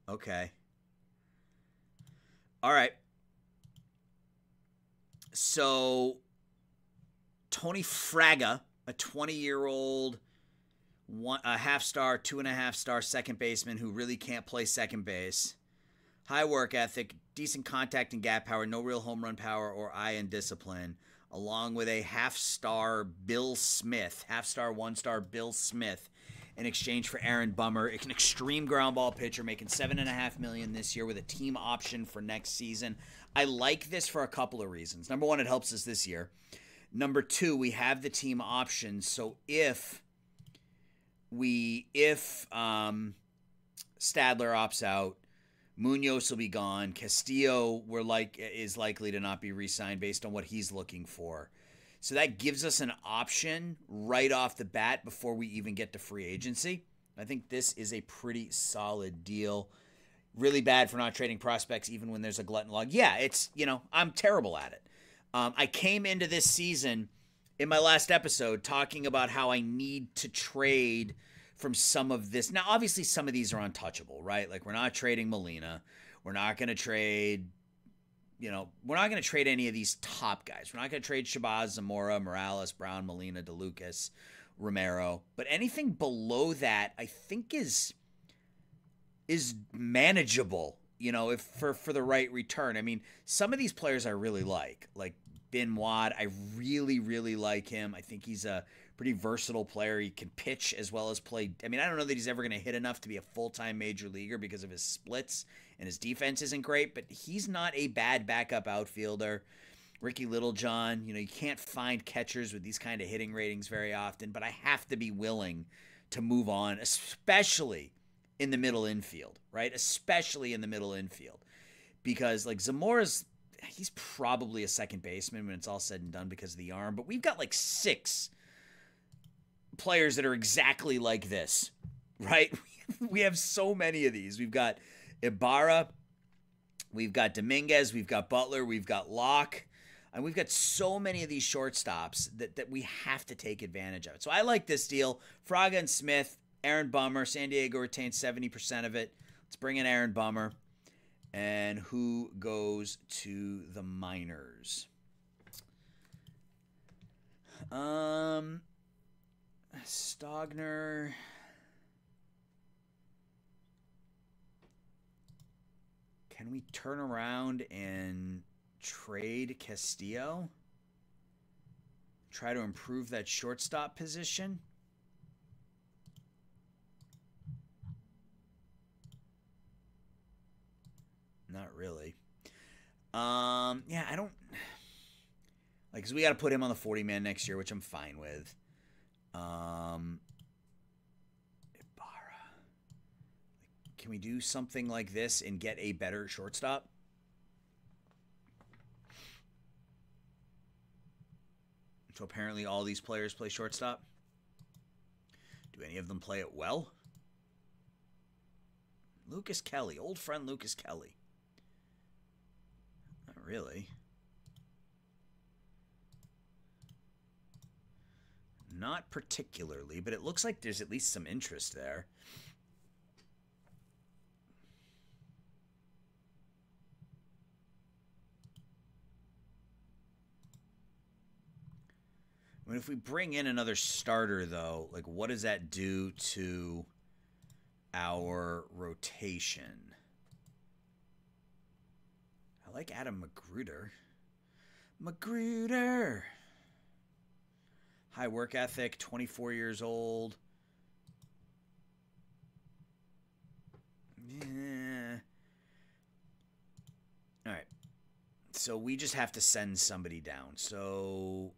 A: Okay. All right. So, Tony Fraga, a 20-year-old, a half-star, 2.5-star second baseman who really can't play second base. High work ethic, decent contact and gap power, no real home run power or eye and discipline, along with a half-star Bill Smith, half-star, 1-star Bill Smith, in exchange for Aaron Bummer, an extreme ground ball pitcher making $7.5 million this year with a team option for next season. I like this for a couple of reasons. Number one, it helps us this year. Number two, we have the team option, so if Stadler opts out, Munoz will be gone. Castillo is likely to not be re-signed based on what he's looking for. So that gives us an option right off the bat before we even get to free agency. I think this is a pretty solid deal. Really bad for not trading prospects even when there's a glut and log. Yeah, it's, I'm terrible at it. I came into this season in my last episode talking about how I need to trade from some of this. Now, obviously, some of these are untouchable, right? We're not trading Molina. We're not going to trade, we're not going to trade any of these top guys. We're not going to trade Shabazz, Zamora, Morales, Brown, Molina, DeLucas, Romero. But anything below that, I think is is manageable, if for the right return. I mean, some of these players I really like Ben Wad. I really, really like him. I think he's a pretty versatile player. He can pitch as well as play. I mean, I don't know that he's ever going to hit enough to be a full-time major leaguer because of his splits, and his defense isn't great, but he's not a bad backup outfielder. Ricky Littlejohn, you can't find catchers with these kind of hitting ratings very often, but I have to be willing to move on, especially in the middle infield, right? Especially in the middle infield. Because, Zamora's, he's probably a second baseman when it's all said and done because of the arm, but we've got 6 players that are exactly like this, right? We have so many of these. We've got Ibarra, we've got Dominguez, we've got Butler, we've got Locke, and we've got so many of these shortstops that we have to take advantage of it. So I like this deal. Fraga and Smith, Aaron Bummer. San Diego retains 70% of it. Let's bring in Aaron Bummer. And who goes to the minors? Stogner. Can we turn around and trade Castillo? Try to improve that shortstop position? Not really. Yeah, I don't... because we got to put him on the 40-man next year, which I'm fine with. Ibarra. Can we do something like this and get a better shortstop? So apparently all these players play shortstop. Do any of them play it well? Lucas Kelly, old friend Lucas Kelly. Not really. Not particularly, but it looks like there's at least some interest there. I mean, if we bring in another starter, though, what does that do to our rotation? I like Adam Magruder. Magruder! High work ethic, 24 years old. Yeah. All right. So we just have to send somebody down. So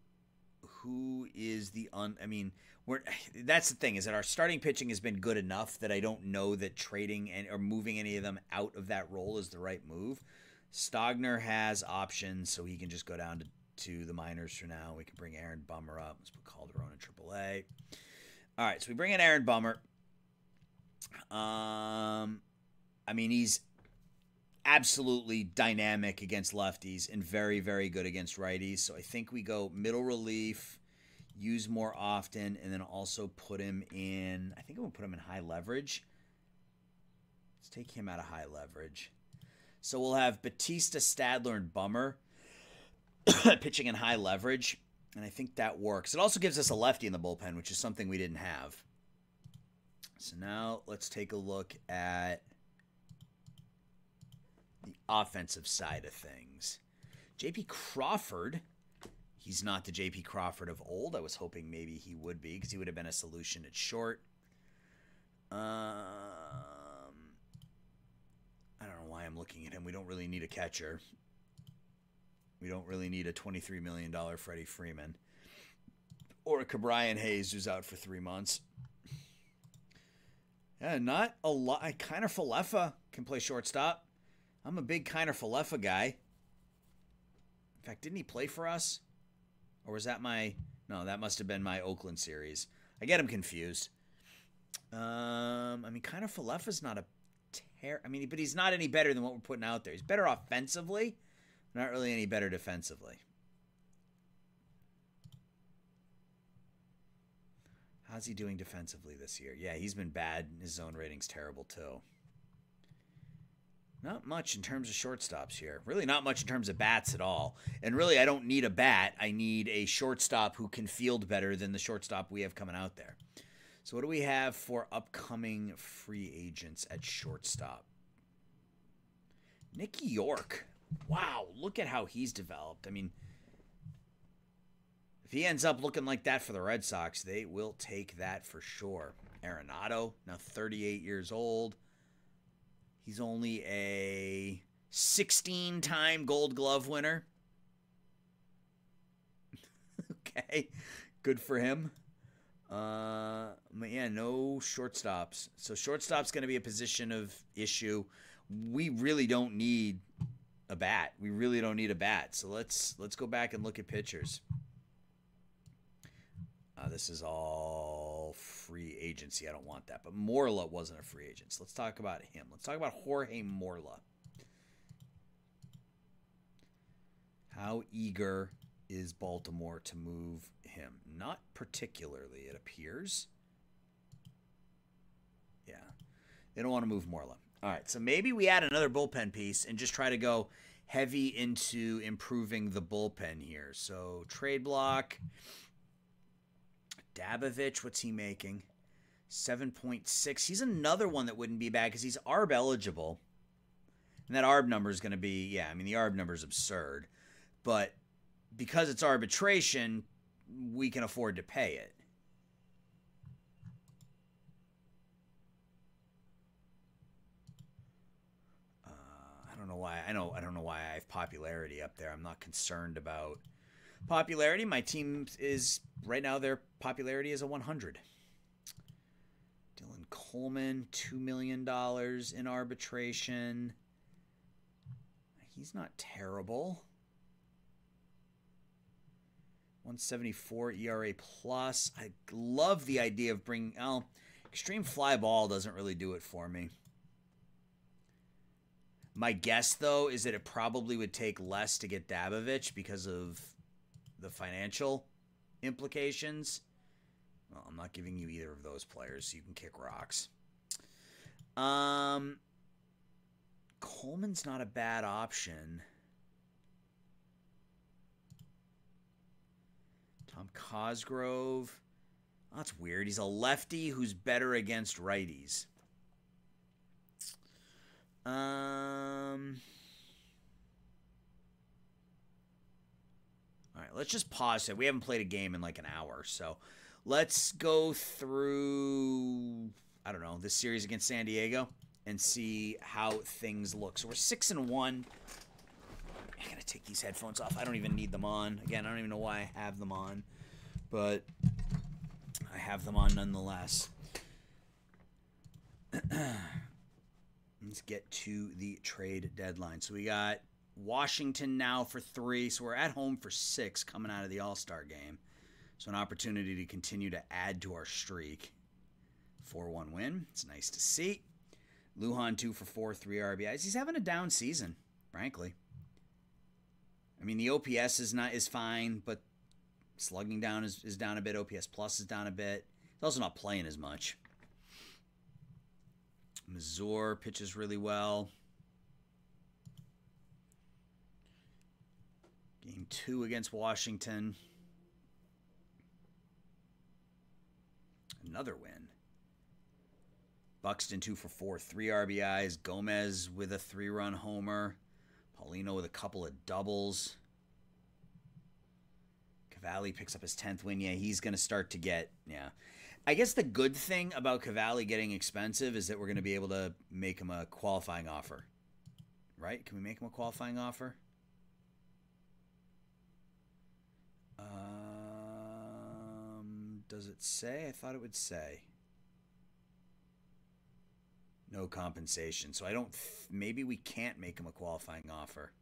A: who is the that's the thing, is that our starting pitching has been good enough that I don't know that trading or moving any of them out of that role is the right move. Stogner has options, so he can just go down to the minors for now. We can bring Aaron Bummer up. Let's put Calderon in AAA. All right, so we bring in Aaron Bummer. He's absolutely dynamic against lefties and very, very good against righties. So I think we go middle relief, use more often, and then also put him in, I think I'm going to put him in high leverage. Let's take him out of high leverage. So we'll have Batista, Stadler, and Bummer pitching in high leverage, and I think that works. It also gives us a lefty in the bullpen, which is something we didn't have. So now let's take a look at the offensive side of things. J.P. Crawford, he's not the J.P. Crawford of old. I was hoping maybe he would be, because he would have been a solution at short. I don't know why I'm looking at him. We don't really need a catcher. We don't really need a $23 million Freddie Freeman. Or a Cabrian Hayes who's out for 3 months. Yeah, not a lot. Kiner Falefa can play shortstop. I'm a big Kiner Falefa guy. In fact, didn't he play for us? Or was that my... No, that must have been my Oakland series. I get him confused. Kiner Falefa's not a... but he's not any better than what we're putting out there. He's better offensively, not really any better defensively. How's he doing defensively this year? Yeah, he's been bad. His zone rating's terrible, too. Not much in terms of shortstops here. Really not much in terms of bats at all. And really, I don't need a bat. I need a shortstop who can field better than the shortstop we have coming out there. So what do we have for upcoming free agents at shortstop? Nick York. Wow, look at how he's developed. I mean, if he ends up looking like that for the Red Sox, they will take that for sure. Arenado, now 38 years old. He's only a 16-time Gold Glove winner. Okay, good for him. But yeah, no shortstops. So shortstop's going to be a position of issue. We really don't need a bat. We really don't need a bat. So let's go back and look at pitchers. This is all free agency. I don't want that. But Morla wasn't a free agent. So let's talk about him. Let's talk about Jorge Morla. How eager is Baltimore to move him? Not particularly, it appears. Yeah. They don't want to move Morla. All right, so maybe we add another bullpen piece and just try to go heavy into improving the bullpen here. So trade block. Dabovich, what's he making? 7.6. He's another one that wouldn't be bad because he's ARB eligible. And that ARB number is going to be, yeah, I mean, the ARB number is absurd. But because it's arbitration, we can afford to pay it. I don't know why. I don't know why I have popularity up there. I'm not concerned about popularity. My team is right now. Their popularity is a 100. Dylan Coleman, $2 million in arbitration. He's not terrible. 174 ERA plus. I love the idea of bringing. Oh, extreme fly ball doesn't really do it for me. My guess, though, is that it probably would take less to get Dabovich because of the financial implications. Well, I'm not giving you either of those players, so you can kick rocks. Coleman's not a bad option. Tom Cosgrove. Oh, that's weird. He's a lefty who's better against righties. All right, let's just pause it. We haven't played a game in like an hour, so let's go through, I don't know, this series against San Diego and see how things look. So we're 6-1. I gotta take these headphones off. I don't even need them on. Again, I don't even know why I have them on, but I have them on nonetheless. Let's get to the trade deadline. So we got Washington now for 3. So we're at home for 6 coming out of the All-Star game. So an opportunity to continue to add to our streak. 4-1 win. It's nice to see. Lujan 2 for 4, 3 RBIs. He's having a down season, frankly. I mean, the OPS is fine, but slugging down is down a bit. OPS plus is down a bit. He's also not playing as much. Mazur pitches really well. Game 2 against Washington. Another win. Buxton 2 for 4, 3 RBIs. Gomez with a 3-run homer. Paulino with a couple of doubles. Cavalli picks up his 10th win. Yeah, he's going to start to get, yeah. I guess the good thing about Cavalli getting expensive is that we're going to be able to make him a qualifying offer. Right? Can we make him a qualifying offer? Does it say? I thought it would say. No compensation. So I don't... maybe we can't make him a qualifying offer.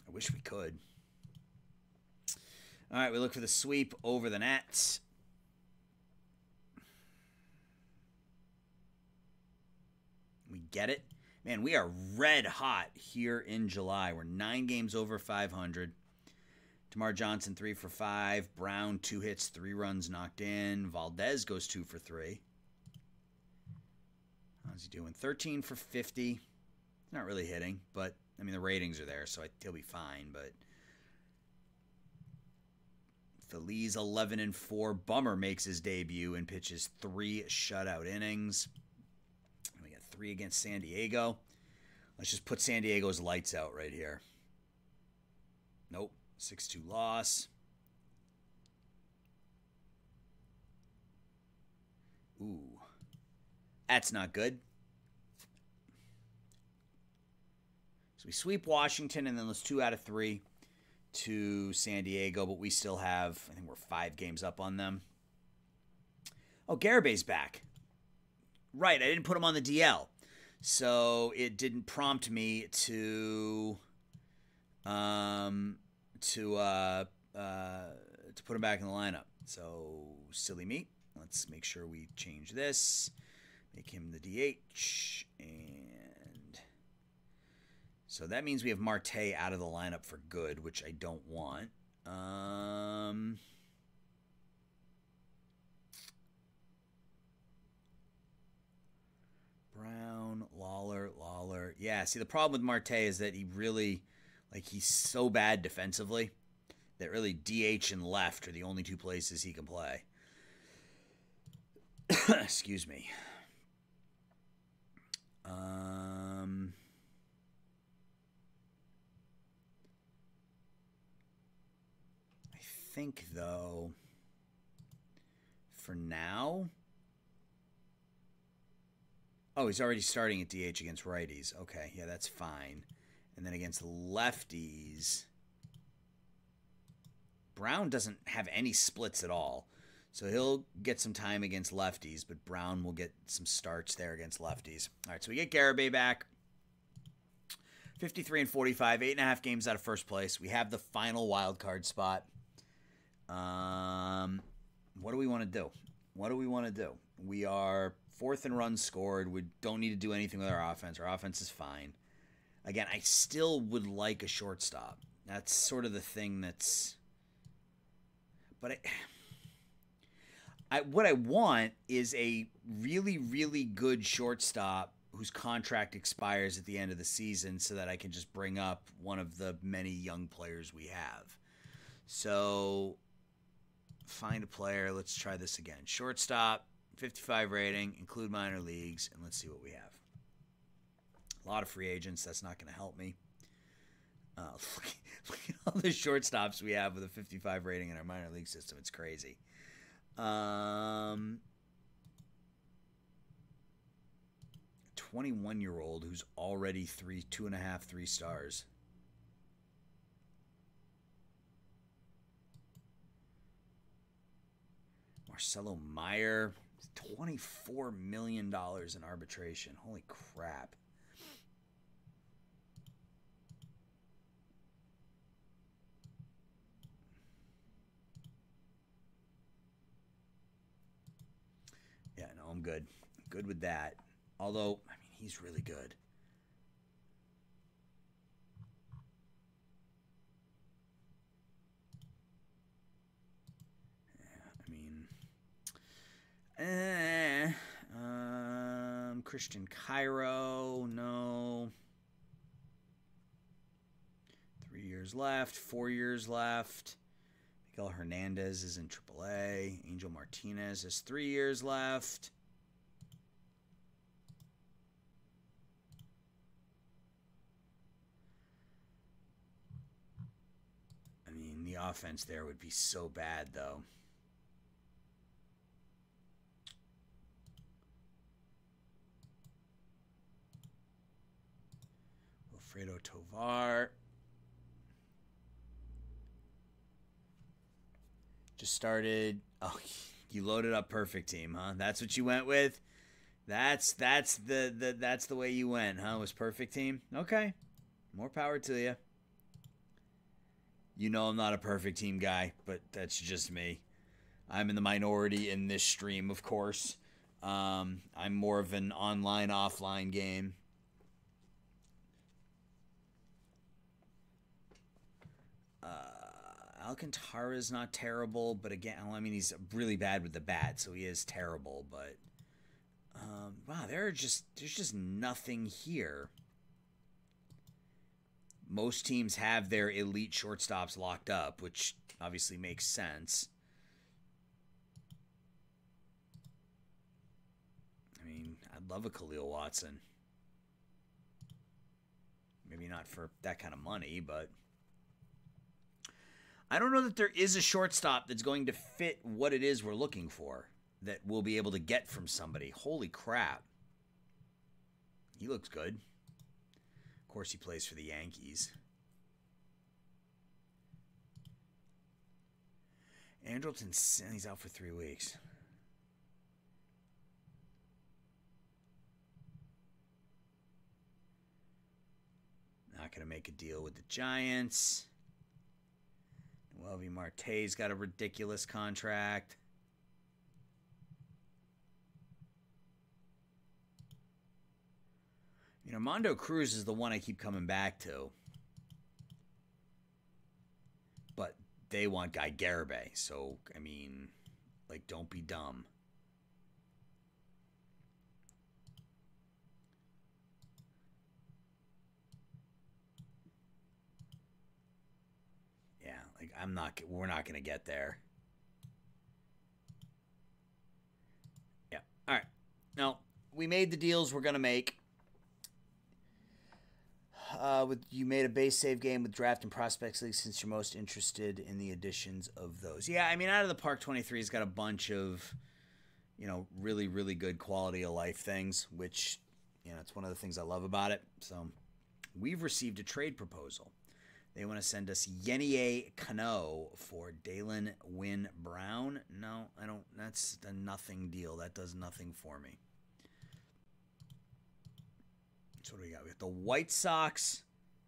A: I wish we could. All right, we look for the sweep over the Nats. We get it. Man, we are red hot here in July. We're 9 games over 500. Tamar Johnson 3 for 5. Brown 2 hits, 3 runs knocked in. Valdez goes 2 for 3. How's he doing? 13 for 50. Not really hitting, but I mean the ratings are there, so he'll be fine. But Phillies 11-4. Bummer makes his debut and pitches 3 shutout innings. We got 3 against San Diego. Let's just put San Diego's lights out right here. Nope. 6-2 loss. Ooh. That's not good. So we sweep Washington, and then let's 2 out of 3 to San Diego, but we still have, I think we're 5 games up on them. Oh, Garabay's back. Right, I didn't put him on the DL. So it didn't prompt me to put him back in the lineup. So silly me. Let's make sure we change this. Make him the DH. And so that means we have Marte out of the lineup for good, which I don't want. Brown, Lawler. Yeah, see, the problem with Marte is that he really, he's so bad defensively that really DH and left are the only 2 places he can play. Excuse me. I think, though, for now... Oh, he's already starting at DH against righties. Okay, yeah, that's fine. And then against lefties, Brown doesn't have any splits at all. So he'll get some time against lefties, but Brown will get some starts there against lefties. All right, so we get Garabay back. 53-45, 8.5 games out of first place. We have the final wild card spot. What do we want to do? We are 4th in runs scored. We don't need to do anything with our offense. Our offense is fine. Again, I still would like a shortstop. That's sort of the thing that's... But what I want is a really, really good shortstop whose contract expires at the end of the season so that I can just bring up one of the many young players we have. So, find a player. Let's try this again. Shortstop, 55 rating, include minor leagues, and let's see what we have. A lot of free agents. That's not going to help me. Look at all the shortstops we have with a 55 rating in our minor league system. It's crazy. 21-year-old who's already 2.5, 3 stars. Marcelo Meyer, $24 million in arbitration. Holy crap. Yeah, no, I'm good. Good with that. Although, I mean, he's really good. Christian Cairo, no. 3 years left, 4 years left. Miguel Hernandez is in AAA. Angel Martinez has 3 years left. I mean, the offense there would be so bad, though. Alfredo Tovar. Just started. Oh, you loaded up perfect team, huh? That's what you went with? That's the way you went, huh? Was perfect team? Okay. More power to you. You know I'm not a perfect team guy, but that's just me. I'm in the minority in this stream, of course. I'm more of an online, offline game. Alcantara's not terrible, but again, I mean, he's really bad with the bat, so he is terrible. But wow, there's just nothing here. Most teams have their elite shortstops locked up, which obviously makes sense. I mean, I'd love a Khalil Watson. Maybe not for that kind of money, but I don't know that there is a shortstop that's going to fit what it is we're looking for that we'll be able to get from somebody. Holy crap. He looks good. Of course, he plays for the Yankees. Andrelton, he's out for 3 weeks. Not going to make a deal with the Giants. Welby Marte's got a ridiculous contract. You know, Armando Cruz is the one I keep coming back to. But they want Guy Garibay. So, I mean, like, don't be dumb. Yeah, like, we're not going to get there. Yeah. All right. Now, we made the deals we're going to make. You made a base save game with Draft and Prospects League since you're most interested in the additions of those. Yeah, I mean, Out of the Park 23 has got a bunch of, you know, really, really good quality of life things, which, you know, it's one of the things I love about it. So we've received a trade proposal. They want to send us Yenier Cano for Dalen Wynn Brown. No, I don't. That's a nothing deal. That does nothing for me. So what do we got? We got the White Sox.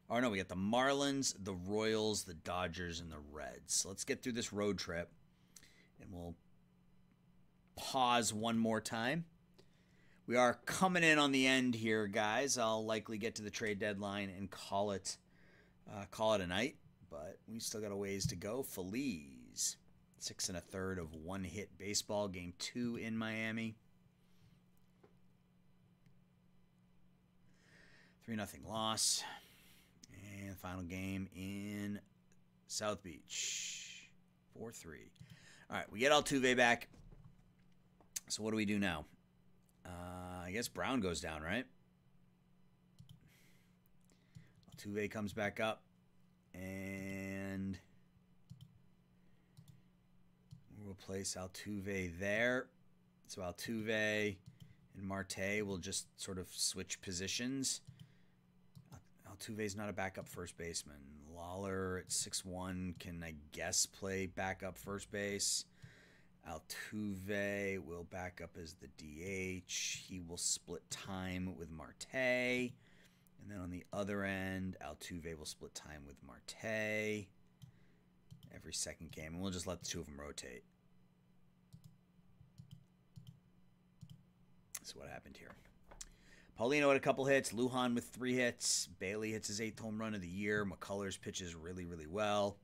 A: Oh, no, we got the Marlins, the Royals, the Dodgers, and the Reds. So let's get through this road trip, and we'll pause one more time. We are coming in on the end here, guys. I'll likely get to the trade deadline and call it a night, but we still got a ways to go. Feliz, 6 1/3 of one-hit baseball, Game 2 in Miami. 3-0 loss. And final game in South Beach. 4-3. All right, we get Altuve back. So what do we do now? I guess Brown goes down, right? Altuve comes back up. And we'll replace Altuve there. So Altuve and Marte will just sort of switch positions. Altuve's not a backup first baseman. Lawler at 6'1" can, I guess, play backup first base. Altuve will back up as the DH. He will split time with Marte. And then on the other end, Altuve will split time with Marte every second game. And we'll just let the two of them rotate. That's what happened here. Paulino had a couple hits. Lujan with 3 hits. Bailey hits his 8th home run of the year. McCullers pitches really, really well.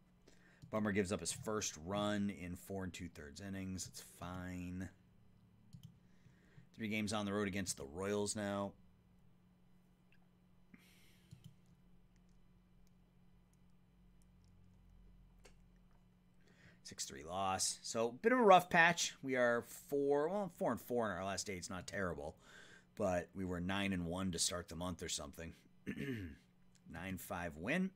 A: Bummer gives up his first run in 4 2/3 innings. It's fine. 3 games on the road against the Royals now. (6-3) loss. So, bit of a rough patch. We are 4-4 in our last 8. It's not terrible. But we were 9-1 to start the month or something. 9-5 win.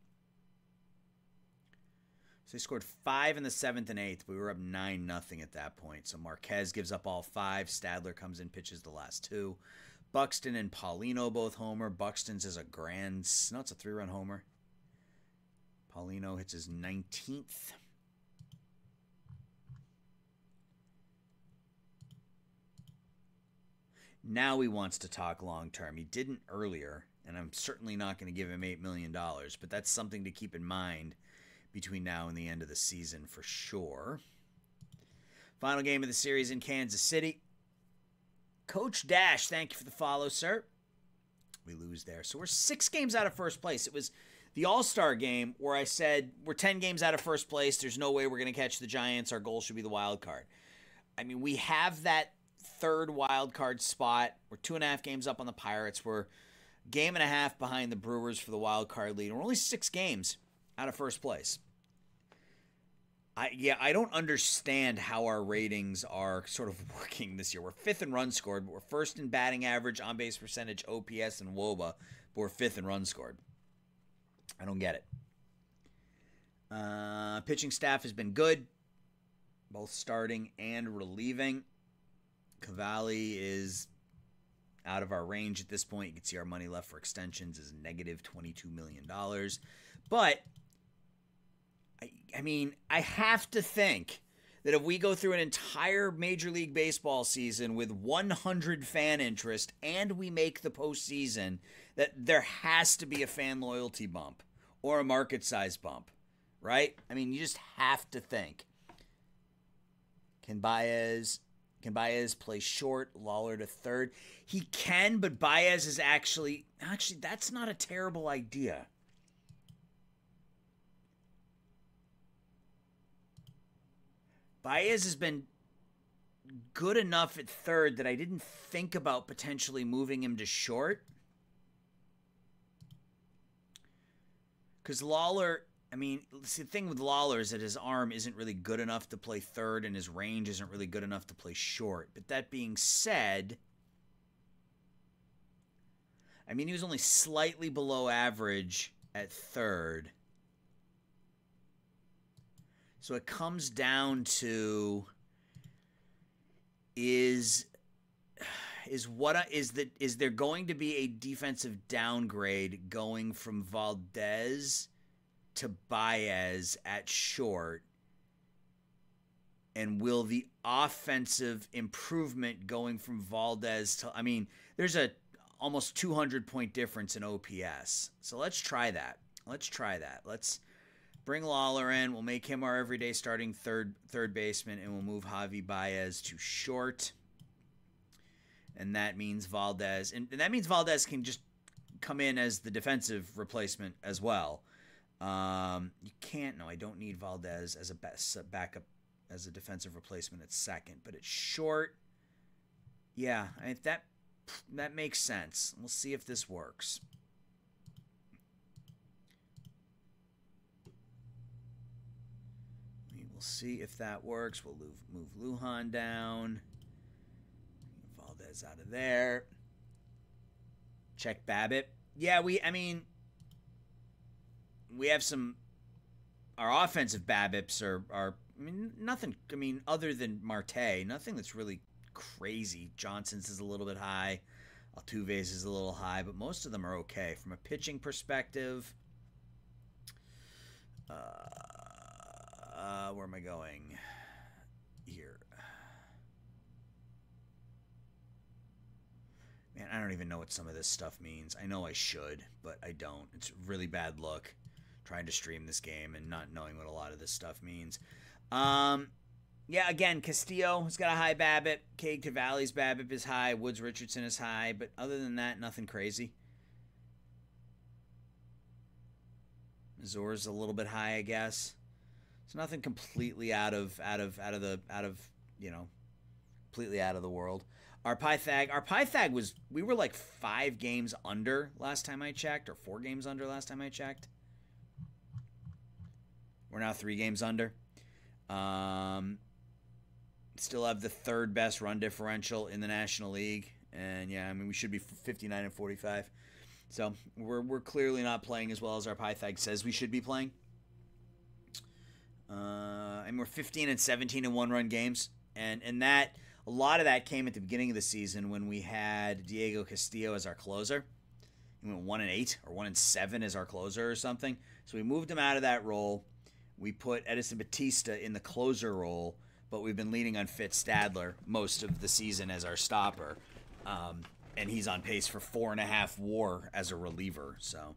A: So they scored 5 in the 7th and 8th. We were up 9-0 at that point. So Marquez gives up all 5. Stadler comes in, pitches the last 2. Buxton and Paulino both homer. Buxton's is a it's a 3-run homer. Paulino hits his 19th. Now he wants to talk long-term. He didn't earlier, and I'm certainly not going to give him $8 million, but that's something to keep in mind between now and the end of the season for sure. Final game of the series in Kansas City. Coach Dash, thank you for the follow, sir. We lose there. So we're 6 games out of first place. It was the All-Star game where I said we're 10 games out of first place. There's no way we're going to catch the Giants. Our goal should be the wild card. I mean, we have that 3rd wild card spot. We're 2.5 games up on the Pirates. We're Game and a half behind the Brewers for the wild card lead. We're only 6 games out of first place. I don't understand how our ratings are sort of working this year. We're 5th in runs scored, but we're 1st in batting average, on-base percentage, OPS, and WOBA, but we're 5th in runs scored. I don't get it. Pitching staff has been good, both starting and relieving. Cavalli is out of our range at this point. You can see our money left for extensions is negative $22 million. But I mean, I have to think that if we go through an entire Major League Baseball season with 100 fan interest and we make the postseason, that there has to be a fan loyalty bump or a market size bump, right? I mean, you just have to think. Can Baez play short, Lawler to third? He can, but Baez is actually that's not a terrible idea. Baez has been good enough at third that I didn't think about potentially moving him to short. Because Lawler, I mean, the thing with Lawler is that his arm isn't really good enough to play third and his range isn't really good enough to play short. But that being said, I mean, he was only slightly below average at third. So it comes down to is there going to be a defensive downgrade going from Valdez to Baez at short, and will the offensive improvement going from Valdez to, I mean, there's a almost 200-point difference in OPS. So let's try that. Let's bring Lawler in. We'll make him our everyday starting third baseman, and we'll move Javi Baez to short. And that means Valdez, and that means Valdez can just come in as the defensive replacement as well. You can't. No, I don't need Valdez as a backup as a defensive replacement at second, but at short, yeah, that makes sense. We'll see if this works. We'll see if that works. We'll move Lujan down. Valdez out of there. Check Babbitt. Yeah, we have some. Our offensive Babbitts are I mean, nothing. I mean, other than Marte, nothing that's really crazy. Johnson's is a little bit high. Altuve's is a little high, but most of them are okay. From a pitching perspective, where am I going here? Man, I don't even know what some of this stuff means. I know I should, but I don't. It's really bad luck trying to stream this game and not knowing what a lot of this stuff means. Yeah, again, Castillo has got a high BABIP. Cade Cavalli's BABIP is high. Woods Richardson is high, but other than that, nothing crazy. Mazur's a little bit high, I guess. It's nothing completely out of completely out of the world. Our Pythag was, we were like 5 games under last time I checked, or 4 games under last time I checked. We're now 3 games under. Still have the 3rd best run differential in the National League, and yeah, I mean, we should be 59 and 45. So we're clearly not playing as well as our Pythag says we should be playing. And we're 15 and 17 in 1-run games, and that a lot of that came at the beginning of the season when we had Diego Castillo as our closer. He went 1-8 or 1-7 as our closer or something. So we moved him out of that role. We put Edison Batista in the closer role, but we've been leaning on Fitz Stadler most of the season as our stopper. And he's on pace for 4.5 WAR as a reliever. So,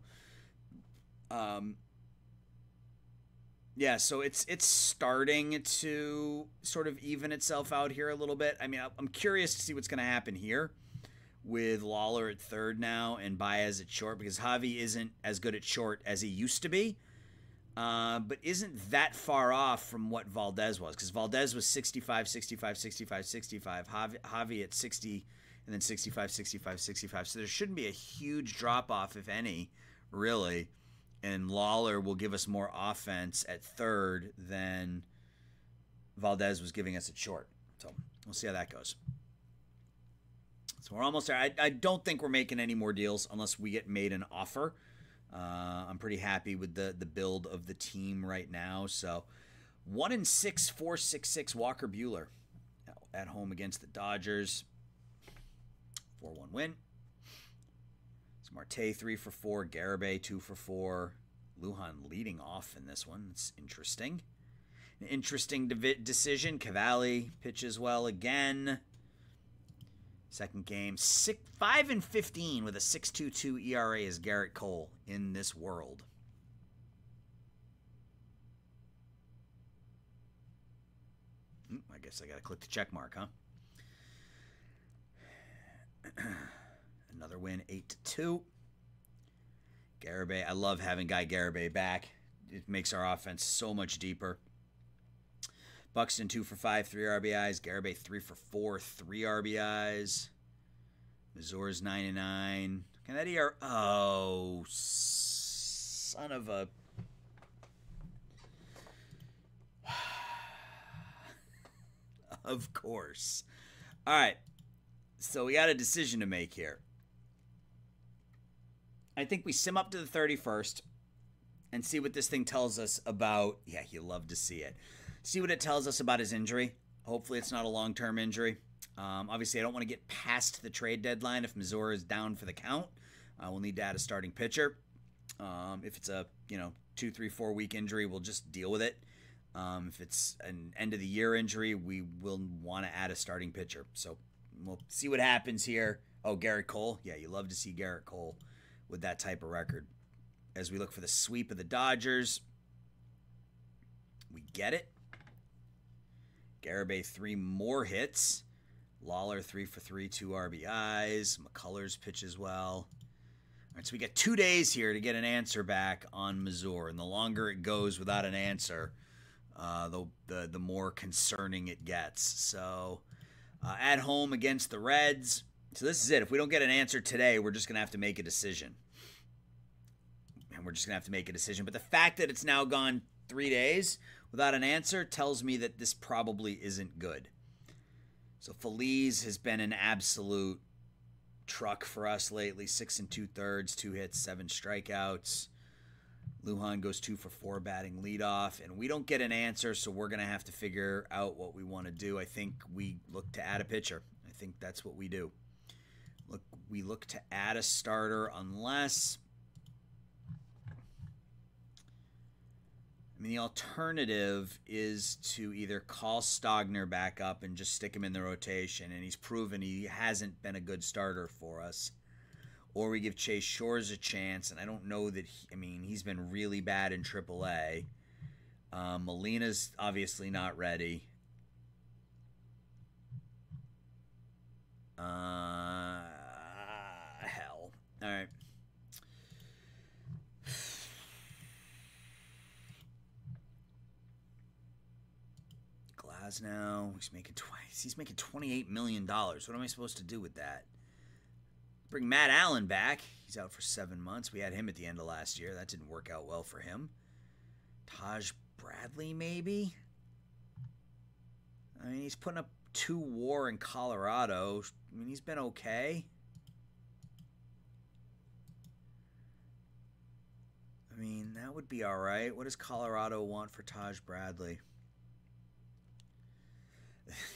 A: yeah, so it's starting to sort of even itself out here a little bit. I mean, I'm curious to see what's going to happen here with Lawler at third now and Baez at short, because Javi isn't as good at short as he used to be, but isn't that far off from what Valdez was, because Valdez was 65, 65, 65, 65. Javi at 60 and then 65, 65, 65. So there shouldn't be a huge drop-off, if any, really. And Lawler will give us more offense at third than Valdez was giving us at short. So we'll see how that goes. So we're almost there. I don't think we're making any more deals unless we get made an offer. I'm pretty happy with the build of the team right now. So 1-6, 4.66 Walker Buehler at home against the Dodgers. 4-1 win. It's Marte 3 for 4, Garibay 2 for 4. Lujan leading off in this one. It's interesting. An interesting decision. Cavalli pitches well again. Second game, 5-15 with a 6.22 ERA is Garrett Cole in this world. I guess I got to click the check mark, huh? Another win, 8-2. Garibay, I love having Guy Garibay back. It makes our offense so much deeper. Buxton 2 for 5, 3 RBIs. Garibay 3 for 4, 3 RBIs. Mazur's 9-9. Can that ER? Oh, son of a. Of course. All right. So we got a decision to make here. I think we sim up to the 31st and see what this thing tells us about. Yeah, you love to see it. See what it tells us about his injury. Hopefully it's not a long-term injury. Obviously, I don't want to get past the trade deadline if Mazur is down for the count. We'll need to add a starting pitcher. If it's a 2, 3, 4 week injury, we'll just deal with it. If it's an end-of-the-year injury, we will want to add a starting pitcher. So we'll see what happens here. Oh, Garrett Cole. Yeah, you love to see Garrett Cole with that type of record. As we look for the sweep of the Dodgers, we get it. Garibay 3 more hits. Lawler 3 for 3, 2 RBIs. McCullers pitches well. All right, so we got 2 days here to get an answer back on Mazur, and the longer it goes without an answer, the more concerning it gets. So at home against the Reds. So this is it. If we don't get an answer today, we're just going to have to make a decision. And we're just going to have to make a decision. But the fact that it's now gone 3 days without an answer tells me that this probably isn't good. So Feliz has been an absolute truck for us lately. 6 2/3, 2 hits, 7 strikeouts. Lujan goes 2 for 4 batting leadoff. And we don't get an answer, so we're going to have to figure out what we want to do. I think we look to add a pitcher. I think that's what we do. We look to add a starter unless... the alternative is to either call Stogner back up and just stick him in the rotation, and he's proven he hasn't been a good starter for us. Or we give Chase Shores a chance, and I don't know that he's been really bad in AAA. Molina's obviously not ready. Hell. All right. Now he's making $28 million. What am I supposed to do with that? Bring Matt Allen back. He's out for 7 months. We had him at the end of last year. That didn't work out well for him. Taj Bradley, maybe? He's putting up 2 WAR in Colorado. He's been okay. That would be all right. What does Colorado want for Taj Bradley?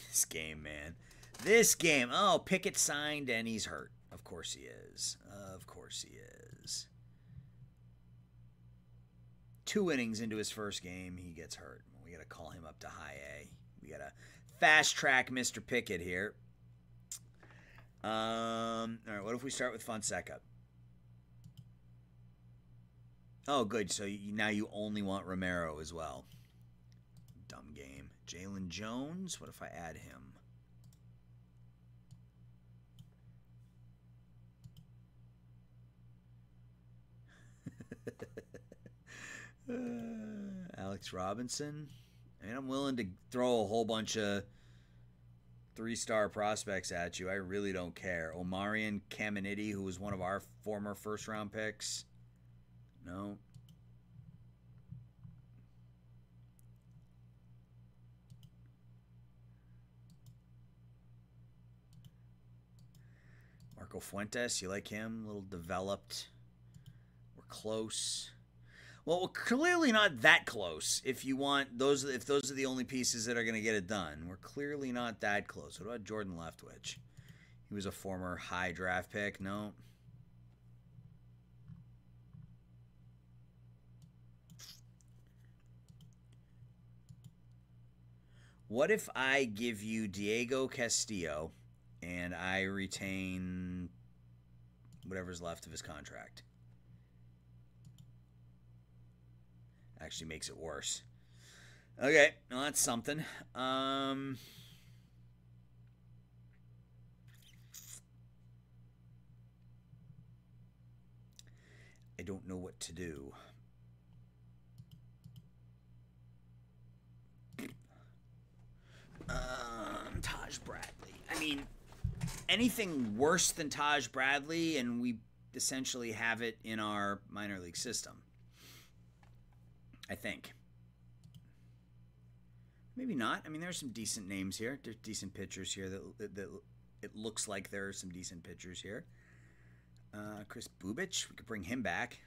A: This game, man. This game. Oh, Pickett signed and he's hurt. Of course he is. Of course he is. 2 innings into his first game, he gets hurt. We got to call him up to high A. We got to fast track Mr. Pickett here. All right, what if we start with Fonseca? Oh, good. So now you only want Romero as well. Dumb game. Jalen Jones. What if I add him? Alex Robinson. I'm willing to throw a whole bunch of 3-star prospects at you. I really don't care. Omarion Caminiti, who was one of our former first-round picks. No. Marco Fuentes, you like him? A little developed. We're close. Well, we're clearly not that close. If you want those, if those are the only pieces that are going to get it done, we're clearly not that close. What about Jordan Leftwich? He was a former high draft pick. No. What if I give you Diego Castillo and I retain whatever's left of his contract? Actually makes it worse. Okay, well, that's something. I don't know what to do. Taj Bradley. I mean, anything worse than Taj Bradley, and we essentially have it in our minor league system. I think. Maybe not. I mean, there's some decent names here. There's decent pitchers here. That it looks like there are some decent pitchers here. Chris Bubich, we could bring him back.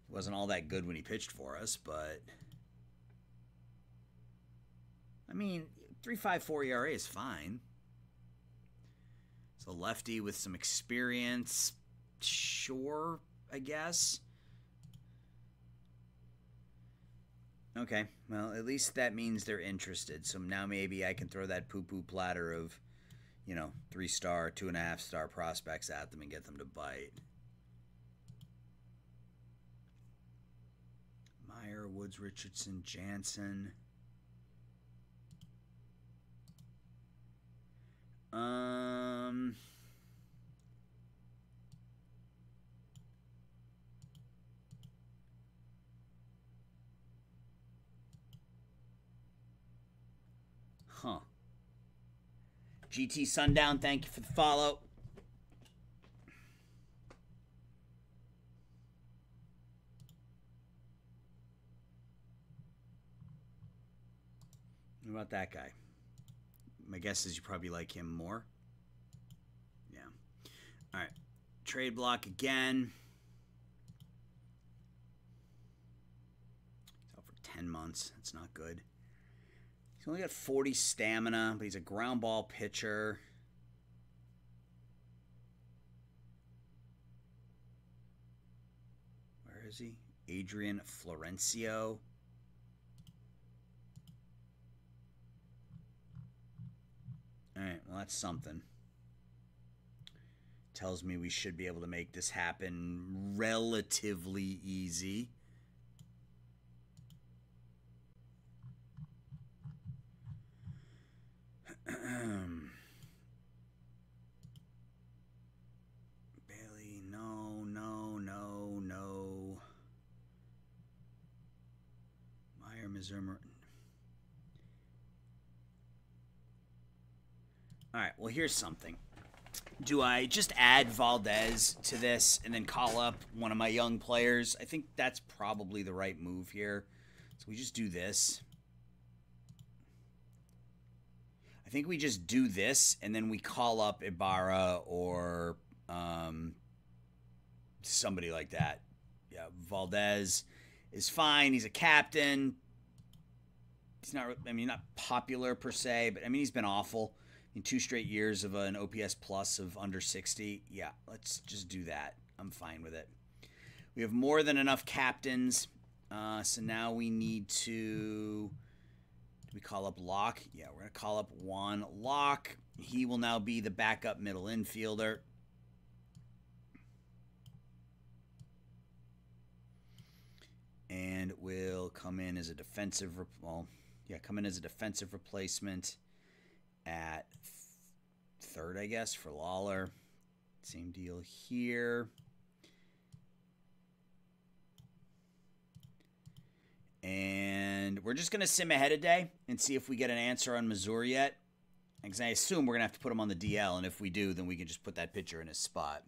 A: He wasn't all that good when he pitched for us, but I mean, 3.54 ERA is fine. It's a lefty with some experience. Sure, I guess. Okay, well, at least that means they're interested. So now maybe I can throw that poo-poo platter of, 3-star, 2.5-star prospects at them and get them to bite. Meyer, Woods, Richardson, Jansen. Huh. GT Sundown, thank you for the follow. What about that guy? My guess is you probably like him more. Yeah. All right. Trade block again. He's out for 10 months. That's not good. He's only got 40 stamina, but he's a ground ball pitcher. Where is he? Adrian Florencio. All right, well, that's something. Tells me we should be able to make this happen relatively easy. Bailey, no. Meyer, Mizurmer. All right, well, here's something. Do I just add Valdez to this and then call up one of my young players? I think that's probably the right move here. So we just do this. I think we just do this and then we call up Ibarra or somebody like that. Yeah, Valdez is fine. He's a captain. He's not, not popular per se, but he's been awful. In 2 straight years of an OPS plus of under 60. Yeah, let's just do that. I'm fine with it. We have more than enough captains. So now we need to... Do we call up Locke? Yeah, we're going to call up Juan Locke. He will now be the backup middle infielder. And will come in as a defensive... come in as a defensive replacement at third, I guess, for Lawler. Same deal here. And we're just going to sim ahead a day and see if we get an answer on Missouri yet. Because I assume we're going to have to put him on the DL, and if we do, then we can just put that pitcher in his spot.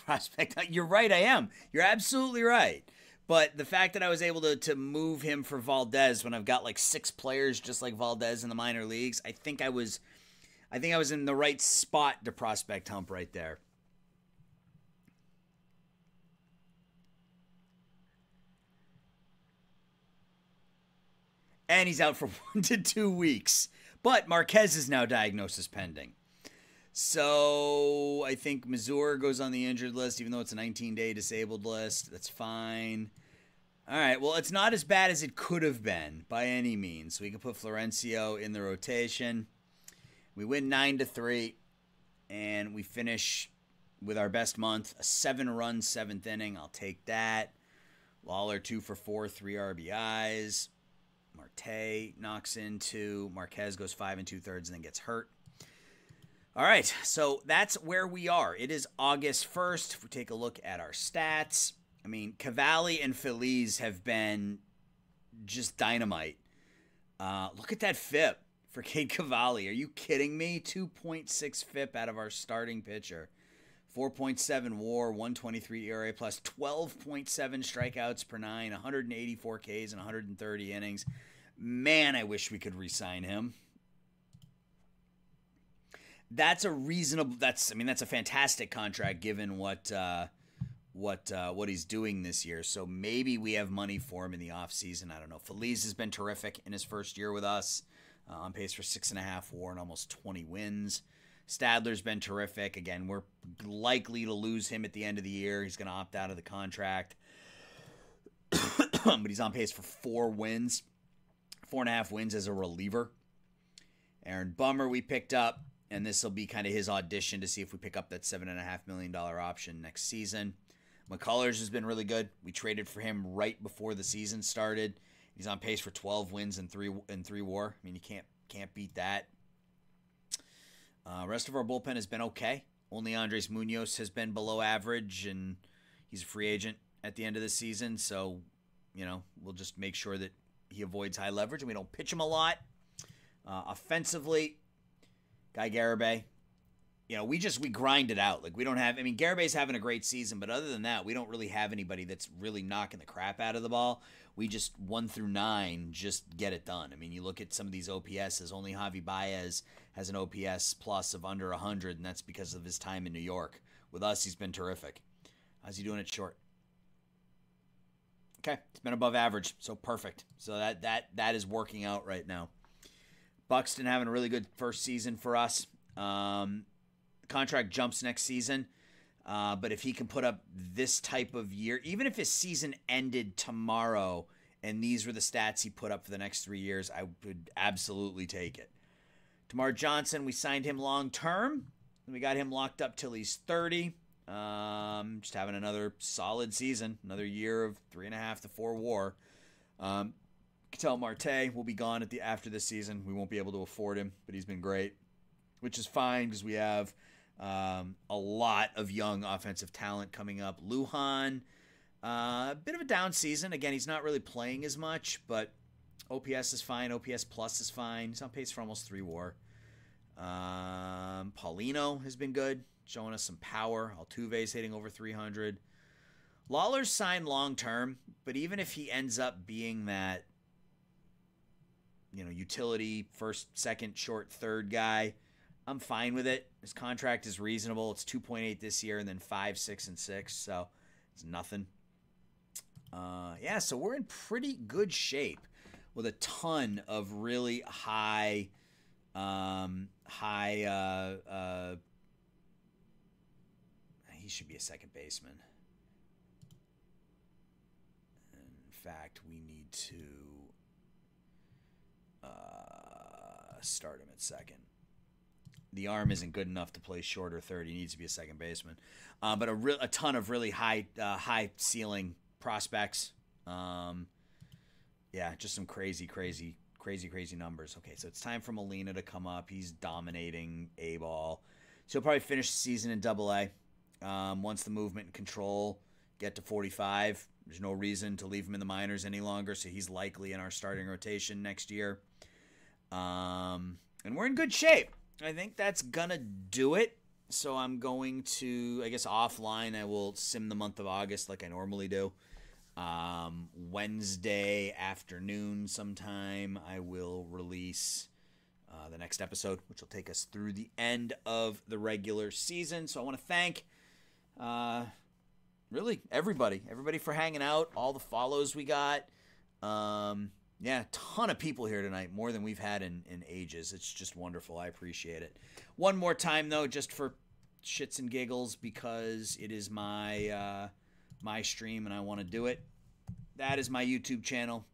A: Prospect, you're right, I am. You're absolutely right. But the fact that I was able to move him for Valdez when I've got like 6 players just like Valdez in the minor leagues, I think I was in the right spot to prospect hump right there. And he's out for 1 to 2 weeks. But Marquez's now diagnosis pending. So I think Mazur goes on the injured list, even though it's a 19-day disabled list. That's fine. All right, well, it's not as bad as it could have been by any means. So we can put Florencio in the rotation. We win 9-3, and we finish with our best month, a 7-run 7th inning. I'll take that. Lawler 2 for 4, 3 RBIs. Marte knocks in 2. Marquez goes 5 2/3 and then gets hurt. All right, so that's where we are. It is August 1st. If we take a look at our stats, I mean, Cavalli and Feliz have been just dynamite. Look at that FIP for Cade Cavalli. Are you kidding me? 2.6 FIP out of our starting pitcher. 4.7 WAR, 123 ERA plus, 12.7 strikeouts per 9, 184 Ks and 130 innings. Man, I wish we could re-sign him. That's a reasonable. That's a fantastic contract given what he's doing this year. So maybe we have money for him in the offseason. I don't know. Feliz has been terrific in his first year with us. On pace for 6.5 WAR and almost 20 wins. Stadler's been terrific. Again, we're likely to lose him at the end of the year. He's going to opt out of the contract. But he's on pace for 4 wins. 4.5 wins as a reliever. Aaron Bummer we picked up. And this will be kind of his audition to see if we pick up that $7.5 million option next season. McCullers has been really good. We traded for him right before the season started. He's on pace for 12 wins and 3 WAR. I mean, you can't beat that. Rest of our bullpen has been okay. Only Andres Munoz has been below average, and he's a free agent at the end of the season. So, we'll just make sure that he avoids high leverage and we don't pitch him a lot. Offensively, Guy Garibay, we grind it out. Like, we don't have, Garibay's having a great season, but other than that, we don't really have anybody that's really knocking the crap out of the ball. We just 1 through 9 just get it done. You look at some of these OPSs. Only Javi Baez has an OPS plus of under 100, and that's because of his time in New York. With us, he's been terrific. How's he doing at short? Okay, it's been above average, so perfect. So that is working out right now. Buxton having a really good first season for us. Contract jumps next season. But if he can put up this type of year, even if his season ended tomorrow and these were the stats he put up for the next 3 years, I would absolutely take it. Tamar Johnson, we signed him long term. We got him locked up till he's 30. Just having another solid season, another year of 3.5 to 4 WAR. Ketel Marte will be gone after this season. We won't be able to afford him, but he's been great, which is fine because we have a lot of young offensive talent coming up. Lujan, a bit of a down season. Again, he's not really playing as much, but OPS is fine. OPS plus is fine. He's on pace for almost 3 WAR. Paulino has been good, showing us some power. Altuve's hitting over 300. Lawler's signed long term, but even if he ends up being that, utility first, second, short, third guy, I'm fine with it. His contract is reasonable. It's 2.8 this year and then 5, 6, and 6. So it's nothing. So we're in pretty good shape with a ton of really high he should be a second baseman. In fact, we need to start him at second. The arm isn't good enough to play short or third. He needs to be a second baseman. But a ton of really high ceiling prospects. Just some crazy numbers. Okay, so it's time for Molina to come up. He's dominating A-ball. So he'll probably finish the season in Double-A. Once the movement and control get to 45, there's no reason to leave him in the minors any longer, so he's likely in our starting rotation next year. And we're in good shape. I think that's gonna do it. So I'm going to, I guess offline, I will sim the month of August like I normally do. Wednesday afternoon sometime, I will release the next episode, which will take us through the end of the regular season. So I want to thank really everybody for hanging out, all the follows we got. Yeah, a ton of people here tonight, more than we've had in ages. It's just wonderful. I appreciate it. One more time, though, just for shits and giggles, because it is my my stream and I want to do it. That is my YouTube channel.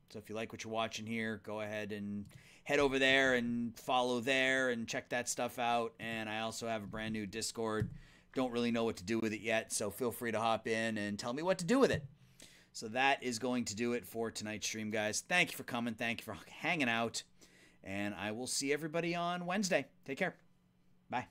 A: So if you like what you're watching here, go ahead and head over there and follow there and check that stuff out. And I also have a brand new Discord. Don't really know what to do with it yet, so feel free to hop in and tell me what to do with it. So that is going to do it for tonight's stream, guys. Thank you for coming. Thank you for hanging out. And I will see everybody on Wednesday. Take care. Bye.